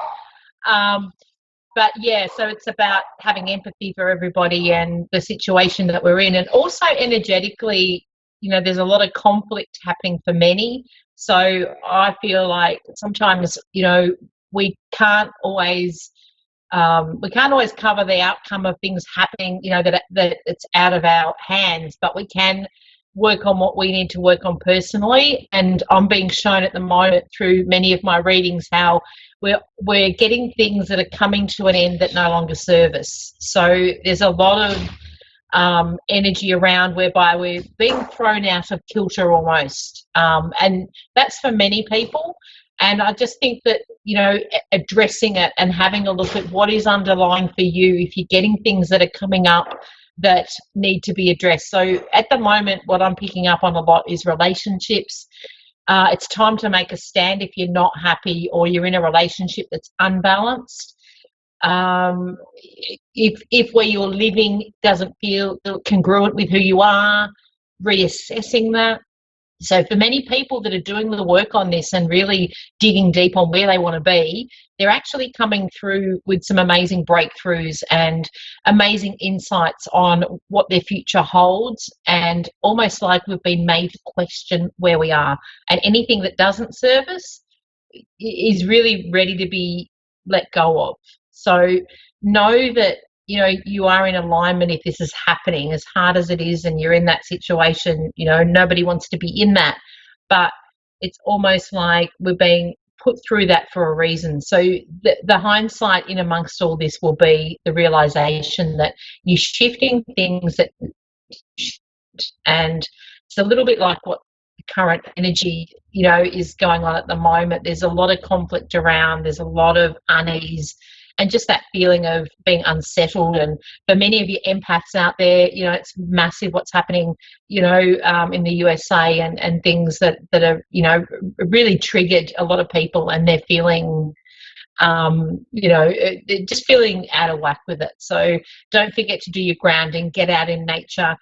But yeah, so it's about having empathy for everybody and the situation that we're in, and also energetically there's a lot of conflict happening for many. So I feel like sometimes, we can't always cover the outcome of things happening, that it's out of our hands, but we can work on what we need to work on personally. And I'm being shown at the moment through many of my readings how we're getting things that are coming to an end that no longer serve us. So there's a lot of energy around whereby we're being thrown out of kilter almost, and that's for many people. And I just think that, addressing it and having a look at what is underlying for you, if you're getting things that are coming up that need to be addressed. So at the moment, what I'm picking up on a lot is relationships. It's time to make a stand if you're not happy or you're in a relationship that's unbalanced. If where you're living doesn't feel congruent with who you are, reassessing that. So for many people that are doing the work on this and really digging deep on where they want to be, they're actually coming through with some amazing breakthroughs and amazing insights on what their future holds, and almost like we've been made to question where we are. And anything that doesn't serve us is really ready to be let go of. So know that, you are in alignment if this is happening, as hard as it is, and you're in that situation. Nobody wants to be in that, but it's almost like we're being put through that for a reason. So the hindsight in amongst all this will be the realization that you're shifting things that, and it's a little bit like what the current energy, is going on at the moment. There's a lot of conflict around, there's a lot of unease, and just that feeling of being unsettled. And for many of you empaths out there, it's massive what's happening, in the USA, and things that are, really triggered a lot of people, and they're feeling, just feeling out of whack with it. So don't forget to do your grounding, get out in nature,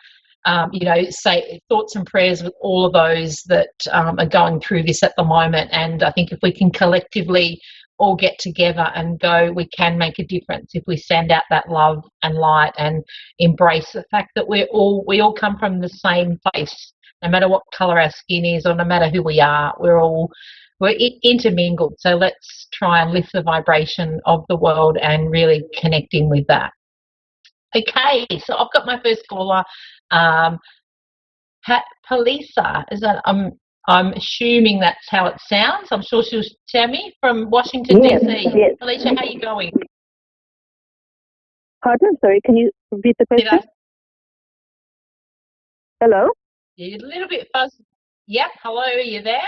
say thoughts and prayers with all of those that are going through this at the moment. And I think if we can collectively all get together and go, we can make a difference if we send out that love and light and embrace the fact that we all come from the same place, no matter what color our skin is or no matter who we are. We're intermingled. So let's try and lift the vibration of the world and really connect in with that. Okay, so I've got my first caller, Palisa. Is that I'm assuming that's how it sounds. I'm sure she'll tell me, from Washington, D.C. Yes. Alicia, how are you going? Pardon? Sorry, can you repeat the question? Hello? You're a little bit fuzzy. Yep, hello, are you there?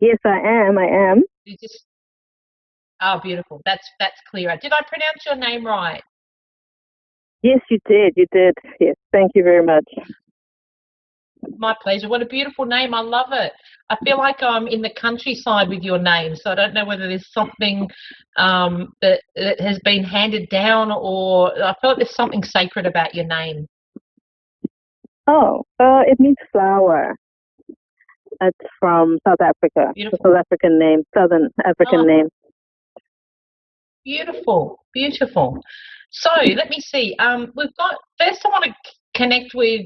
Yes, I am. You just... Oh, beautiful. That's clearer. Did I pronounce your name right? Yes, you did. Yes, thank you very much. My pleasure. What a beautiful name. I love it. I feel like I'm in the countryside with your name, so I don't know whether there's something that has been handed down, or I feel like there's something sacred about your name. Oh, it means flower. It's from South Africa. Beautiful. It's a South African name, Southern African name. Beautiful. So let me see. We've got, first I want to connect with,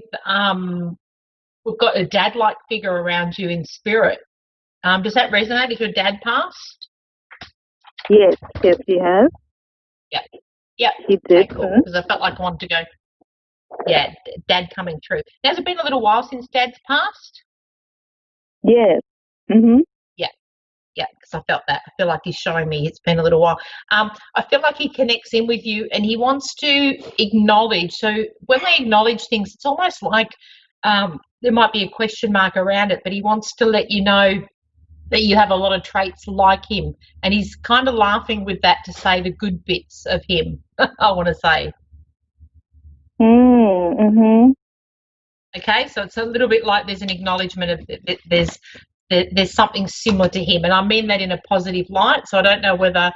we've got a dad-like figure around you in spirit. Does that resonate? Is your dad passed? Yes, he has. Yep. He did. Okay, cool. Because I felt like I wanted to go, dad coming through. Now, has it been a little while since dad's passed? Yes. Mm-hmm. Yeah, because I felt that. I feel like he's showing me it's been a little while. I feel like he connects in with you and he wants to acknowledge. So when they acknowledge things, it's almost like there might be a question mark around it, but he wants to let you know that you have a lot of traits like him. And he's kind of laughing with that to say the good bits of him, I want to say. Mm-hmm. Okay, so it's a little bit like there's an acknowledgement of there's something similar to him, and I mean that in a positive light. So I don't know whether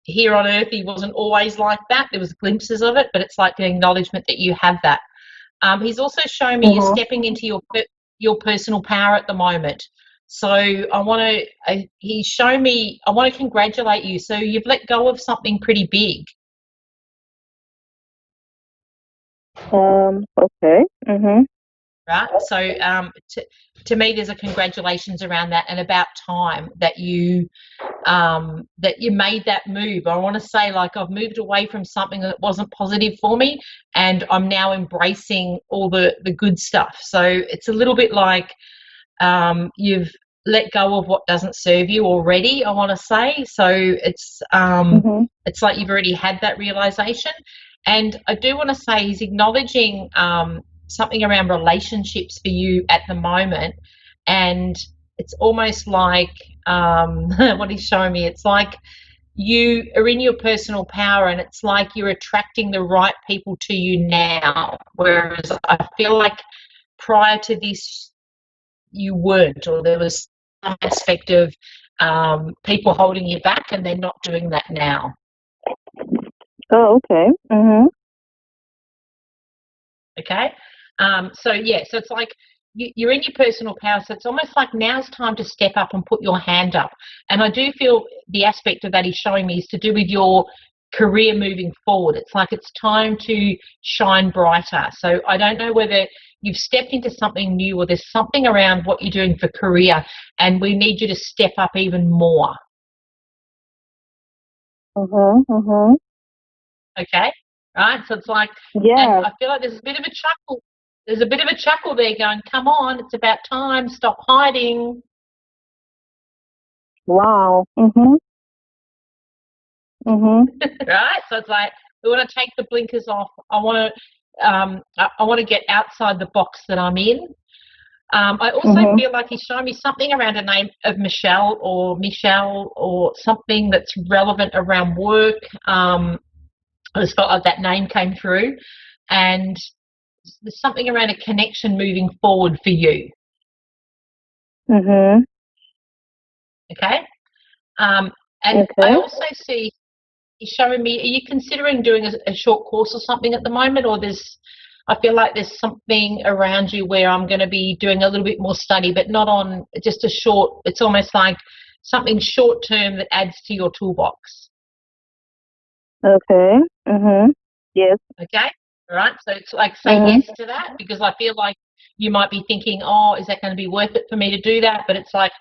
here on earth he wasn't always like that. There was glimpses of it, but it's like an acknowledgement that you have that. He's also shown me you're stepping into your personal power at the moment. So he's shown me, I want to congratulate you. So you've let go of something pretty big. Okay. Mhm. Right. So to me, there's a congratulations around that, and about time that you made that move. I want to say, like, I've moved away from something that wasn't positive for me, and I'm now embracing all the good stuff. So it's a little bit like you've let go of what doesn't serve you already, I want to say. So it's like you've already had that realization. And I do want to say he's acknowledging something around relationships for you at the moment. And it's almost like what he's showing me, it's like you are in your personal power, and it's like you're attracting the right people to you now. Whereas I feel like prior to this, you weren't, or there was some aspect of people holding you back, and they're not doing that now. Oh, okay. Mhm. Okay. So it's like you're in your personal power, so it's almost like now's time to step up and put your hand up. And I do feel the aspect of that he's showing me is to do with your career moving forward. It's like it's time to shine brighter. So I don't know whether you've stepped into something new, or there's something around what you're doing for career, and we need you to step up even more. Okay, right? So it's like, Yeah. and I feel like there's a bit of a chuckle. There's a bit of a chuckle there going, come on, it's about time, stop hiding. Wow. Right? So it's like, we want to take the blinkers off. I want to get outside the box that I'm in. I also feel like he's showing me something around a name of Michelle or something that's relevant around work. I just felt like that name came through, and there's something around a connection moving forward for you. Okay. And Okay. I also see he's showing me, are you considering doing a short course or something at the moment, or I feel like there's something around you where I'm going to be doing a little bit more study, but not on just a short, it's almost like something short term that adds to your toolbox. Okay. Yes. Okay. All right. So it's like, say yes to that, because I feel like you might be thinking, oh, is that going to be worth it for me to do that? But it's like,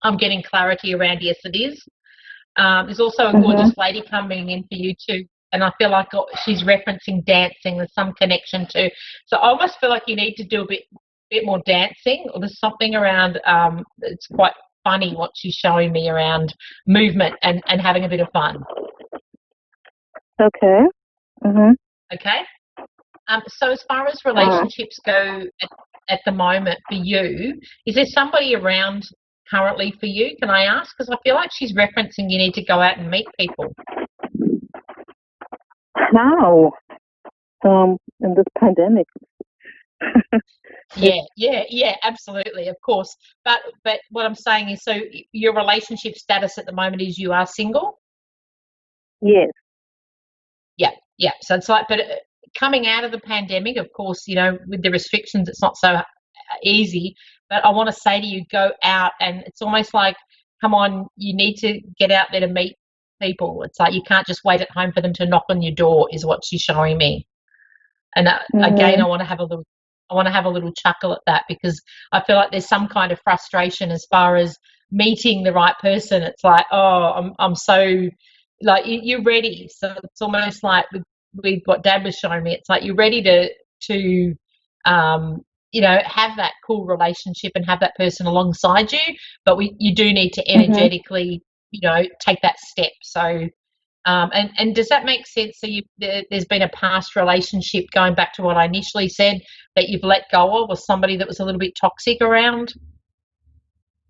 I'm getting clarity around, yes, it is. There's also a gorgeous lady coming in for you too, and I feel like she's referencing dancing. There's some connection too. So I almost feel like you need to do a bit more dancing, or there's something around. It's quite funny what she's showing me around movement and having a bit of fun. Okay. Okay. So as far as relationships go at the moment for you, is there somebody around currently for you, can I ask? Because I feel like she's referencing you need to go out and meet people. How? In this pandemic. Yeah, absolutely, of course. But what I'm saying is, so your relationship status at the moment is you are single? Yes. Yeah. So it's like, but coming out of the pandemic, of course, with the restrictions, it's not so easy. But I want to say to you, go out, and it's almost like, come on, you need to get out there to meet people. It's like you can't just wait at home for them to knock on your door, is what she's showing me. And again, I want to have a little chuckle at that, because I feel like there's some kind of frustration as far as meeting the right person. It's like, oh, I'm so, like, you're ready. So it's almost like with what Dad was showing me. It's like you're ready to have that cool relationship and have that person alongside you. But you do need to energetically, take that step. So. And does that make sense? So there's been a past relationship, going back to what I initially said, that you've let go of, or somebody that was a little bit toxic around?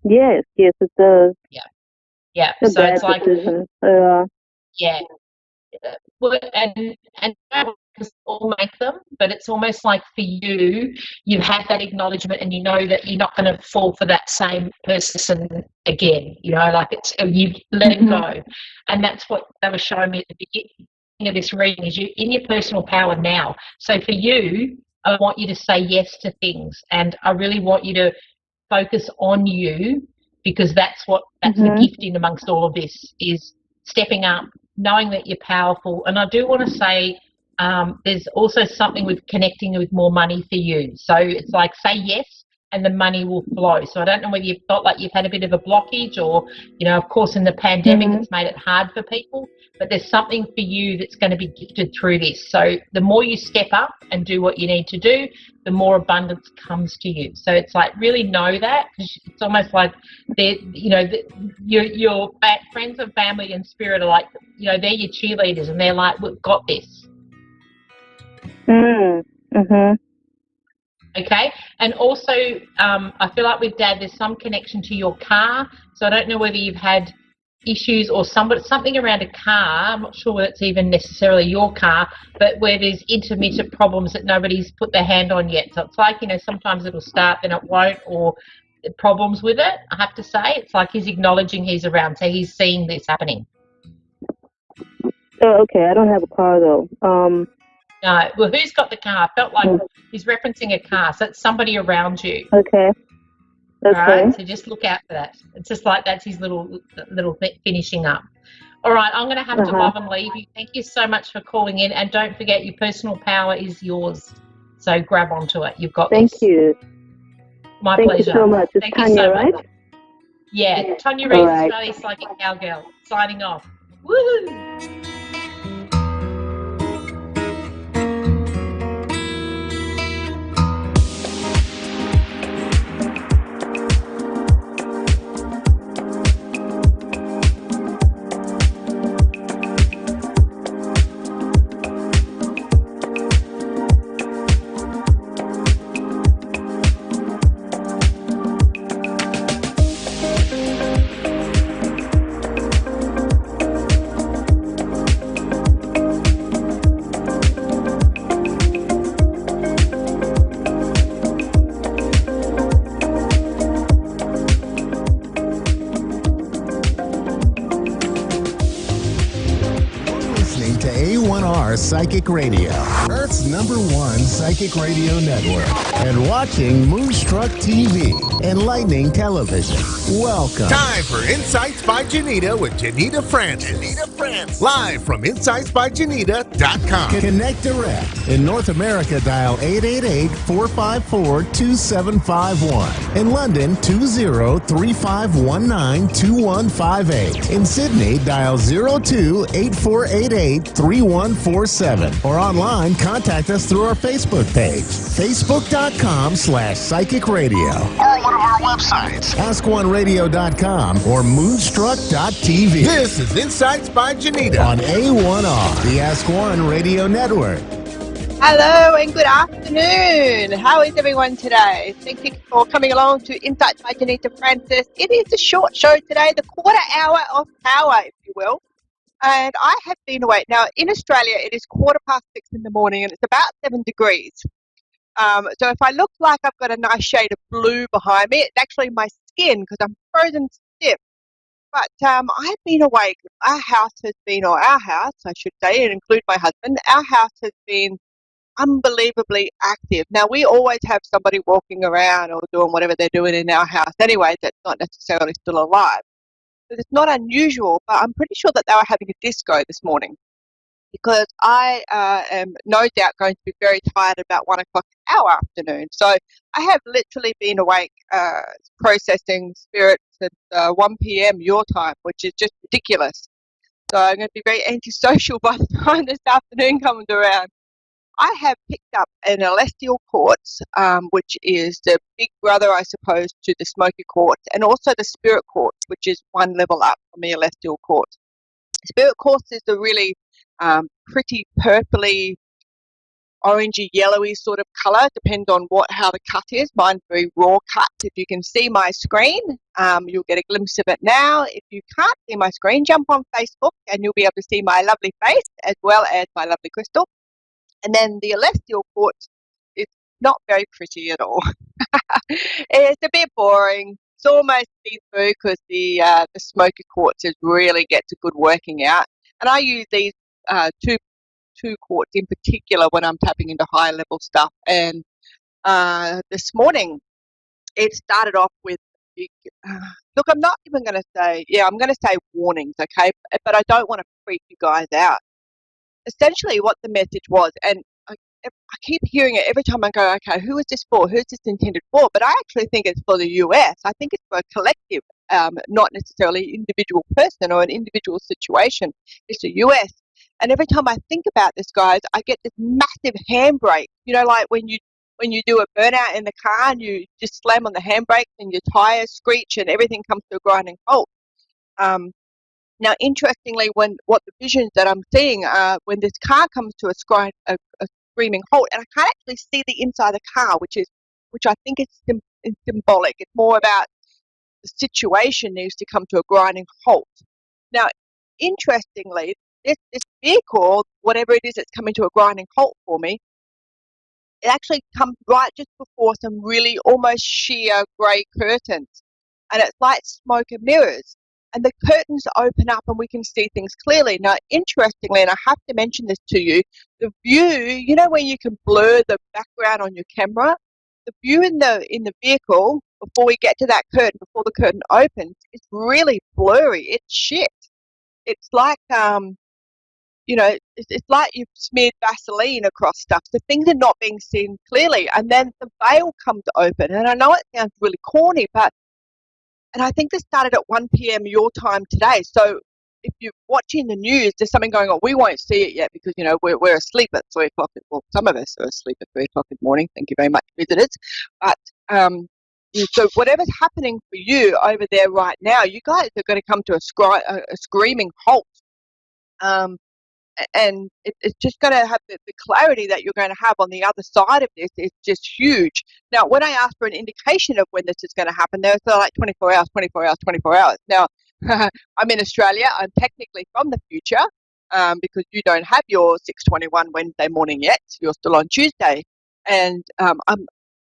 Yes, it does. Yeah. A So bad it's like, decision. yeah. Well, and because all make them, but it's almost like for you, you've had that acknowledgement, and you know that you're not going to fall for that same person again. Like you've let it go, and that's what they were showing me at the beginning of this reading. Is you're in your personal power now. So for you, I want you to say yes to things, and I really want you to focus on you, because that's the gifting amongst all of this, is stepping up, knowing that you're powerful. And I do want to say there's also something with connecting with more money for you. So it's like say yes and the money will flow. So I don't know whether you've felt like you've had a bit of a blockage or, of course in the pandemic it's made it hard for people, but there's something for you that's going to be gifted through this. So the more you step up and do what you need to do, the more abundance comes to you. So it's like really know that, because it's almost like they're, your friends and family and spirit are like, they're your cheerleaders and they're like, we've got this. Okay, and also I feel like with Dad there's some connection to your car, so I don't know whether you've had issues or something around a car. I'm not sure whether it's even necessarily your car, but where there's intermittent problems that nobody's put their hand on yet. So it's like, sometimes it'll start then it won't, or problems with it. I have to say it's like he's acknowledging he's around, so he's seeing this happening. Oh, okay. I don't have a car though. No, well, who's got the car? I felt like he's referencing a car, so it's somebody around you. Okay. All right, so just look out for that. It's just like that's his little finishing up. All right, I'm going to have to love and leave you. Thank you so much for calling in, and don't forget your personal power is yours. So grab onto it. You've got this. Thank you. My Thank pleasure. you so much. It's Thank Tanya, you so right? much. Yeah, Tonya All Reid, right. Australia's Psychic Cowgirl, signing off. Woohoo! Psychic Radio, Earth's #1 psychic radio network, and watching Moonstruck TV, enlightening television. Welcome. Time for Insights by Janita with Janita Francis. Live from insightsbyjanita.com. Connect direct. In North America, dial 888-454-2751. In London, 20-3519-2158. In Sydney, dial 02-8488-3147. Or online, contact us through our Facebook page, facebook.com/psychic radio. Or one of our websites, askoneradio.com or moonstruck.tv. This is Insights by Janita on A1R, the Ask One Radio Network. Hello and good afternoon. How is everyone today? Thank you for coming along to Insights by Janita Francis. It is a short show today, the quarter hour of power, if you will. And I have been awake. Now, in Australia, it is 6:15 in the morning and it's about 7 degrees. So if I look like I've got a nice shade of blue behind me, it's actually my skin because I'm frozen stiff. But I've been awake. Our house, I should say, and include my husband, our house has been unbelievably active. Now, we always have somebody walking around or doing whatever they're doing in our house anyway that's not necessarily still alive. So it's not unusual, but I'm pretty sure that they were having a disco this morning because I am no doubt going to be very tired about 1 o'clock our afternoon. So I have literally been awake processing spirits at 1 p.m. your time, which is just ridiculous. So I'm going to be very antisocial by the time this afternoon comes around. I have picked up an celestial quartz, which is the big brother, I suppose, to the smoky quartz, and also the spirit quartz, which is one level up from the celestial quartz. Spirit quartz is the really pretty purpley, orangey, yellowy sort of colour, depends on how the cut is. Mine's very raw cut. If you can see my screen, you'll get a glimpse of it now. If you can't see my screen, jump on Facebook and you'll be able to see my lovely face as well as my lovely crystal. And then the celestial quartz is not very pretty at all. It's a bit boring. It's almost see-through because the smoky quartz really gets a good working out. And I use these two quartz in particular when I'm tapping into higher level stuff. And this morning, it started off with big. Look, I'm not even going to say. Yeah, I'm going to say warnings, okay? But I don't want to freak you guys out. essentially what the message was. And I keep hearing it every time I go, okay, who is this for? Who's this intended for? But I actually think it's for the US. I think it's for a collective, not necessarily individual person or an individual situation. It's the US. And every time I think about this, guys, I get this massive handbrake. You know, like when you do a burnout in the car and you just slam on the handbrake and your tires screech and everything comes to a grinding halt. Now, interestingly, what the visions that I'm seeing are when this car comes to a screaming halt, and I can't actually see the inside of the car, which I think is symbolic. It's more about the situation needs to come to a grinding halt. Now, interestingly, this vehicle, whatever it is that's coming to a grinding halt for me, it actually comes right just before some really almost sheer grey curtains, and it's like smoke and mirrors. And the curtains open up and we can see things clearly. Now, interestingly, and I have to mention this to you, the view, you know when you can blur the background on your camera? The view in the vehicle, before we get to that curtain, before the curtain opens, is really blurry. It's shit. It's like, it's like you've smeared Vaseline across stuff. So things are not being seen clearly. And then the veil comes open. And I know it sounds really corny, and I think this started at 1 p.m. your time today. So if you're watching the news, there's something going on. We won't see it yet because, we're asleep at 3 o'clock. Well, some of us are asleep at 3 o'clock in the morning. Thank you very much, visitors. But so whatever's happening for you over there right now, you guys are going to come to a screaming halt. And it's just going to have the clarity that you're going to have on the other side of this is just huge. Now, when I asked for an indication of when this is going to happen, they were like 24 hours, 24 hours, 24 hours. Now, I'm in Australia. I'm technically from the future because you don't have your 6:21 Wednesday morning yet. You're still on Tuesday. And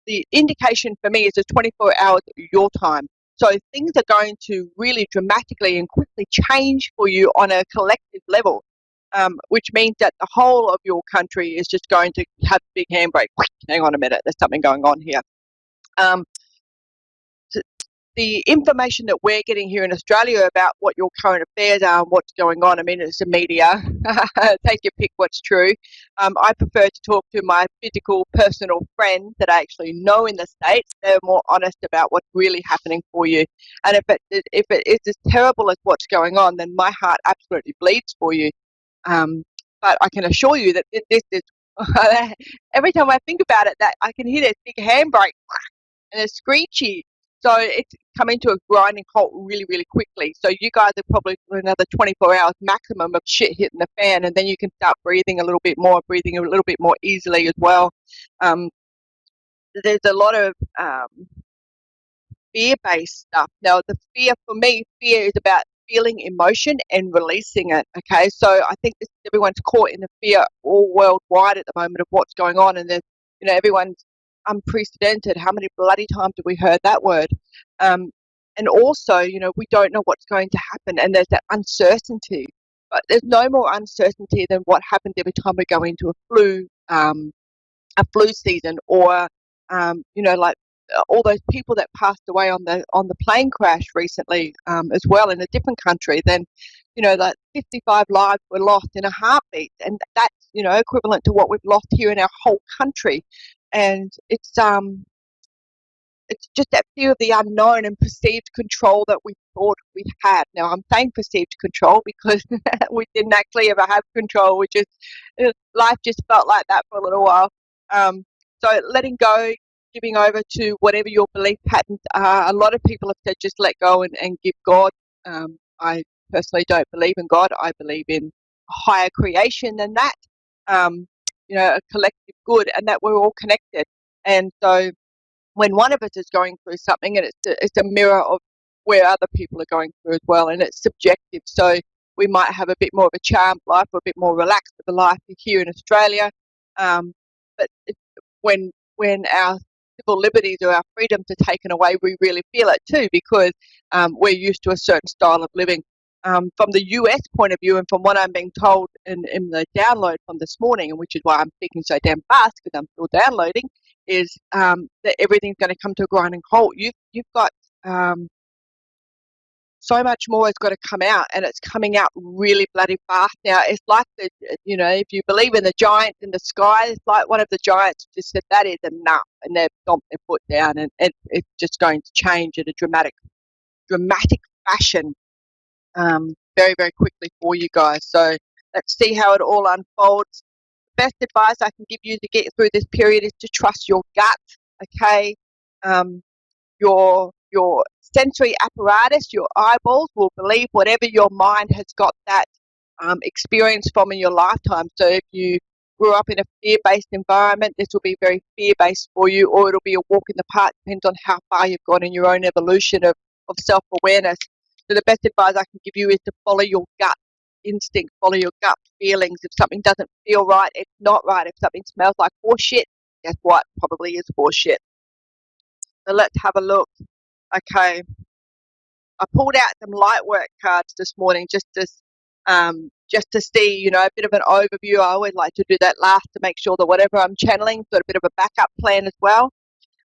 the indication for me is just 24 hours your time. So things are going to really dramatically and quickly change for you on a collective level. Which means that the whole of your country is just going to have a big handbrake. Hang on a minute, there's something going on here. The information that we're getting here in Australia about what your current affairs are and what's going on, I mean, it's the media. Take your pick what's true. I prefer to talk to my physical, personal friends that I actually know in the States. They're more honest about what's really happening for you. And if it is as terrible as what's going on, then my heart absolutely bleeds for you. But I can assure you that this is, every time I think about it, that I can hear this big handbrake and it's screechy. So it's coming to a grinding halt really, really quickly. So you guys are probably for another 24 hours maximum of shit hitting the fan, and then you can start breathing a little bit more easily as well. There's a lot of fear-based stuff. Now, the fear is about feeling emotion and releasing it. Okay, so I think everyone's caught in the fear all worldwide at the moment of what's going on, and there's, everyone's unprecedented. How many bloody times have we heard that word? And also, we don't know what's going to happen, and there's that uncertainty. But there's no more uncertainty than what happens every time we go into a flu season, or like all those people that passed away on the plane crash recently as well in a different country. Then like 55 lives were lost in a heartbeat, and that's equivalent to what we've lost here in our whole country. And it's just that fear of the unknown and perceived control that we thought we had. Now, I'm saying perceived control because we didn't actually ever have control. Life just felt like that for a little while. So letting go, giving over to whatever your belief patterns are. A lot of people have said just let go and give God. I personally don't believe in God. I believe in a higher creation than that, a collective good, and that we're all connected. And so when one of us is going through something, and it's a mirror of where other people are going through as well, and it's subjective. So we might have a bit more of a charmed life or a bit more relaxed of a life here in Australia. But when our civil liberties or our freedoms are taken away, we really feel it too, because we're used to a certain style of living. From the US point of view, and from what I'm being told in the download from this morning, and which is why I'm speaking so damn fast because I'm still downloading, is that everything's going to come to a grinding halt. You've got so much more has got to come out, and it's coming out really bloody fast now. It's like if you believe in the giant in the sky, it's like one of the giants just said that is enough, and they've stomped their foot down, and it's just going to change in a dramatic fashion, very, very quickly for you guys. So let's see how it all unfolds. The best advice I can give you to get through this period is to trust your gut. Okay, your sensory apparatus, your eyeballs will believe whatever your mind has got that experience from in your lifetime. So if you grew up in a fear-based environment, this will be very fear-based for you, or it'll be a walk in the park, depends on how far you've gone in your own evolution of self-awareness. So the best advice I can give you is to follow your gut instinct, follow your gut feelings. If something doesn't feel right, it's not right. If something smells like horse shit, guess what? Probably is horse shit. So let's have a look. Okay, I pulled out some light work cards this morning just to see, a bit of an overview. I always like to do that last to make sure that whatever I'm channeling, got a bit of a backup plan as well.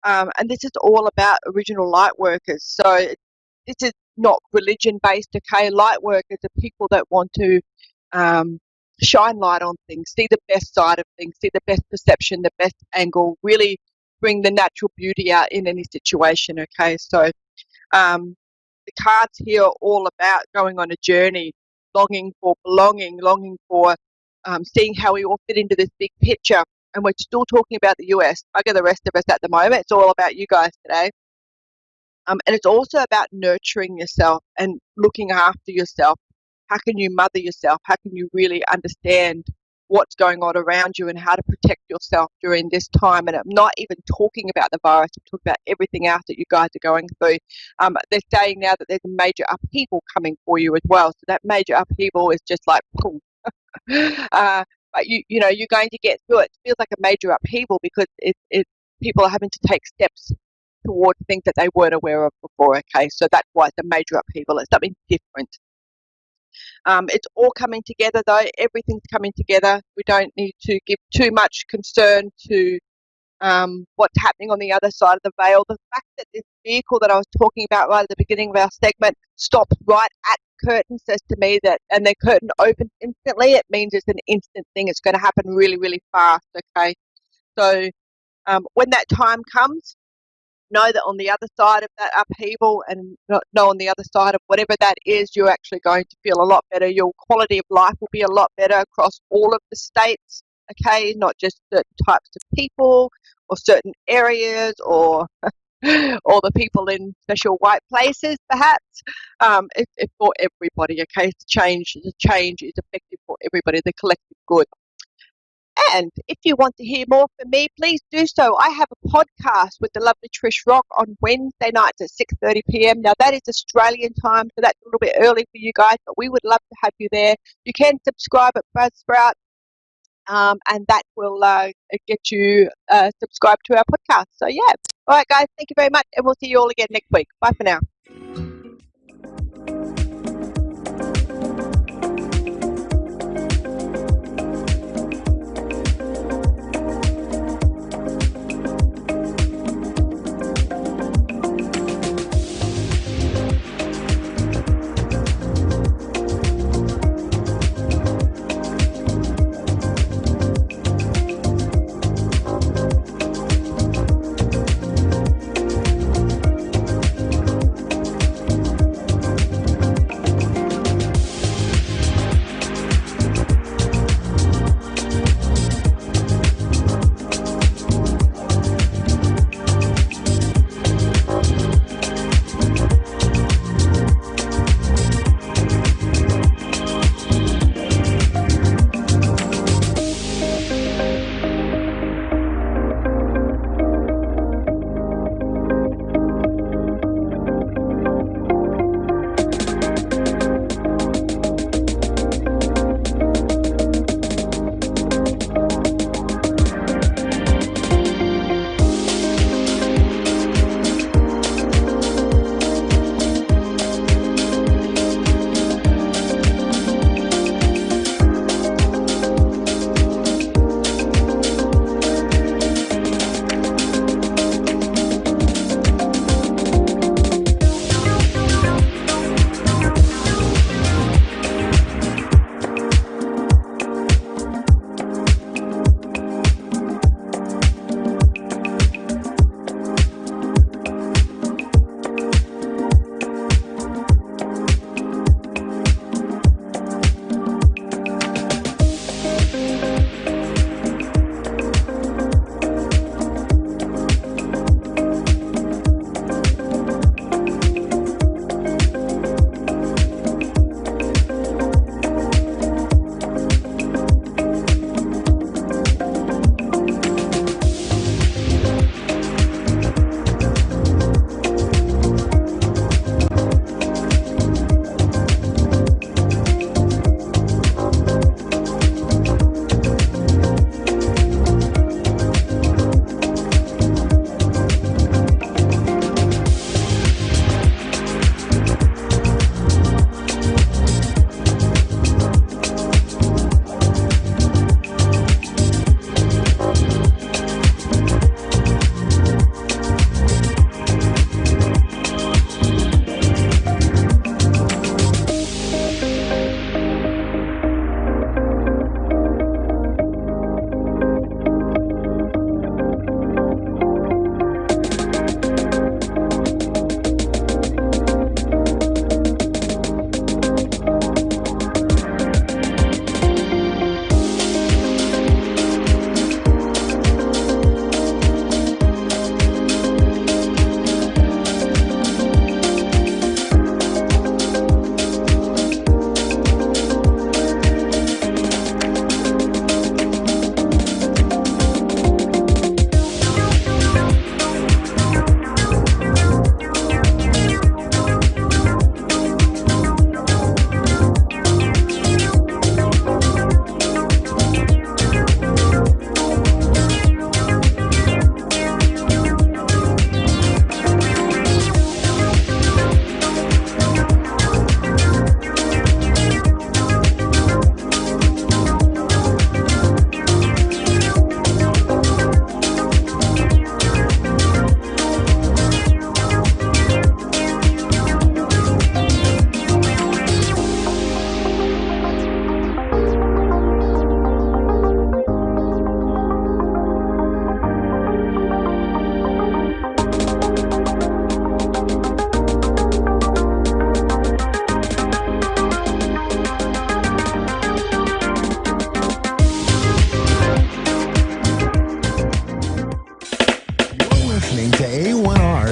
And this is all about original light workers. So this is not religion based. Okay, light workers are people that want to shine light on things, see the best side of things, see the best perception, the best angle, really bring the natural beauty out in any situation. Okay, so the cards here are all about going on a journey, longing for belonging, longing for seeing how we all fit into this big picture. And we're still talking about the US. Bugger the rest of us at the moment. It's all about you guys today. And it's also about nurturing yourself and looking after yourself. How can you mother yourself? How can you really understand what's going on around you and how to protect yourself during this time? And I'm not even talking about the virus. I'm talking about everything else that you guys are going through. They're saying now that there's a major upheaval coming for you as well. So that major upheaval is just like, boom. But you're going to get through it. It feels like a major upheaval because people are having to take steps towards things that they weren't aware of before. Okay, so that's why it's a major upheaval. It's something different. It's all coming together though. Everything's coming together. We don't need to give too much concern to what's happening on the other side of the veil. The fact that this vehicle that I was talking about right at the beginning of our segment stopped right at the curtain says to me that, and the curtain opens instantly, it means it's an instant thing. It's going to happen really, really fast. Okay, so when that time comes, know that on the other side of that upheaval and know on the other side of whatever that is, you're actually going to feel a lot better. Your quality of life will be a lot better across all of the states, okay, not just certain types of people or certain areas or the people in special white places, perhaps. It's for everybody, okay? The change is effective for everybody, the collective good. And if you want to hear more from me, please do so. I have a podcast with the lovely Trish Rock on Wednesday nights at 6:30 p.m. Now, that is Australian time, so that's a little bit early for you guys, but we would love to have you there. You can subscribe at Buzzsprout, and that will get you subscribed to our podcast. So, yeah. All right, guys, thank you very much, and we'll see you all again next week. Bye for now.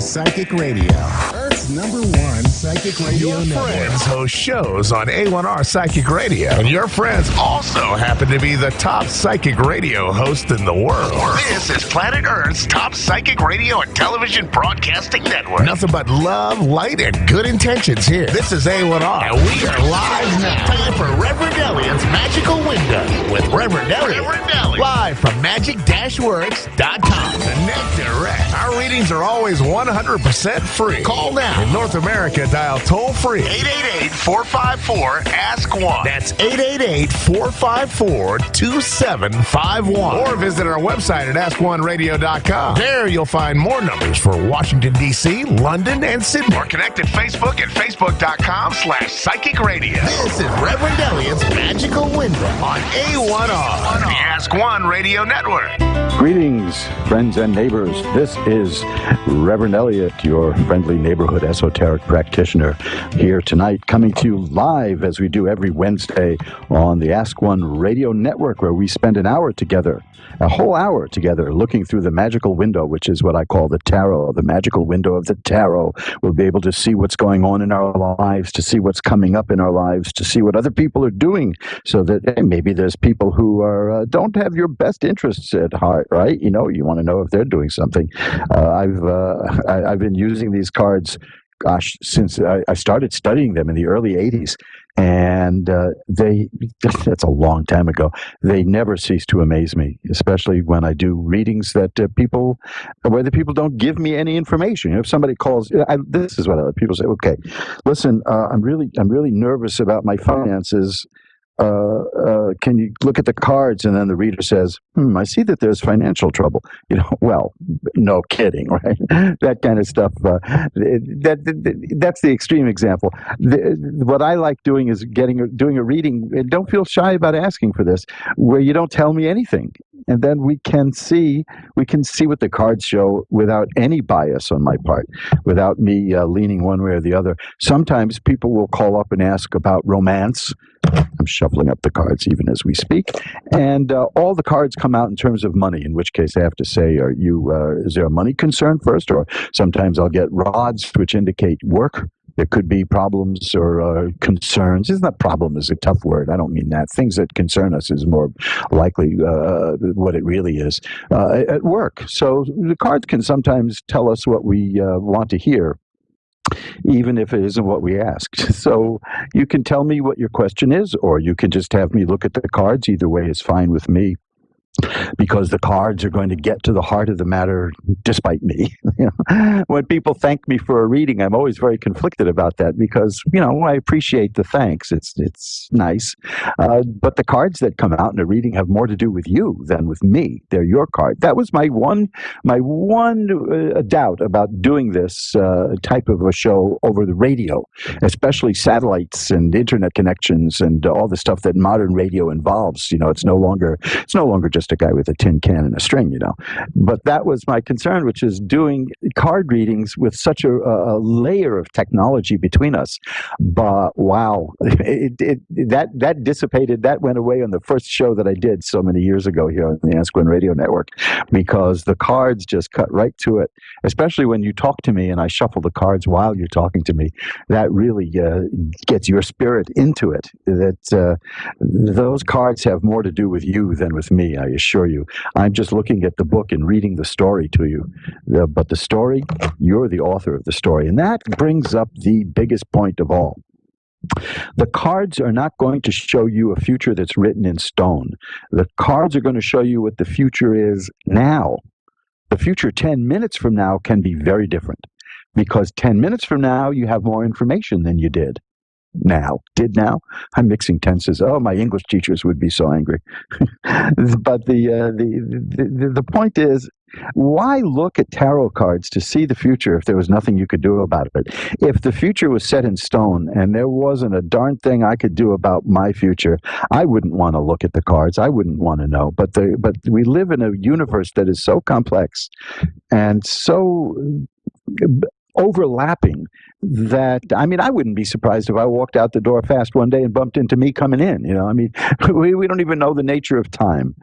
Psychic Radio, Earth's #1 psychic radio Your network. friends host shows on A1R Psychic Radio, and your friends also happen to be the top psychic radio host in the world. This is Planet Earth's top psychic radio and television broadcasting network. Nothing but love, light, and good intentions here. This is A1R, and we are live now. Time for Reverend Elliot's Magical Window with Reverend Elliot. Live from magic-works.com. Connect direct. Our readings are always 100% free. Call now. In North America, dial toll-free 888-454-ASK-1. That's 888-454-2751. Or visit our website at askoneradio.com. There you'll find more numbers for Washington, D.C., London, and Sydney. Or connect at Facebook at facebook.com/psychic radio. This is Reverend Elliot's Magical Window on A1R on the Ask One Radio Network. Greetings, friends and neighbors. This is Reverend Elliot, your friendly neighborhood esoteric practitioner, here tonight, coming to you live as we do every Wednesday on the Ask One Radio Network, where we spend an hour together, a whole hour together, looking through the magical window, which is what I call the tarot, the magical window of the tarot. We'll be able to see what's going on in our lives, to see what's coming up in our lives, to see what other people are doing, so that maybe there's people who are don't have your best interests at heart, right? You know, you want to know if they're doing something. I've been using these cards, gosh, since I started studying them in the early 80s. And that's a long time ago. They never cease to amaze me, especially when I do readings where the people don't give me any information. If somebody calls, this is what other people say. Okay, listen, I'm really nervous about my finances. Can you look at the cards? And then the reader says, I see that there's financial trouble. You know, well, no kidding, right? That kind of stuff. That's the extreme example. What I like doing is doing a reading. Don't feel shy about asking for this, where you don't tell me anything. And then we can see what the cards show without any bias on my part, without me leaning one way or the other. Sometimes people will call up and ask about romance. I'm shuffling up the cards even as we speak, and all the cards come out in terms of money, in which case I have to say, is there a money concern first? Or sometimes I'll get rods which indicate work. There could be problems or concerns. Isn't that problem is a tough word. I don't mean that. Things that concern us is more likely what it really is at work. So the cards can sometimes tell us what we want to hear, even if it isn't what we asked. So you can tell me what your question is, or you can just have me look at the cards. Either way is fine with me, because the cards are going to get to the heart of the matter despite me. When people thank me for a reading, I'm always very conflicted about that, because, I appreciate the thanks. It's nice. But the cards that come out in a reading have more to do with you than with me. They're your card. That was my one doubt about doing this type of a show over the radio, especially satellites and internet connections and all the stuff that modern radio involves. It's no longer just a guy with a tin can and a string, But that was my concern, which is doing card readings with such a layer of technology between us. But wow, that dissipated. That went away on the first show that I did so many years ago here on the Ask One Radio Network, because the cards just cut right to it. Especially when you talk to me and I shuffle the cards while you're talking to me, that really gets your spirit into it. That those cards have more to do with you than with me, I assure you. I'm just looking at the book and reading the story to you. But the story, you're the author of the story. And that brings up the biggest point of all. The cards are not going to show you a future that's written in stone. The cards are going to show you what the future is now. The future 10 minutes from now can be very different, because 10 minutes from now, you have more information than you did now. I'm mixing tenses. Oh, my English teachers would be so angry. But the point is, why look at tarot cards to see the future if there was nothing you could do about it? If the future was set in stone and there wasn't a darn thing I could do about my future, I wouldn't want to look at the cards. I wouldn't want to know. But we live in a universe that is so complex and so overlapping that, I mean, I wouldn't be surprised if I walked out the door fast one day and bumped into me coming in. I mean, we don't even know the nature of time.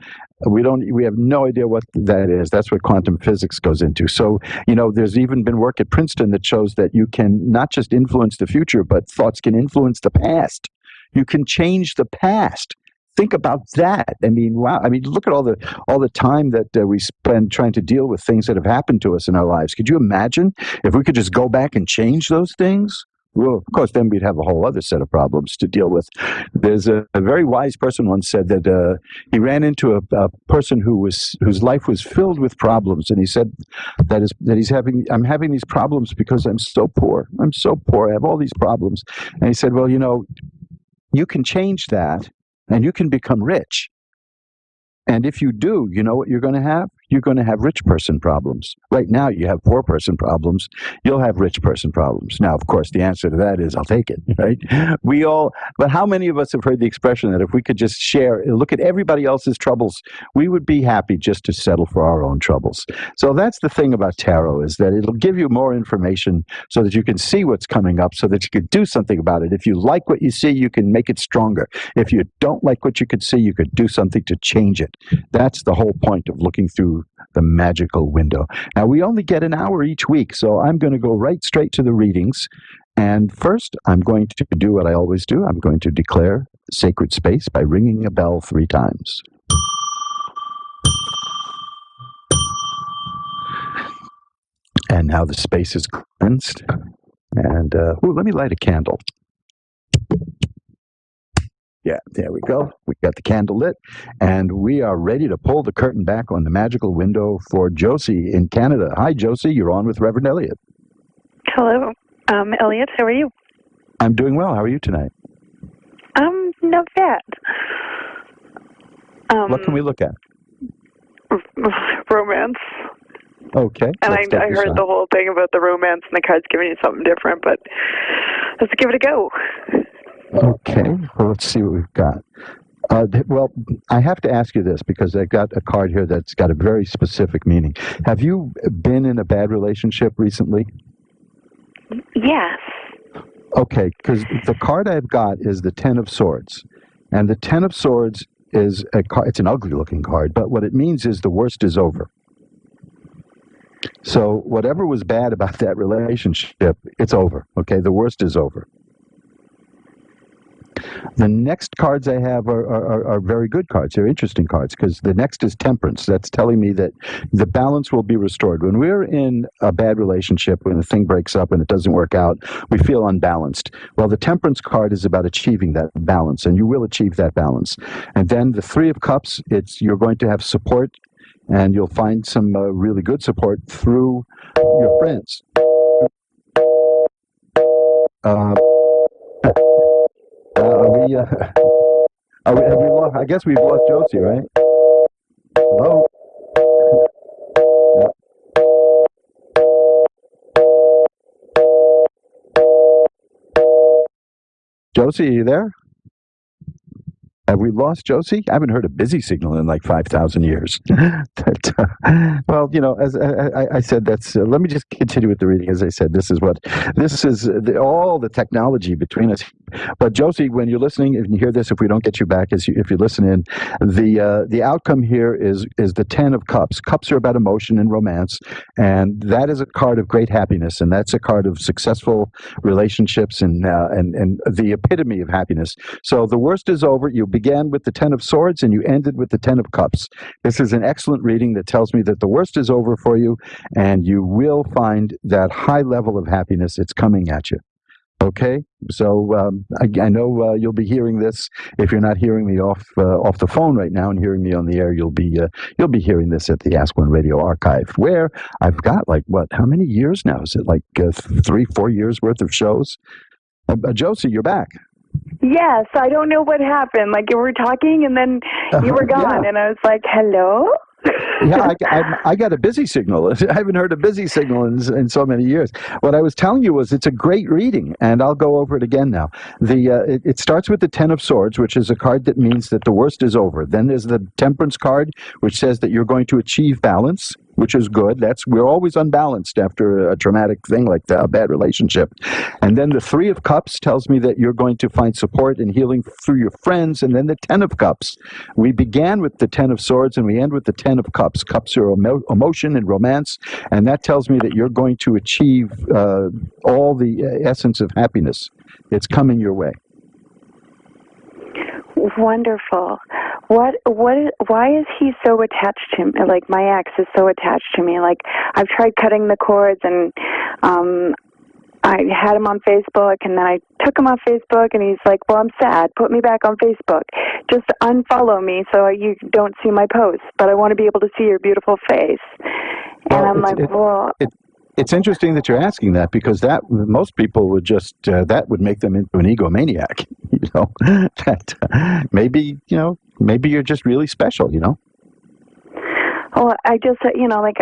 We have no idea what that is. That's what quantum physics goes into. So, there's even been work at Princeton that shows that you can not just influence the future, but thoughts can influence the past. You can change the past. Think about that. I mean, wow. I mean, look at all the time that we spend trying to deal with things that have happened to us in our lives. Could you imagine if we could just go back and change those things? Well, of course, then we'd have a whole other set of problems to deal with. There's a very wise person once said that he ran into a person whose life was filled with problems, and he said I'm having these problems because I'm so poor. I'm so poor. I have all these problems. And he said, well, you can change that, and you can become rich. And if you do, you know what you're going to have? You're going to have rich person problems. Right now, you have poor person problems. You'll have rich person problems. Now, of course, the answer to that is, I'll take it, right? But how many of us have heard the expression that if we could just look at everybody else's troubles, we would be happy just to settle for our own troubles. So that's the thing about tarot, is that it'll give you more information so that you can see what's coming up, so that you could do something about it. If you like what you see, you can make it stronger. If you don't like what you could see, you could do something to change it. That's the whole point of looking through the magical window. Now, we only get an hour each week, so I'm going to go right straight to the readings. And first, I'm going to do what I always do. I'm going to declare sacred space by ringing a bell 3 times. And now the space is cleansed. And let me light a candle. Yeah, there we go. We got the candle lit, and we are ready to pull the curtain back on the magical window for Josie in Canada. Hi, Josie. You're on with Reverend Elliot. Hello, Elliot. How are you? I'm doing well. How are you tonight? Not bad. What can we look at? Romance. Okay. And I heard the whole thing about the romance and the cards giving you something different, but let's give it a go. Okay, well, let's see what we've got. Well, I have to ask you this because I got a card here that's got a very specific meaning. Have you been in a bad relationship recently? Yes. Okay, because the card I've got is the Ten of Swords. And the Ten of Swords is it's an ugly-looking card, but what it means is the worst is over. So whatever was bad about that relationship, it's over, okay? The worst is over. The next cards I have are very good cards. They're interesting cards because the next is Temperance. That's telling me that the balance will be restored. When we're in a bad relationship, when a thing breaks up and it doesn't work out, we feel unbalanced. Well, the Temperance card is about achieving that balance, and you will achieve that balance. And then the Three of Cups, you're going to have support, and you'll find some really good support through your friends. Have we lost? I guess we've lost Josie, right? Hello? Josie, are you there? Have we lost Josie? I haven't heard a busy signal in like 5,000 years. Well, as I said, let me just continue with the reading. As I said, this is all the technology between us. But Josie, when you're listening, if you hear this, if we don't get you back, if you listen in, the outcome here is the Ten of Cups. Cups are about emotion and romance, and that is a card of great happiness, and that's a card of successful relationships and the epitome of happiness. So the worst is over. You began with the Ten of Swords and you ended with the Ten of Cups. This is an excellent reading that tells me that the worst is over for you, and you will find that high level of happiness. It's coming at you. Okay, so I know you'll be hearing this. If you're not hearing me off the phone right now and hearing me on the air, you'll be hearing this at the Ask One Radio archive, where I've got how many years now? Is it like 3-4 years worth of shows? Josie, you're back. Yes, I don't know what happened. Like, you were talking and then you were gone, yeah. And I was like, hello? Yeah, I got a busy signal. I haven't heard a busy signal in so many years. What I was telling you was it's a great reading, and I'll go over it again now. It starts with the Ten of Swords, which is a card that means that the worst is over. Then there's the Temperance card, which says that you're going to achieve balance. which is good. We're always unbalanced after a traumatic thing like that, a bad relationship. And then the 3 of Cups tells me that you're going to find support and healing through your friends. And then the 10 of Cups. We began with the 10 of Swords and we end with the 10 of Cups. Cups are emotion and romance, and that tells me that you're going to achieve all the essence of happiness. It's coming your way. Wonderful. Why is he so attached to me? Like, my ex is so attached to me. Like, I've tried cutting the cords, and I had him on Facebook, and then I took him off Facebook, and he's like, well, I'm sad. Put me back on Facebook. Just unfollow me so you don't see my posts, but I want to be able to see your beautiful face. And I'm like, well... It's interesting that you're asking that, because that most people would just that would make them into an egomaniac. You know, that maybe you're just really special. You know. Well, I just like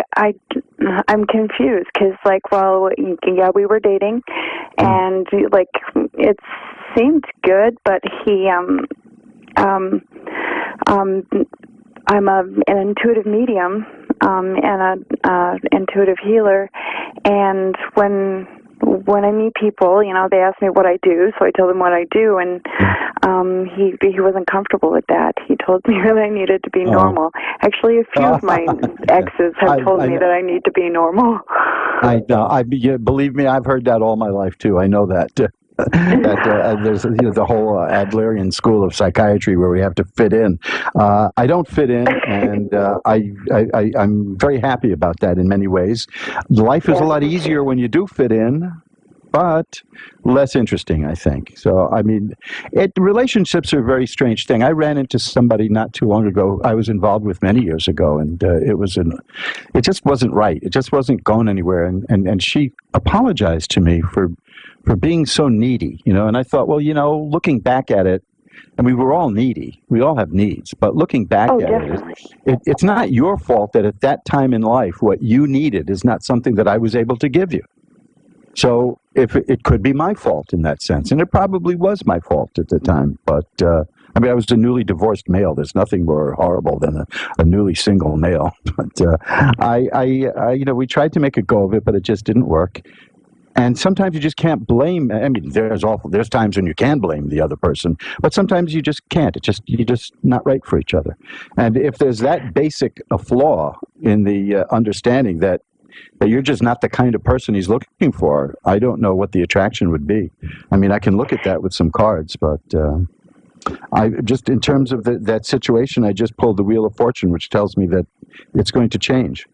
I'm confused because yeah, we were dating, and like it seemed good, but he I'm an intuitive medium and an intuitive healer, and when I meet people, they ask me what I do, so I tell them what I do, and he wasn't comfortable with that. He told me that I needed to be normal. Actually, a few of my exes have told me that I need to be normal. I know. Believe me, I've heard that all my life too. I know that. There's the whole Adlerian school of psychiatry where we have to fit in. I don't fit in, and I'm very happy about that in many ways. Life is a lot easier when you do fit in, but less interesting, I think. So, I mean, relationships are a very strange thing. I ran into somebody not too long ago I was involved with many years ago, and it just wasn't right. It just wasn't going anywhere, and she apologized to me for being so needy, and I thought, well, looking back at it, I mean, we're all needy. We all have needs, but looking back at it's not your fault that at that time in life, what you needed is not something that I was able to give you. So if it could be my fault in that sense, and it probably was my fault at the time, but I mean, I was a newly divorced male. There's nothing more horrible than a newly single male. But we tried to make a go of it, but it just didn't work. And sometimes you just can't blame. I mean, there's times when you can blame the other person, but sometimes you just can't. You're just not right for each other. And if there's that basic a flaw in the understanding that you're just not the kind of person he's looking for, I don't know what the attraction would be. I mean, I can look at that with some cards, but I just, in terms of that situation, I just pulled the Wheel of Fortune, which tells me that it's going to change.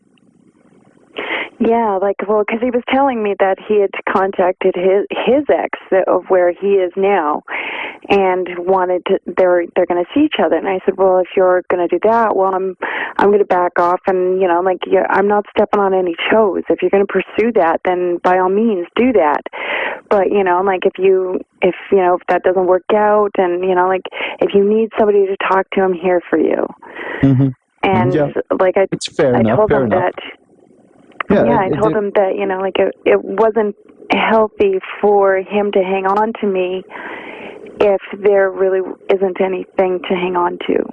Yeah, because he was telling me that he had contacted his ex of where he is now, and they're going to see each other. And I said, well, if you're going to do that, well, I'm going to back off, and I'm not stepping on any toes. If you're going to pursue that, then by all means do that. But if that doesn't work out, and if you need somebody to talk to, I'm here for you. Mm-hmm. And it's fair enough. I told him that. Yeah, I told him that, it wasn't healthy for him to hang on to me if there really isn't anything to hang on to.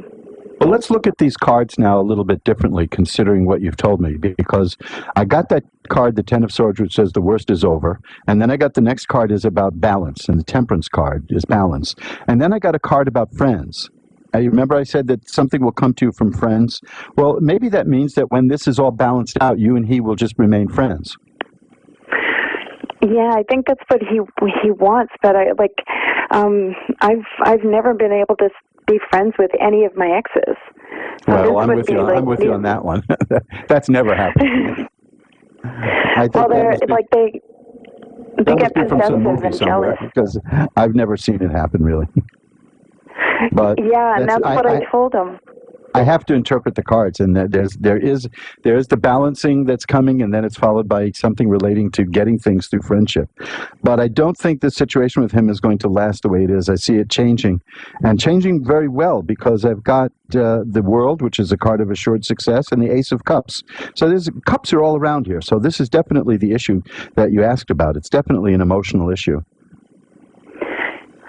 Well, let's look at these cards now a little bit differently, considering what you've told me, because I got that card, the Ten of Swords, which says the worst is over, and then I got the next card is about balance, and the Temperance card is balance, and then I got a card about friends. Remember I said that something will come to you from friends? Well, maybe that means that when this is all balanced out, you and he will just remain friends. Yeah, I think that's what he wants, but I've never been able to be friends with any of my exes. So well, I'm with you on that one. That's never happened. I think they get possessive and jealous, because I've never seen it happen really. But yeah, and that's what I told him. I have to interpret the cards, and there is the balancing that's coming, and then it's followed by something relating to getting things through friendship. But I don't think the situation with him is going to last the way it is. I see it changing, and changing very well, because I've got the World, which is a card of assured success, and the Ace of Cups. So cups are all around here. So this is definitely the issue that you asked about. It's definitely an emotional issue.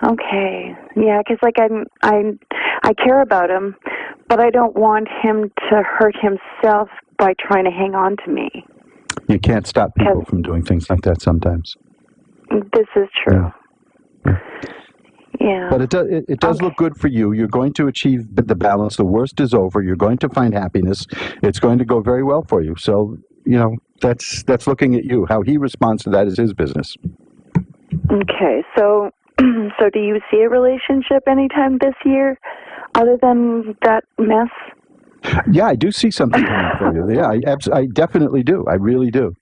Okay, yeah, because I care about him, but I don't want him to hurt himself by trying to hang on to me. You can't stop people from doing things like that sometimes. This is true. Yeah. But it does look good for you. You're going to achieve the balance. The worst is over. You're going to find happiness. It's going to go very well for you. So, that's looking at you. How he responds to that is his business. Okay. So do you see a relationship anytime this year other than that mess? Yeah, I do see something coming for you. Yeah, I definitely do. I really do.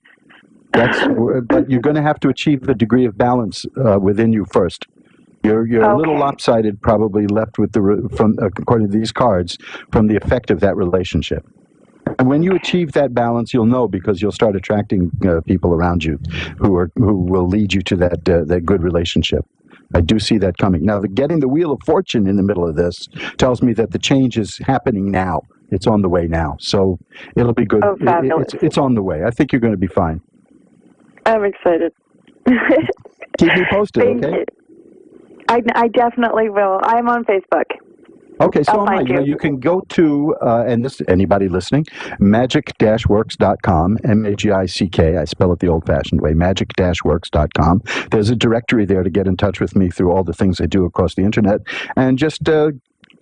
But you're going to have to achieve the degree of balance within you first. You're a little lopsided, probably left with according to these cards, from the effect of that relationship. And when you achieve that balance, you'll know, because you'll start attracting people around you who will lead you to that good relationship. I do see that coming. Now, getting the Wheel of Fortune in the middle of this tells me that the change is happening now. It's on the way now. So it'll be good. Oh, fabulous. It's on the way. I think you're going to be fine. I'm excited. Keep me posted, okay? I definitely will. I'm on Facebook. Okay, so am I. You can go to, and this anybody listening, magic-works.com, M-A-G-I-C-K, I spell it the old-fashioned way, magic-works.com. There's a directory there to get in touch with me through all the things I do across the internet, and just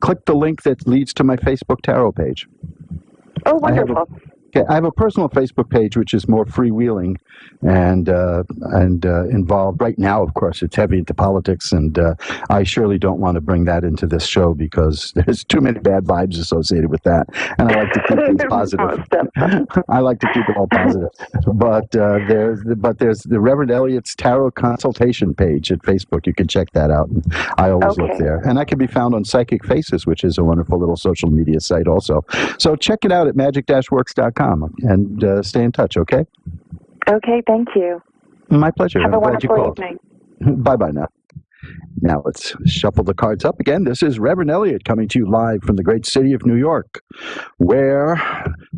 click the link that leads to my Facebook tarot page. Oh, wonderful. I have a personal Facebook page which is more freewheeling and involved. Right now, of course, it's heavy into politics, and I surely don't want to bring that into this show because there's too many bad vibes associated with that. And I like to keep things positive. I like to keep it all positive. But there's the Reverend Elliot's Tarot Consultation page at Facebook. You can check that out. And I always look there. And I can be found on Psychic Faces, which is a wonderful little social media site also. So check it out at magic-works.com. And stay in touch, okay? Okay, thank you. My pleasure. Have I'm a glad you wonderful called. evening. Bye-bye now. Now let's shuffle the cards up again. This is Reverend Elliot coming to you live from the great city of New York, where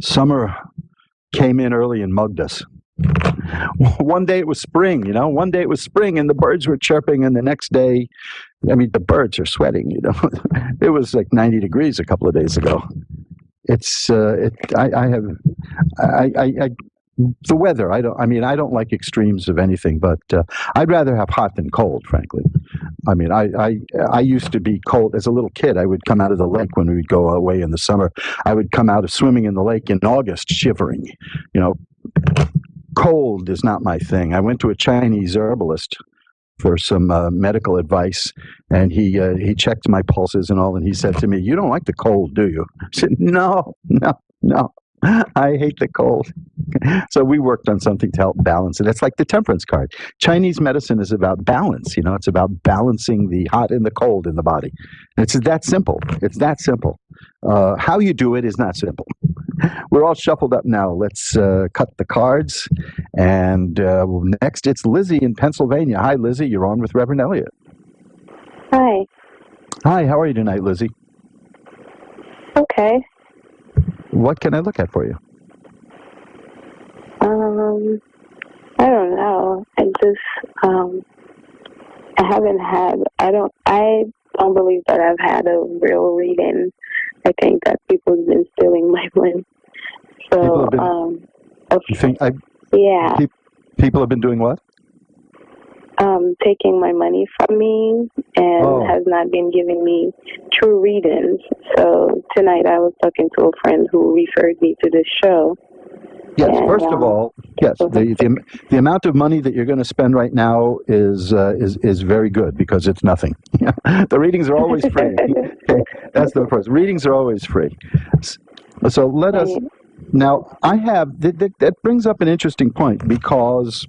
summer came in early and mugged us. One day it was spring, One day it was spring and the birds were chirping, and the next day, the birds are sweating, It was like 90 degrees a couple of days ago. The weather. I don't like extremes of anything, but I'd rather have hot than cold, frankly. I used to be cold as a little kid. I would come out of the lake when we would go away in the summer. I would come out of swimming in the lake in August, shivering. Cold is not my thing. I went to a Chinese herbalist for some medical advice, and he checked my pulses and all, and he said to me, "You don't like the cold, do you?" I said, No. I hate the cold. So we worked on something to help balance it. That's like the temperance card. Chinese medicine is about balance. It's about balancing the hot and the cold in the body. It's that simple. How you do it is not simple. We're all shuffled up now. Let's cut the cards. And next, it's Lizzie in Pennsylvania. Hi, Lizzie. You're on with Reverend Elliot. Hi. Hi. How are you tonight, Lizzie? Okay. What can I look at for you? I don't know. I don't believe that I've had a real reading. I think that people have been stealing my money. So, you think yeah. People have been doing what? Taking my money from me and has not been giving me true readings. So tonight I was talking to a friend who referred me to this show. Yes, first of all, yes, the amount of money that you're going to spend right now is very good because it's nothing. The readings are always free. Okay, that's the first. Readings are always free. So let us now. That brings up an interesting point because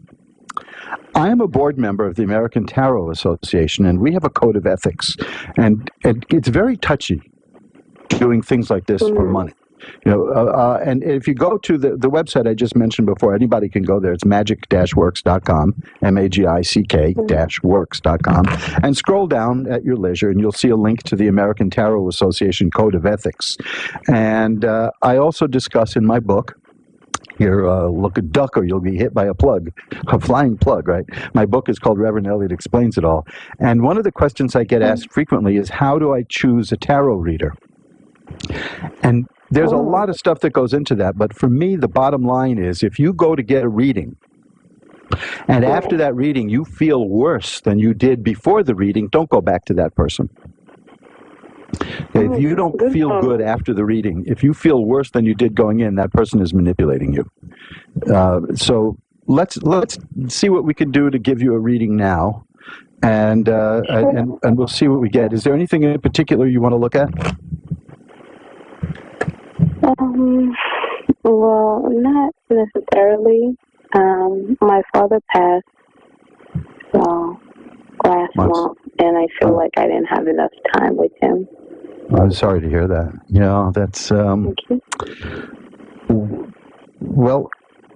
I am a board member of the American Tarot Association, and we have a code of ethics, and it's very touchy doing things like this for money. And if you go to the website I just mentioned before, anybody can go there. It's magic-works.com, magic-works.com, and scroll down at your leisure, and you'll see a link to the American Tarot Association Code of Ethics. And I also discuss in my book, here, look a duck or you'll be hit by a flying plug, right? My book is called Reverend Elliot Explains It All. And one of the questions I get asked frequently is, how do I choose a tarot reader? And There's a lot of stuff that goes into that, but for me, the bottom line is if you go to get a reading, and after that reading you feel worse than you did before the reading, don't go back to that person. Okay, if you don't feel good after the reading, if you feel worse than you did going in, that person is manipulating you. So let's see what we can do to give you a reading now, and we'll see what we get. Is there anything in particular you want to look at? Well, not necessarily. My father passed last month, and I feel like I didn't have enough time with him. I'm sorry to hear that. Yeah, that's well.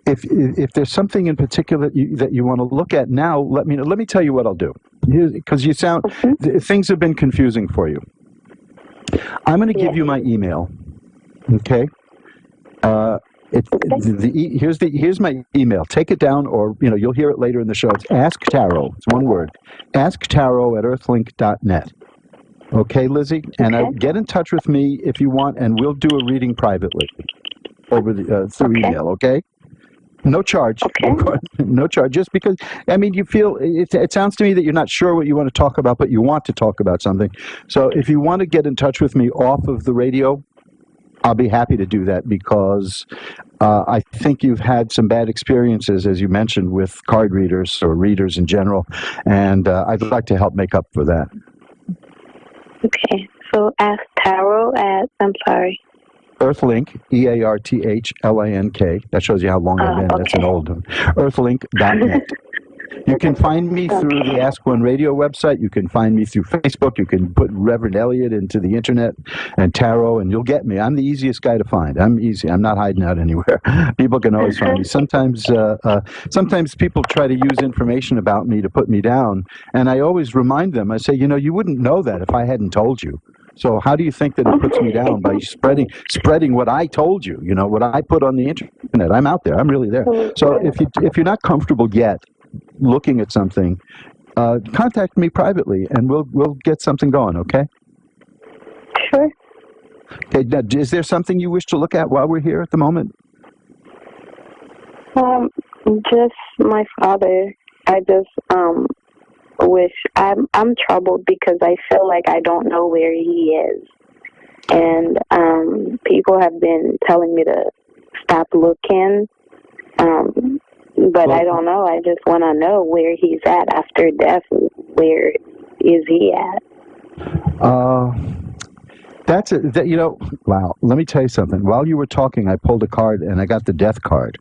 If there's something in particular that you want to look at now, let me know. Let me tell you what I'll do, because you sound things have been confusing for you. I'm going to give you my email. Okay. Here's my email. Take it down, or you'll hear it later in the show. It's Ask Tarot. It's one word. AskTarot@earthlink.net. Okay, Lizzie, and get in touch with me if you want, and we'll do a reading privately over the through email. Okay. No charge. No charge. Just because, you feel, it sounds to me that you're not sure what you want to talk about, but you want to talk about something. So if you want to get in touch with me off of the radio, I'll be happy to do that, because I think you've had some bad experiences, as you mentioned, with card readers or readers in general, and I'd like to help make up for that. Okay. So Ask Tarot I'm sorry. Earthlink, EARTHLINK. That shows you how long I've been. That's an old one. Earthlink.net. You can find me through the Ask One Radio website. You can find me through Facebook. You can put Reverend Elliot into the internet and tarot, and you'll get me. I'm the easiest guy to find. I'm easy. I'm not hiding out anywhere. People can always find me. Sometimes people try to use information about me to put me down, and I always remind them. I say, you wouldn't know that if I hadn't told you. So how do you think that it puts me down by spreading what I told you? What I put on the internet. I'm out there. I'm really there. So if you're not comfortable yet looking at something, contact me privately, and we'll get something going. Okay. Sure. Okay. Now, is there something you wish to look at while we're here at the moment? Just my father. I just wish I'm troubled because I feel like I don't know where he is, and people have been telling me to stop looking, but I don't know. I just want to know where he's at after death. Where is he at? Wow. Let me tell you something. While you were talking, I pulled a card and I got the death card.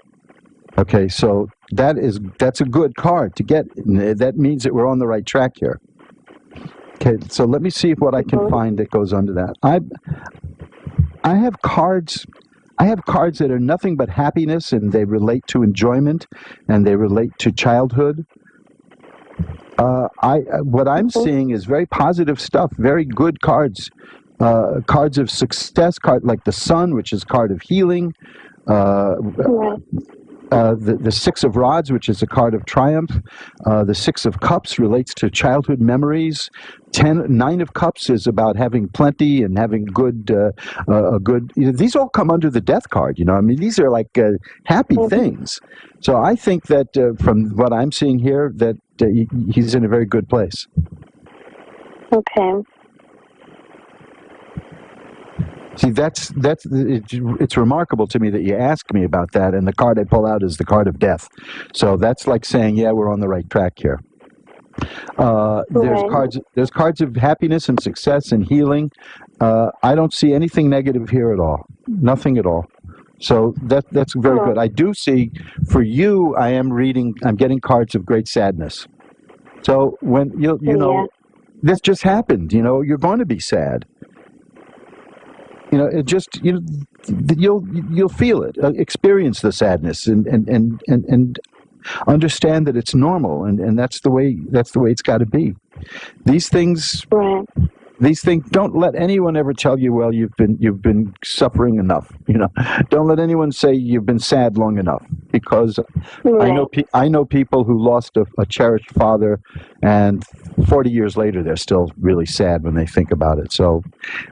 Okay, so that's a good card to get. That means that we're on the right track here. Okay, so let me see what I can find that goes under that. I have cards. I have cards that are nothing but happiness, and they relate to enjoyment, and they relate to childhood. What I'm seeing is very positive stuff, very good cards, cards of success, like the Sun, which is a card of healing. The Six of Rods, which is a card of triumph. The Six of Cups relates to childhood memories. Nine of Cups is about having plenty and having these all come under the death card. These are like happy things. So I think that from what I'm seeing here, that he's in a very good place. Okay. See, it's remarkable to me that you ask me about that, and the card I pull out is the card of death. So that's like saying, yeah, we're on the right track here. There's cards of happiness and success and healing. I don't see anything negative here at all. Nothing at all. So that's very good. I do see, for you, I'm getting cards of great sadness. So when this just happened, you're going to be sad. It just you'll feel it, experience the sadness, and understand that it's normal, and that's the way it's got to be. These things, don't let anyone ever tell you, well, you've been suffering enough. Don't let anyone say you've been sad long enough, because I know people who lost a cherished father, and 40 years later, they're still really sad when they think about it. So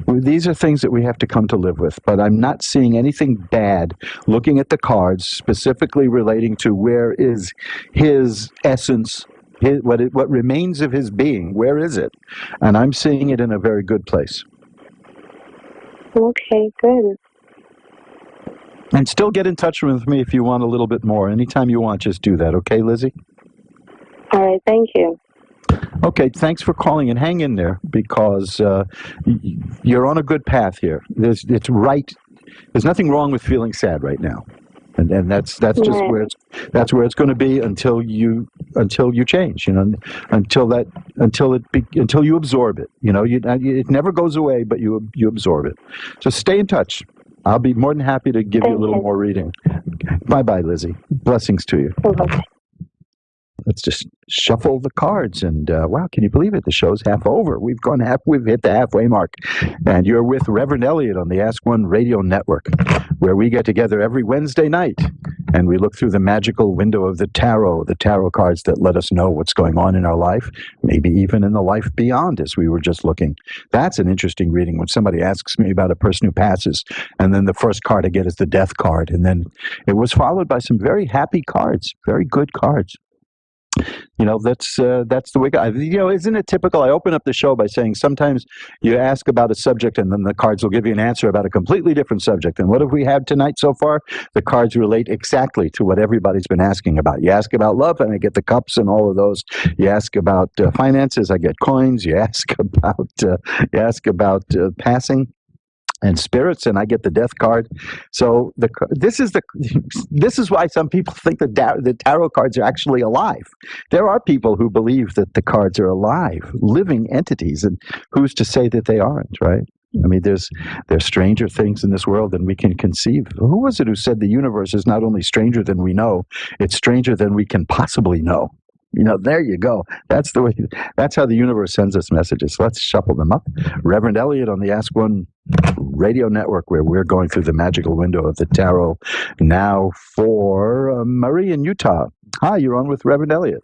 these are things that we have to come to live with. But I'm not seeing anything bad looking at the cards, specifically relating to where is his essence, what remains of his being. Where is it? And I'm seeing it in a very good place. Okay, good. And still get in touch with me if you want a little bit more. Anytime you want, just do that. Okay, Lizzie? All right, thank you. Okay, thanks for calling, and hang in there, because you're on a good path here. It's right. There's nothing wrong with feeling sad right now, and that's just where it's going to be until you change. You know, until you absorb it. You know, it never goes away, but you absorb it. So stay in touch. I'll be more than happy to give you a little more reading. Bye-bye, Lizzie. Blessings to you. Bye-bye. Let's just shuffle the cards, and wow, can you believe it? The show's half over. We've hit the halfway mark, and you're with Reverend Elliot on the Ask One Radio Network, where we get together every Wednesday night, and we look through the magical window of the tarot cards that let us know what's going on in our life, maybe even in the life beyond, as we were just looking. That's an interesting reading when somebody asks me about a person who passes, and then the first card I get is the death card, and then it was followed by some very happy cards, very good cards. You know, that's the way. Isn't it typical? I open up the show by saying sometimes you ask about a subject and then the cards will give you an answer about a completely different subject. And what have we had tonight so far? The cards relate exactly to what everybody's been asking about. You ask about love, and I get the cups and all of those. You ask about finances, I get coins. You ask about passing and spirits, and I get the death card. So this is why some people think that the tarot cards are actually alive. There are people who believe that the cards are alive, living entities, and who's to say that they aren't, right? I mean, there's stranger things in this world than we can conceive. Who was it who said the universe is not only stranger than we know, it's stranger than we can possibly know? You know, there you go. That's how the universe sends us messages. Let's shuffle them up. Reverend Elliot on the Ask One Radio Network, where we're going through the magical window of the tarot now for Marie in Utah. Hi, you're on with Reverend Elliot.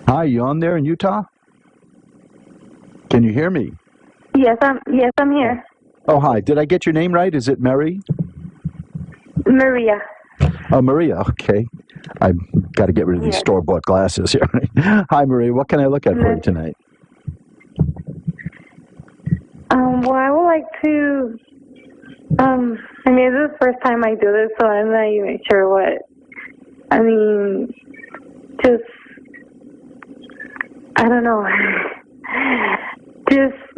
Hi, you on there in Utah? Can you hear me? Yes, I'm here. Oh, hi. Did I get your name right? Is it Mary? Maria. Oh, Maria. Okay. I've got to get rid of these store-bought glasses here. Hi, Maria. What can I look at for you tonight? Well, I would like to. I mean, this is the first time I do this, so I'm not even sure what. I mean, just I don't know.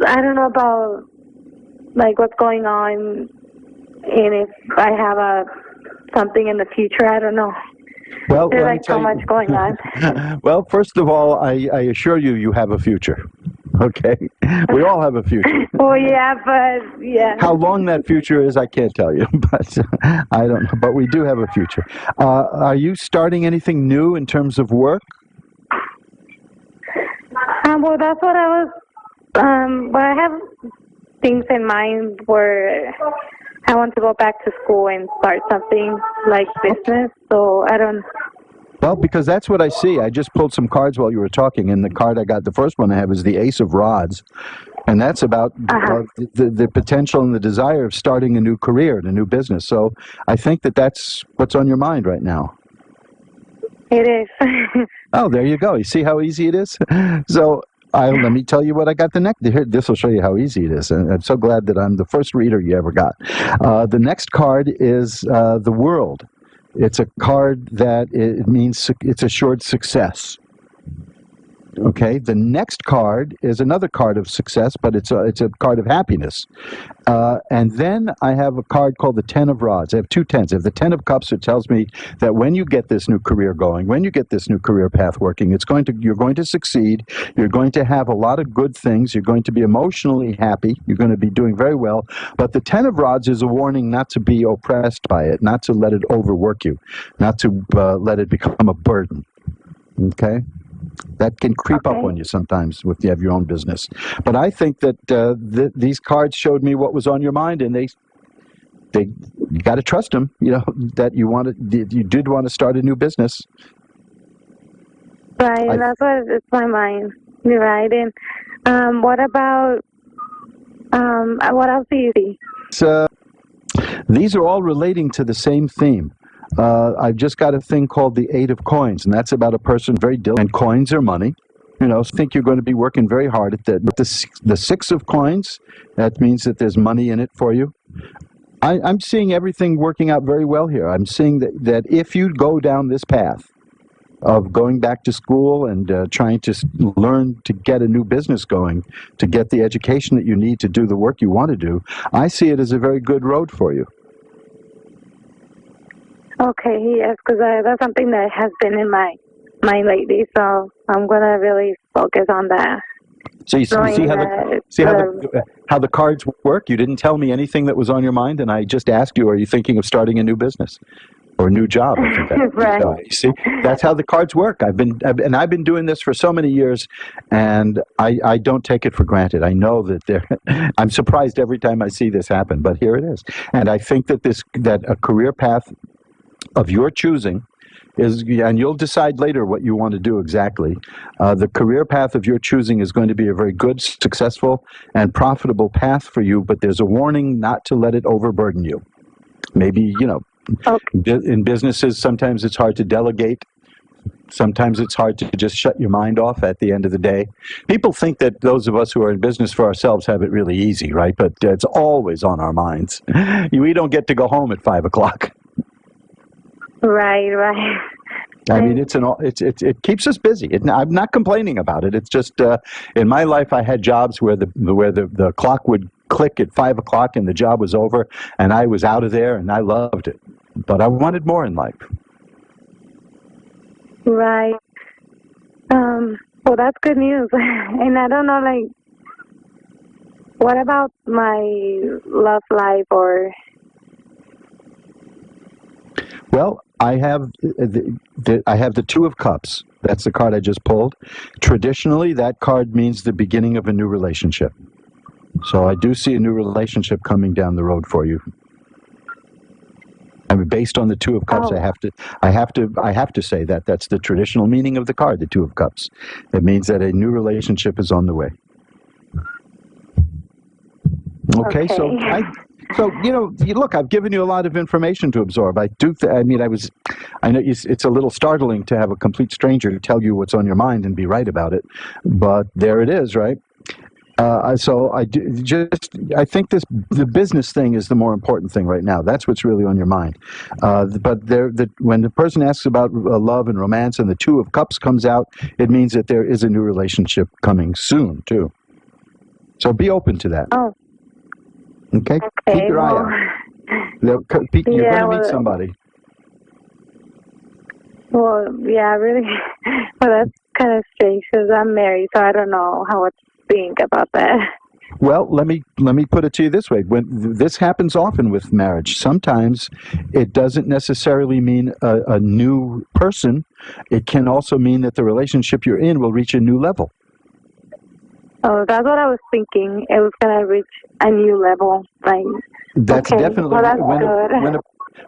I don't know about like what's going on, and if I have something in the future. I don't know. Well, there's like so much going on. Well, first of all, I assure you have a future. Okay, we all have a future. Well, yeah, but yeah. How long that future is, I can't tell you, but I don't know. But we do have a future. Are you starting anything new in terms of work? Well, that's what I was. But I have things in mind where I want to go back to school and start something like business. So I don't. Well, because that's what I see. I just pulled some cards while you were talking, and the card I got, the first one I have is the Ace of Rods, and that's about the potential and the desire of starting a new career and a new business. So I think that's what's on your mind right now. It is. Oh, there you go. You see how easy it is? So let me tell you what I got the next. Here, this will show you how easy it is. And I'm so glad that I'm the first reader you ever got. The next card is the World. It's a card that it means it's assured success. Okay, the next card is another card of success, but it's a card of happiness. And then I have a card called the Ten of Rods. I have two tens. I have the Ten of Cups, it tells me that when you get this new career going, when you get this new career path working, you're going to succeed. You're going to have a lot of good things. You're going to be emotionally happy. You're going to be doing very well. But the Ten of Rods is a warning not to be oppressed by it, not to let it overwork you, not to let it become a burden. Okay? That can creep up on you sometimes if you have your own business. But I think that these cards showed me what was on your mind, and you got to trust them. You know that you did want to start a new business. Right, that's what it's my mind. You're right. And what about what else do you see? These are all relating to the same theme. I've just got a thing called the Eight of Coins, and that's about a person very diligent. And coins are money. You know, think you're going to be working very hard at that. But the Six of Coins, that means that there's money in it for you. I'm seeing everything working out very well here. I'm seeing that if you go down this path of going back to school and trying to learn to get a new business going, to get the education that you need to do the work you want to do, I see it as a very good road for you. Okay, yes, because that's something that has been in my mind lately, so I'm going to really focus on that. So you see how the cards work? You didn't tell me anything that was on your mind, and I just asked you, are you thinking of starting a new business or a new job? I think that, right. So, you see, that's how the cards work. I've been doing this for so many years, and I don't take it for granted. I know that I'm surprised every time I see this happen, but here it is. And I think that a career path of your choosing is, and you'll decide later what you want to do exactly. The career path of your choosing is going to be a very good, successful, and profitable path for you, but there's a warning not to let it overburden you. Maybe, in businesses, sometimes it's hard to delegate. Sometimes it's hard to just shut your mind off at the end of the day. People think that those of us who are in business for ourselves have it really easy, right? But it's always on our minds. We don't get to go home at 5 o'clock. Right. I mean, it keeps us busy. I'm not complaining about it. It's just in my life, I had jobs where the clock would click at 5 o'clock and the job was over, and I was out of there, and I loved it. But I wanted more in life. Right. Well, that's good news. And I don't know, what about my love life or? Well, I have the Two of Cups. That's the card I just pulled. Traditionally, that card means the beginning of a new relationship. So I do see a new relationship coming down the road for you. I mean, based on the Two of Cups, I have to say that that's the traditional meaning of the card, the Two of Cups. It means that a new relationship is on the way. Okay. So look, I've given you a lot of information to absorb. I know it's a little startling to have a complete stranger tell you what's on your mind and be right about it, but there it is, right? So I think the business thing is the more important thing right now. That's what's really on your mind. But when the person asks about love and romance and the Two of Cups comes out, it means that there is a new relationship coming soon too. So be open to that. Oh. Okay? Keep your eye out. You're going to meet somebody. Well, yeah, really. Well, that's kind of strange because I'm married, so I don't know how to think about that. Well, let me put it to you this way. When this happens often with marriage, sometimes it doesn't necessarily mean a new person. It can also mean that the relationship you're in will reach a new level. Oh, that's what I was thinking. It was going to reach a new level. That's definitely well, that's good.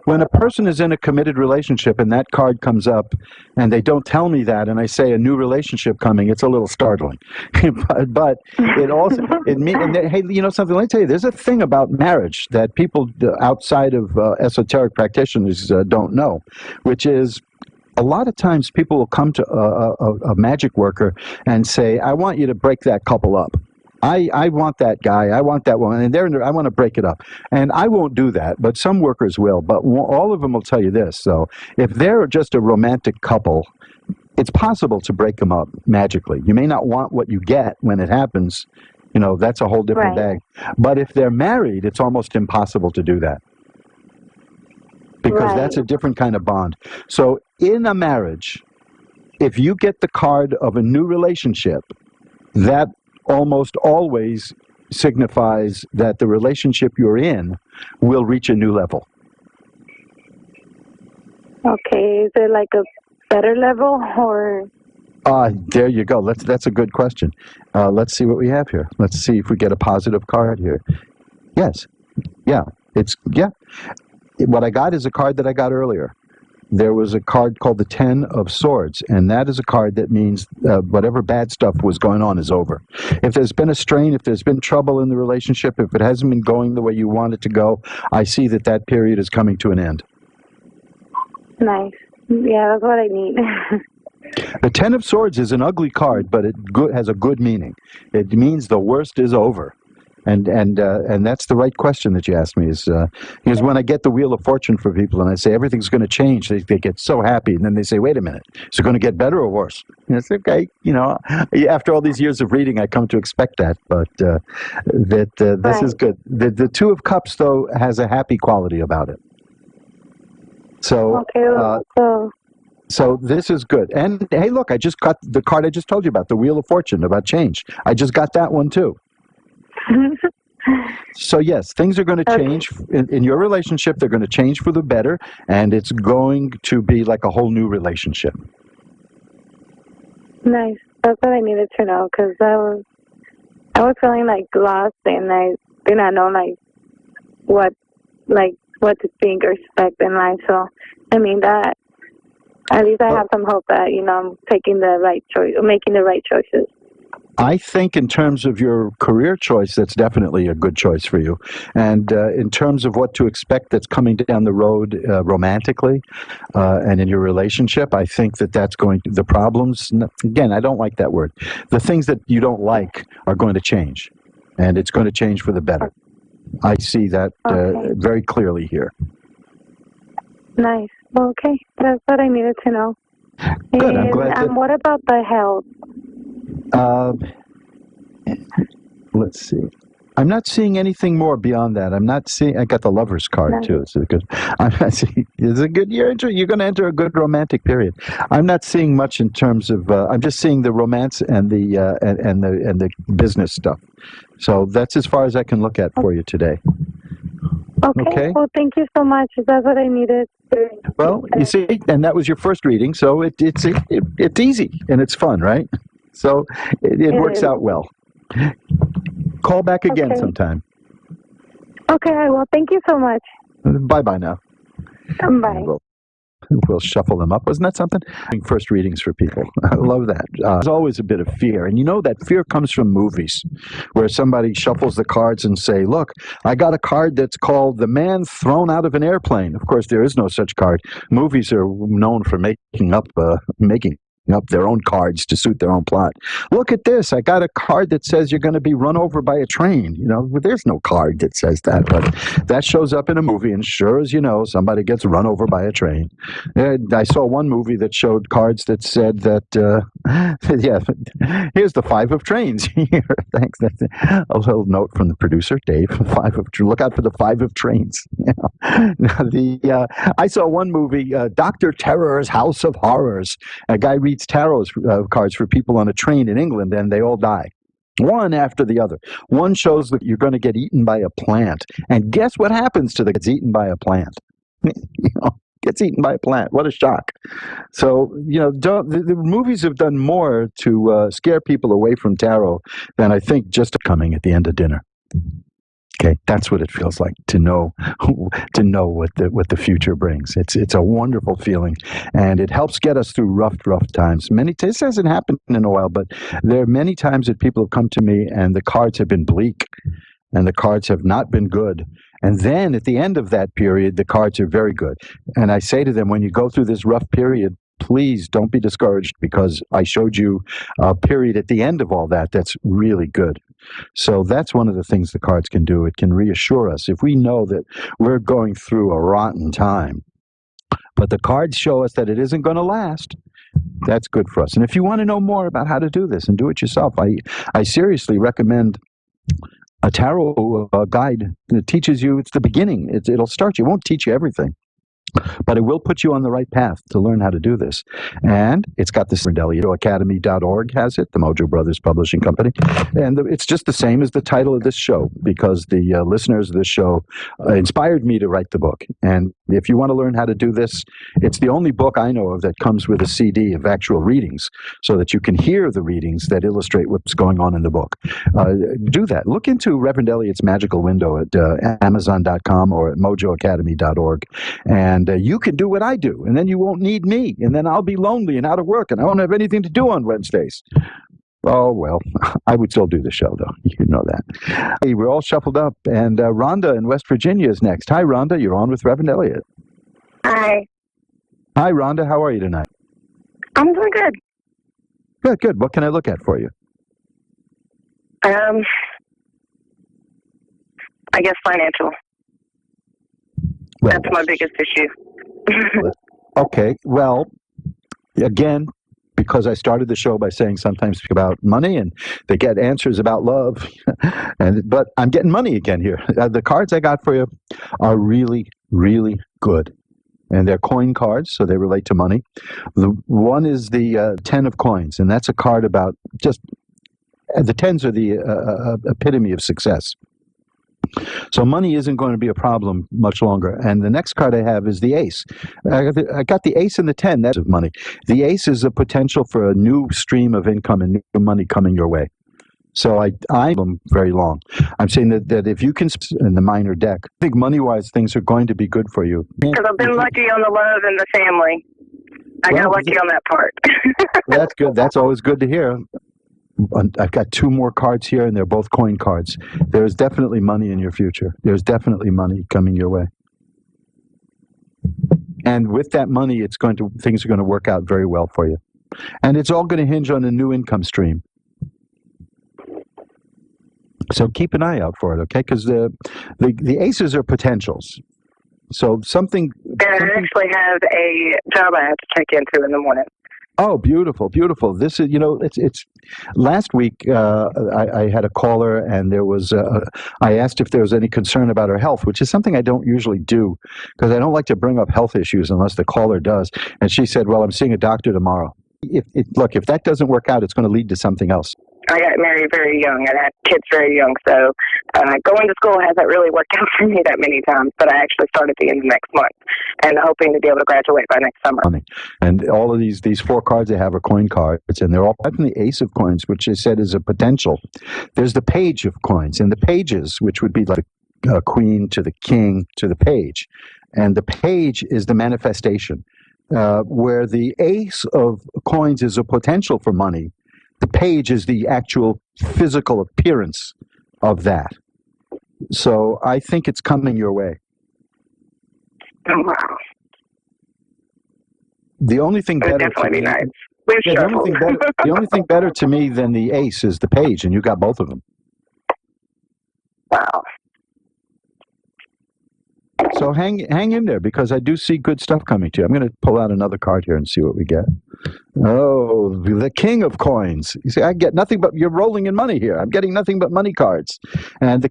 When a person is in a committed relationship and that card comes up and they don't tell me that and I say a new relationship coming, it's a little startling. but it also, hey, you know something, let me tell you, there's a thing about marriage that people outside of esoteric practitioners don't know, which is a lot of times people will come to a magic worker and say, I want you to break that couple up. I want that guy, I want that woman, and I want to break it up. And I won't do that, but some workers will. But all of them will tell you this. So if they're just a romantic couple, it's possible to break them up magically. You may not want what you get when it happens. That's a whole different bag. But if they're married, it's almost impossible to do that. Because that's a different kind of bond. So in a marriage, if you get the card of a new relationship, that almost always signifies that the relationship you're in will reach a new level. Okay, is it like a better level or? There you go. That's a good question. Let's see what we have here. Let's see if we get a positive card here. Yes. Yeah. What I got is a card that I got earlier. there was a card called the Ten of Swords, and that is a card that means whatever bad stuff was going on is over. If there's been a strain, if there's been trouble in the relationship, if it hasn't been going the way you want it to go, I see that that period is coming to an end. Nice. Yeah, that's what I need. The Ten of Swords is an ugly card, but it has a good meaning. It means the worst is over. And that's the right question that you asked me. Because when I get the Wheel of Fortune for people and I say everything's going to change, they get so happy, and then they say, "Wait a minute, is it going to get better or worse?" And it's okay. After all these years of reading, I come to expect that. But this is good. The Two of Cups, though, has a happy quality about it. So. Okay. So this is good. And hey, look, I just got the card I just told you about, the Wheel of Fortune, about change. I just got that one too. So yes, things are going to change in your relationship. They're going to change for the better, and it's going to be like a whole new relationship. Nice. That's what I needed to know, because I was feeling like lost, and I did not know what to think or expect in life. So I mean that. At least I have some hope that, I'm taking the right choice, making the right choices. I think in terms of your career choice, that's definitely a good choice for you. And in terms of what to expect that's coming down the road romantically and in your relationship, I think that's going to, the problems, again, I don't like that word. The things that you don't like are going to change, and it's going to change for the better. I see that very clearly here. Nice. Okay, that's what I needed to know. Good. I'm glad. And what about the health? Let's see. I'm not seeing anything more beyond that. I'm not seeing. I got the Lover's card too. It's good. I'm not seeing. It's a good year. You're going to enter a good romantic period. I'm not seeing much in terms of. I'm just seeing the romance and the and the business stuff. So that's as far as I can look at for you today. Okay. Well, thank you so much. That's what I needed. Well, you see, and that was your first reading, so it's easy and it's fun, right? So it works out well. Call back again sometime. Okay, I will. Thank you so much. Bye now. Bye. We'll shuffle them up. Wasn't that something? First readings for people. I love that. There's always a bit of fear. And that fear comes from movies where somebody shuffles the cards and say, look, I got a card that's called The Man Thrown Out of an Airplane. Of course, there is no such card. Movies are known for making up their own cards to suit their own plot. Look at this. I got a card that says you're going to be run over by a train. There's no card that says that, but that shows up in a movie, and sure as you know, somebody gets run over by a train. I saw one movie that showed cards that said that, here's the 5 of trains. Here, thanks. That's a little note from the producer, Dave. Look out for the 5 of trains. I saw one movie, Dr. Terror's House of Horrors. A guy reads tarot cards for people on a train in England, and they all die, one after the other. One shows that you're going to get eaten by a plant, and guess what happens to the gets eaten by a plant? Gets eaten by a plant. What a shock! So the movies have done more to scare people away from tarot than I think just coming at the end of dinner. Okay, that's what it feels like to know what the future brings. It's a wonderful feeling, and it helps get us through rough times. This hasn't happened in a while, but there are many times that people have come to me and the cards have been bleak, and the cards have not been good. And then at the end of that period, the cards are very good. And I say to them, when you go through this rough period, please don't be discouraged, because I showed you a period at the end of all that's really good. So that's one of the things the cards can do. It can reassure us if we know that we're going through a rotten time, but the cards show us that it isn't going to last. That's good for us. And if you want to know more about how to do this and do it yourself, I seriously recommend a tarot guide that teaches you. It's the beginning. It'll start you. It won't teach you everything, but it will put you on the right path to learn how to do this. And it's got this, Academy.org has it, the Mojo Brothers Publishing Company. And it's just the same as the title of this show, because the listeners of this show inspired me to write the book. And if you want to learn how to do this, it's the only book I know of that comes with a CD of actual readings, so that you can hear the readings that illustrate what's going on in the book. Do that. Look into Reverend Elliot's Magical Window at Amazon.com or at mojoacademy.org. And And you can do what I do, and then you won't need me, and then I'll be lonely and out of work, and I won't have anything to do on Wednesdays. Oh, well, I would still do the show, though. You know that. Hey, we're all shuffled up, and Rhonda in West Virginia is next. Hi, Rhonda. You're on with Reverend Elliott. Hi. Hi, Rhonda. How are you tonight? I'm doing good. Good, good. What can I look at for you? I guess financial. Well, that's my biggest issue. Okay. Well, again, because I started the show by saying sometimes about money and they get answers about love, but I'm getting money again here. The cards I got for you are really, really good. And they're coin cards, so they relate to money. The one is the 10 of coins, and that's a card about just, the 10s are the epitome of success. So money isn't going to be a problem much longer. And the next card I have is the ace. I got the ace and the 10, that's of money. The ace is a potential for a new stream of income and new money coming your way. So I'm very long. I'm saying that if you can, in the minor deck, I think money-wise things are going to be good for you. Because I've been lucky on the love and the family. I got lucky on that part. That's good. That's always good to hear. I've got two more cards here, and they're both coin cards. There's definitely money in your future. There's definitely money coming your way. And with that money, things are going to work out very well for you. And it's all going to hinge on a new income stream. So keep an eye out for it, okay? Because the aces are potentials. So something... I actually have a job I have to check into in the morning. Oh, beautiful, beautiful. This is, it's last week I had a caller and there was, I asked if there was any concern about her health, which is something I don't usually do because I don't like to bring up health issues unless the caller does. And she said, well, I'm seeing a doctor tomorrow. Look, if that doesn't work out, it's going to lead to something else. I got married very young and had kids very young, so going to school hasn't really worked out for me that many times, but I actually start at the end of next month and hoping to be able to graduate by next summer. And all of these four cards I have are coin cards, and they're all from the ace of coins, which I said is a potential. There's the page of coins, and the pages, which would be like a queen to the king to the page. And the page is the manifestation, where the ace of coins is a potential for money. The page is the actual physical appearance of that. So I think it's coming your way. Oh, wow. The only thing better definitely to me, nice. the only thing better to me than the ace is the page, and you got both of them. Wow. So hang in there because I do see good stuff coming to you. I'm going to pull out another card here and see what we get. Oh, the king of coins. You see, I get nothing but, you're rolling in money here. I'm getting nothing but money cards. And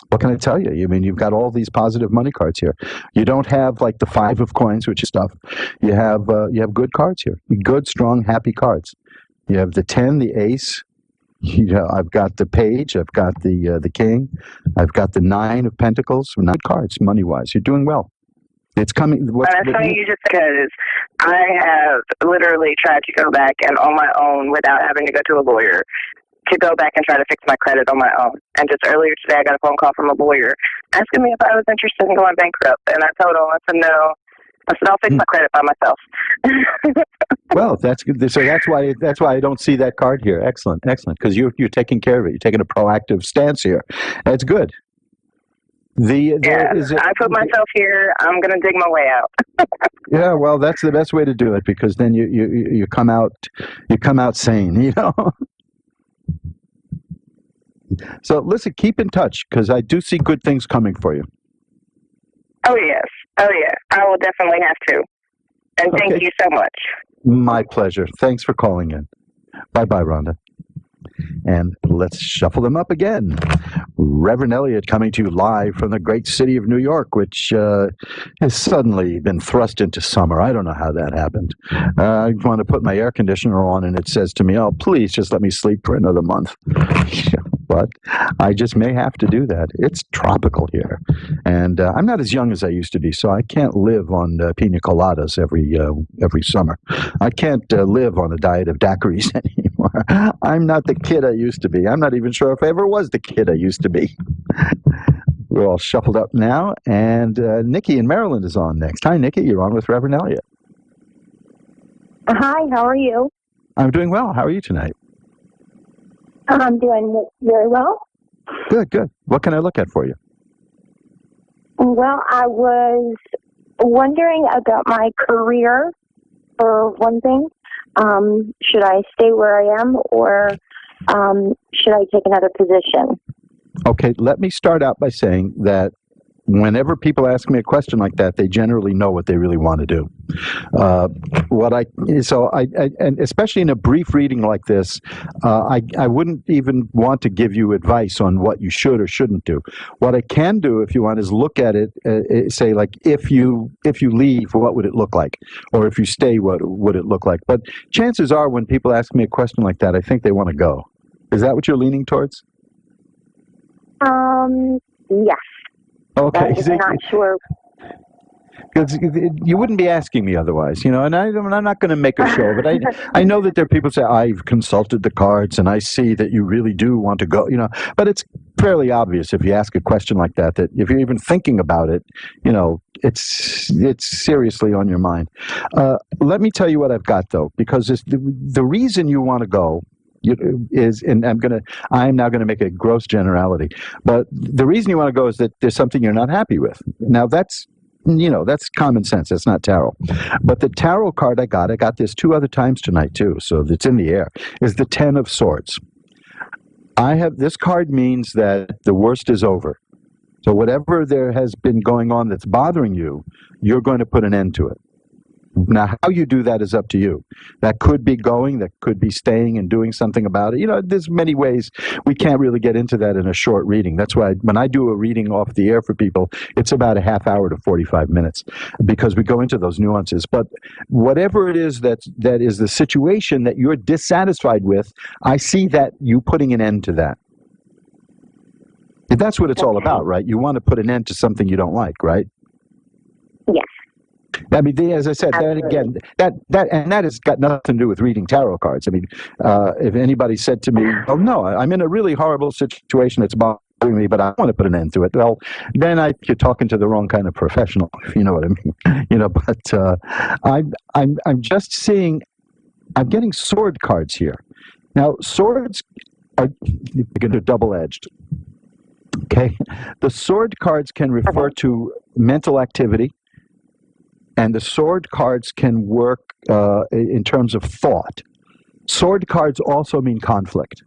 what can I tell you? I mean, you've got all these positive money cards here. You don't have like the 5 of coins, which is stuff. You have good cards here. Good, strong, happy cards. You have the 10, the ace. I've got the page. I've got the king. I've got the 9 of pentacles. 9 cards, money-wise. You're doing well. It's coming. That's funny you just because I have literally tried to go back and on my own without having to go to a lawyer to go back and try to fix my credit on my own. And just earlier today, I got a phone call from a lawyer asking me if I was interested in going bankrupt. And I told him, I said, no. I said, I'll fix my credit by myself. Well, that's good. So that's why I don't see that card here. Excellent, excellent. Because you're taking care of it. You're taking a proactive stance here. That's good. I put myself here. I'm going to dig my way out. Yeah, well, that's the best way to do it because then you come out sane. You know. So listen, keep in touch because I do see good things coming for you. Oh yes, I will definitely have to. And thank you so much. My pleasure. Thanks for calling in. Bye-bye, Rhonda. And let's shuffle them up again. Reverend Elliott coming to you live from the great city of New York, which has suddenly been thrust into summer. I don't know how that happened. I want to put my air conditioner on and it says to me, oh, please just let me sleep for another month. But I just may have to do that. It's tropical here. And I'm not as young as I used to be, so I can't live on pina coladas every summer. I can't live on a diet of daiquiris anymore. I'm not the kid I used to be. I'm not even sure if I ever was the kid I used to be. we're all shuffled up now, and Nikki in Maryland is on next. Hi, Nikki. You're on with Reverend Elliot. Hi, how are you? I'm doing well. How are you tonight? I'm doing very well. Good, good. What can I look at for you? Well, I was wondering about my career, for one thing. Should I stay where I am, or should I take another position? Okay, let me start out by saying that whenever people ask me a question like that, they generally know what they really want to do. And especially in a brief reading like this, I wouldn't even want to give you advice on what you should or shouldn't do. What I can do, if you want, is look at it, say like, if you leave, what would it look like? Or if you stay, what would it look like? But chances are, when people ask me a question like that, I think they want to go. Is that what you're leaning towards? Yes. Okay. I'm not sure. Because you wouldn't be asking me otherwise, and I'm not going to make a show, but I know that there are people who say, I've consulted the cards and I see that you really do want to go, but it's fairly obvious if you ask a question like that if you're even thinking about it, it's seriously on your mind. Let me tell you what I've got, though, because the reason you want to go is, and I'm now going to make a gross generality, but the reason you want to go is that there's something you're not happy with. Now that's common sense. That's not tarot. But the tarot card I got this 2 other times tonight too, so it's in the air, is the 10 of Swords. This card means that the worst is over. So whatever there has been going on that's bothering you, you're going to put an end to it. Now, how you do that is up to you. That could be going, that could be staying and doing something about it. There's many ways. We can't really get into that in a short reading. That's why when I do a reading off the air for people, it's about a half hour to 45 minutes because we go into those nuances. But whatever it is that is the situation that you're dissatisfied with, I see that you putting an end to that. That's what it's all about, right? You want to put an end to something you don't like, right? Yes. I mean, as I said, that has got nothing to do with reading tarot cards. I mean, if anybody said to me, "Oh no, I'm in a really horrible situation that's bothering me, but I want to put an end to it," well, then you're talking to the wrong kind of professional, if you know what I mean. But I'm just seeing, I'm getting sword cards here. Now, swords are double-edged. Okay, the sword cards can refer to mental activity. And the sword cards can work in terms of thought. Sword cards also mean conflict.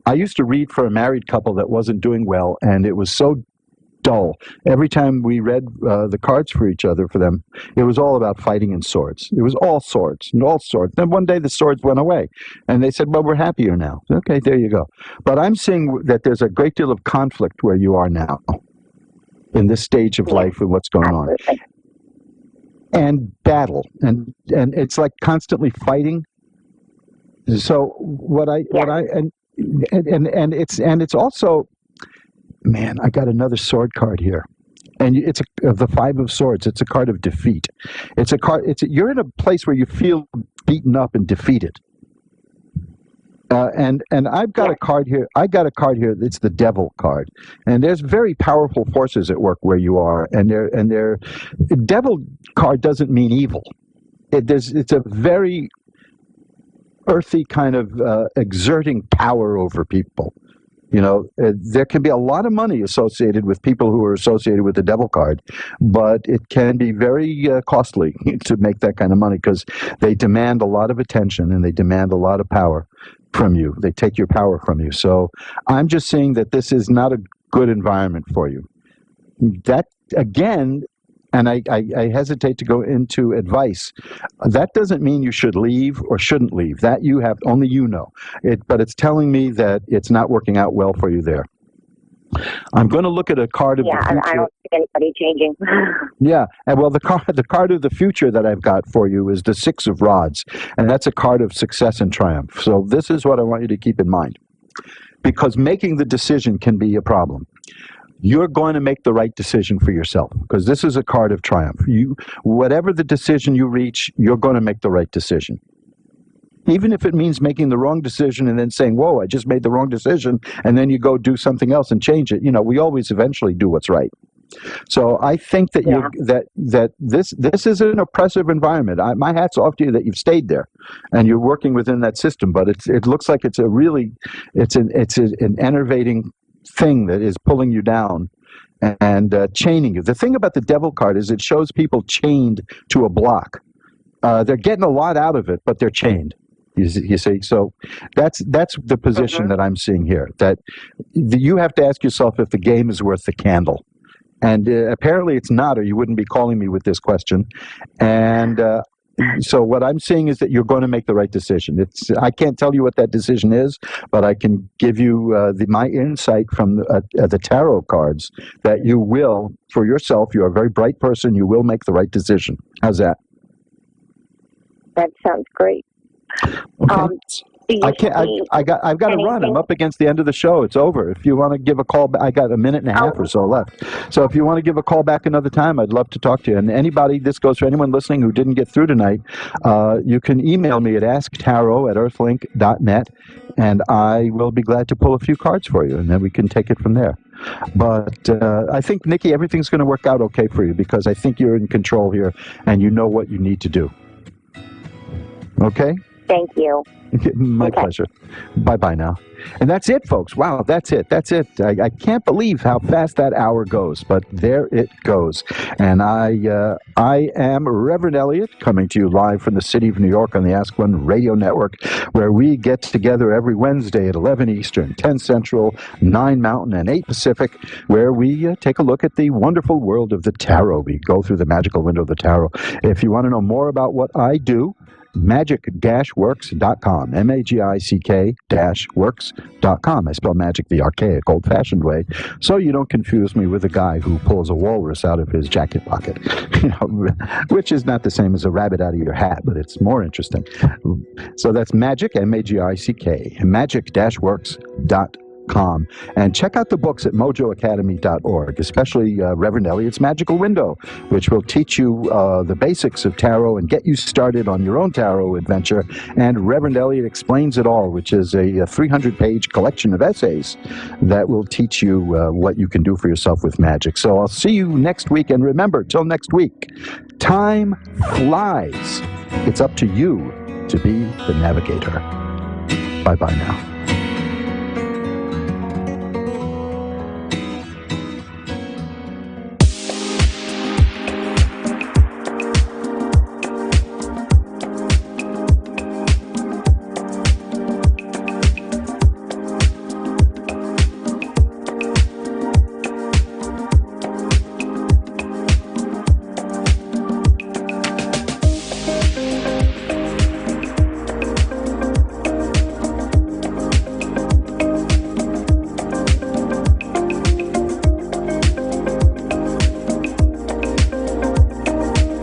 I used to read for a married couple that wasn't doing well, and it was so dull. Every time we read the cards for each other for them, it was all about fighting and swords. It was all swords and all swords. Then one day the swords went away, and they said, well, we're happier now. Okay, there you go. But I'm seeing that there's a great deal of conflict where you are now in this stage of life and what's going on. And battle, and it's like constantly fighting. So it's also, man, I got another sword card here, and it's the 5 of Swords. It's a card of defeat. It's a card. You're in a place where you feel beaten up and defeated. And I've got a card here. I got a card here. It's the Devil card, and there's very powerful forces at work where you are. And the Devil card doesn't mean evil. It's a very earthy kind of exerting power over people. There can be a lot of money associated with people who are associated with the Devil card, but it can be very costly to make that kind of money because they demand a lot of attention and they demand a lot of power from you. They take your power from you. So I'm just saying that this is not a good environment for you. That, again, and I hesitate to go into advice, that doesn't mean you should leave or shouldn't leave. That only you know. But it's telling me that it's not working out well for you there. I'm going to look at a card of the future. I don't see anybody changing. Yeah, and well, the card of the future that I've got for you is the 6 of Rods, and that's a card of success and triumph. So this is what I want you to keep in mind, because making the decision can be a problem. You're going to make the right decision for yourself, because this is a card of triumph. Whatever the decision you reach, you're going to make the right decision. even if it means making the wrong decision and then saying, whoa, I just made the wrong decision, and then you go do something else and change it. We always eventually do what's right. So I think that this is an oppressive environment. My hat's off to you that you've stayed there, and you're working within that system. But it looks like it's an enervating thing that is pulling you down and chaining you. The thing about the devil card is it shows people chained to a block. They're getting a lot out of it, but they're chained. You see, so that's the position that I'm seeing here. That you have to ask yourself if the game is worth the candle. And apparently it's not, or you wouldn't be calling me with this question. And so what I'm seeing is that you're going to make the right decision. I can't tell you what that decision is, but I can give you my insight from the tarot cards that you will, for yourself, you're a very bright person, you will make the right decision. How's that? That sounds great. Okay. I've got to run. I'm up against the end of the show. It's over. If you want to give a call, I got a minute and a half or so left. So if you want to give a call back another time, I'd love to talk to you. And anybody, this goes for anyone listening who didn't get through tonight, you can email me at asktarot@earthlink.net, and I will be glad to pull a few cards for you, and then we can take it from there. But I think, Nikki, everything's going to work out okay for you because I think you're in control here, and you know what you need to do. Okay? Thank you. My pleasure. Bye-bye now. And that's it, folks. Wow, that's it. I can't believe how fast that hour goes, but there it goes. And I am Reverend Elliot, coming to you live from the city of New York on the Ask One Radio Network, where we get together every Wednesday at 11 Eastern, 10 Central, 9 Mountain, and 8 Pacific, where we take a look at the wonderful world of the tarot. We go through the magical window of the tarot. If you want to know more about what I do, magic-works.com, magic-works.com. I spell magic the archaic, old-fashioned way, so you don't confuse me with a guy who pulls a walrus out of his jacket pocket, which is not the same as a rabbit out of your hat, but it's more interesting. So that's magic, M-A-G-I-C-K, magic-works.com. And check out the books at mojoacademy.org, especially Reverend Elliot's Magical Window, which will teach you the basics of tarot and get you started on your own tarot adventure. And Reverend Elliot Explains It All, which is a 300-page collection of essays that will teach you what you can do for yourself with magic. So I'll see you next week. And remember, till next week, time flies. It's up to you to be the navigator. Bye-bye now.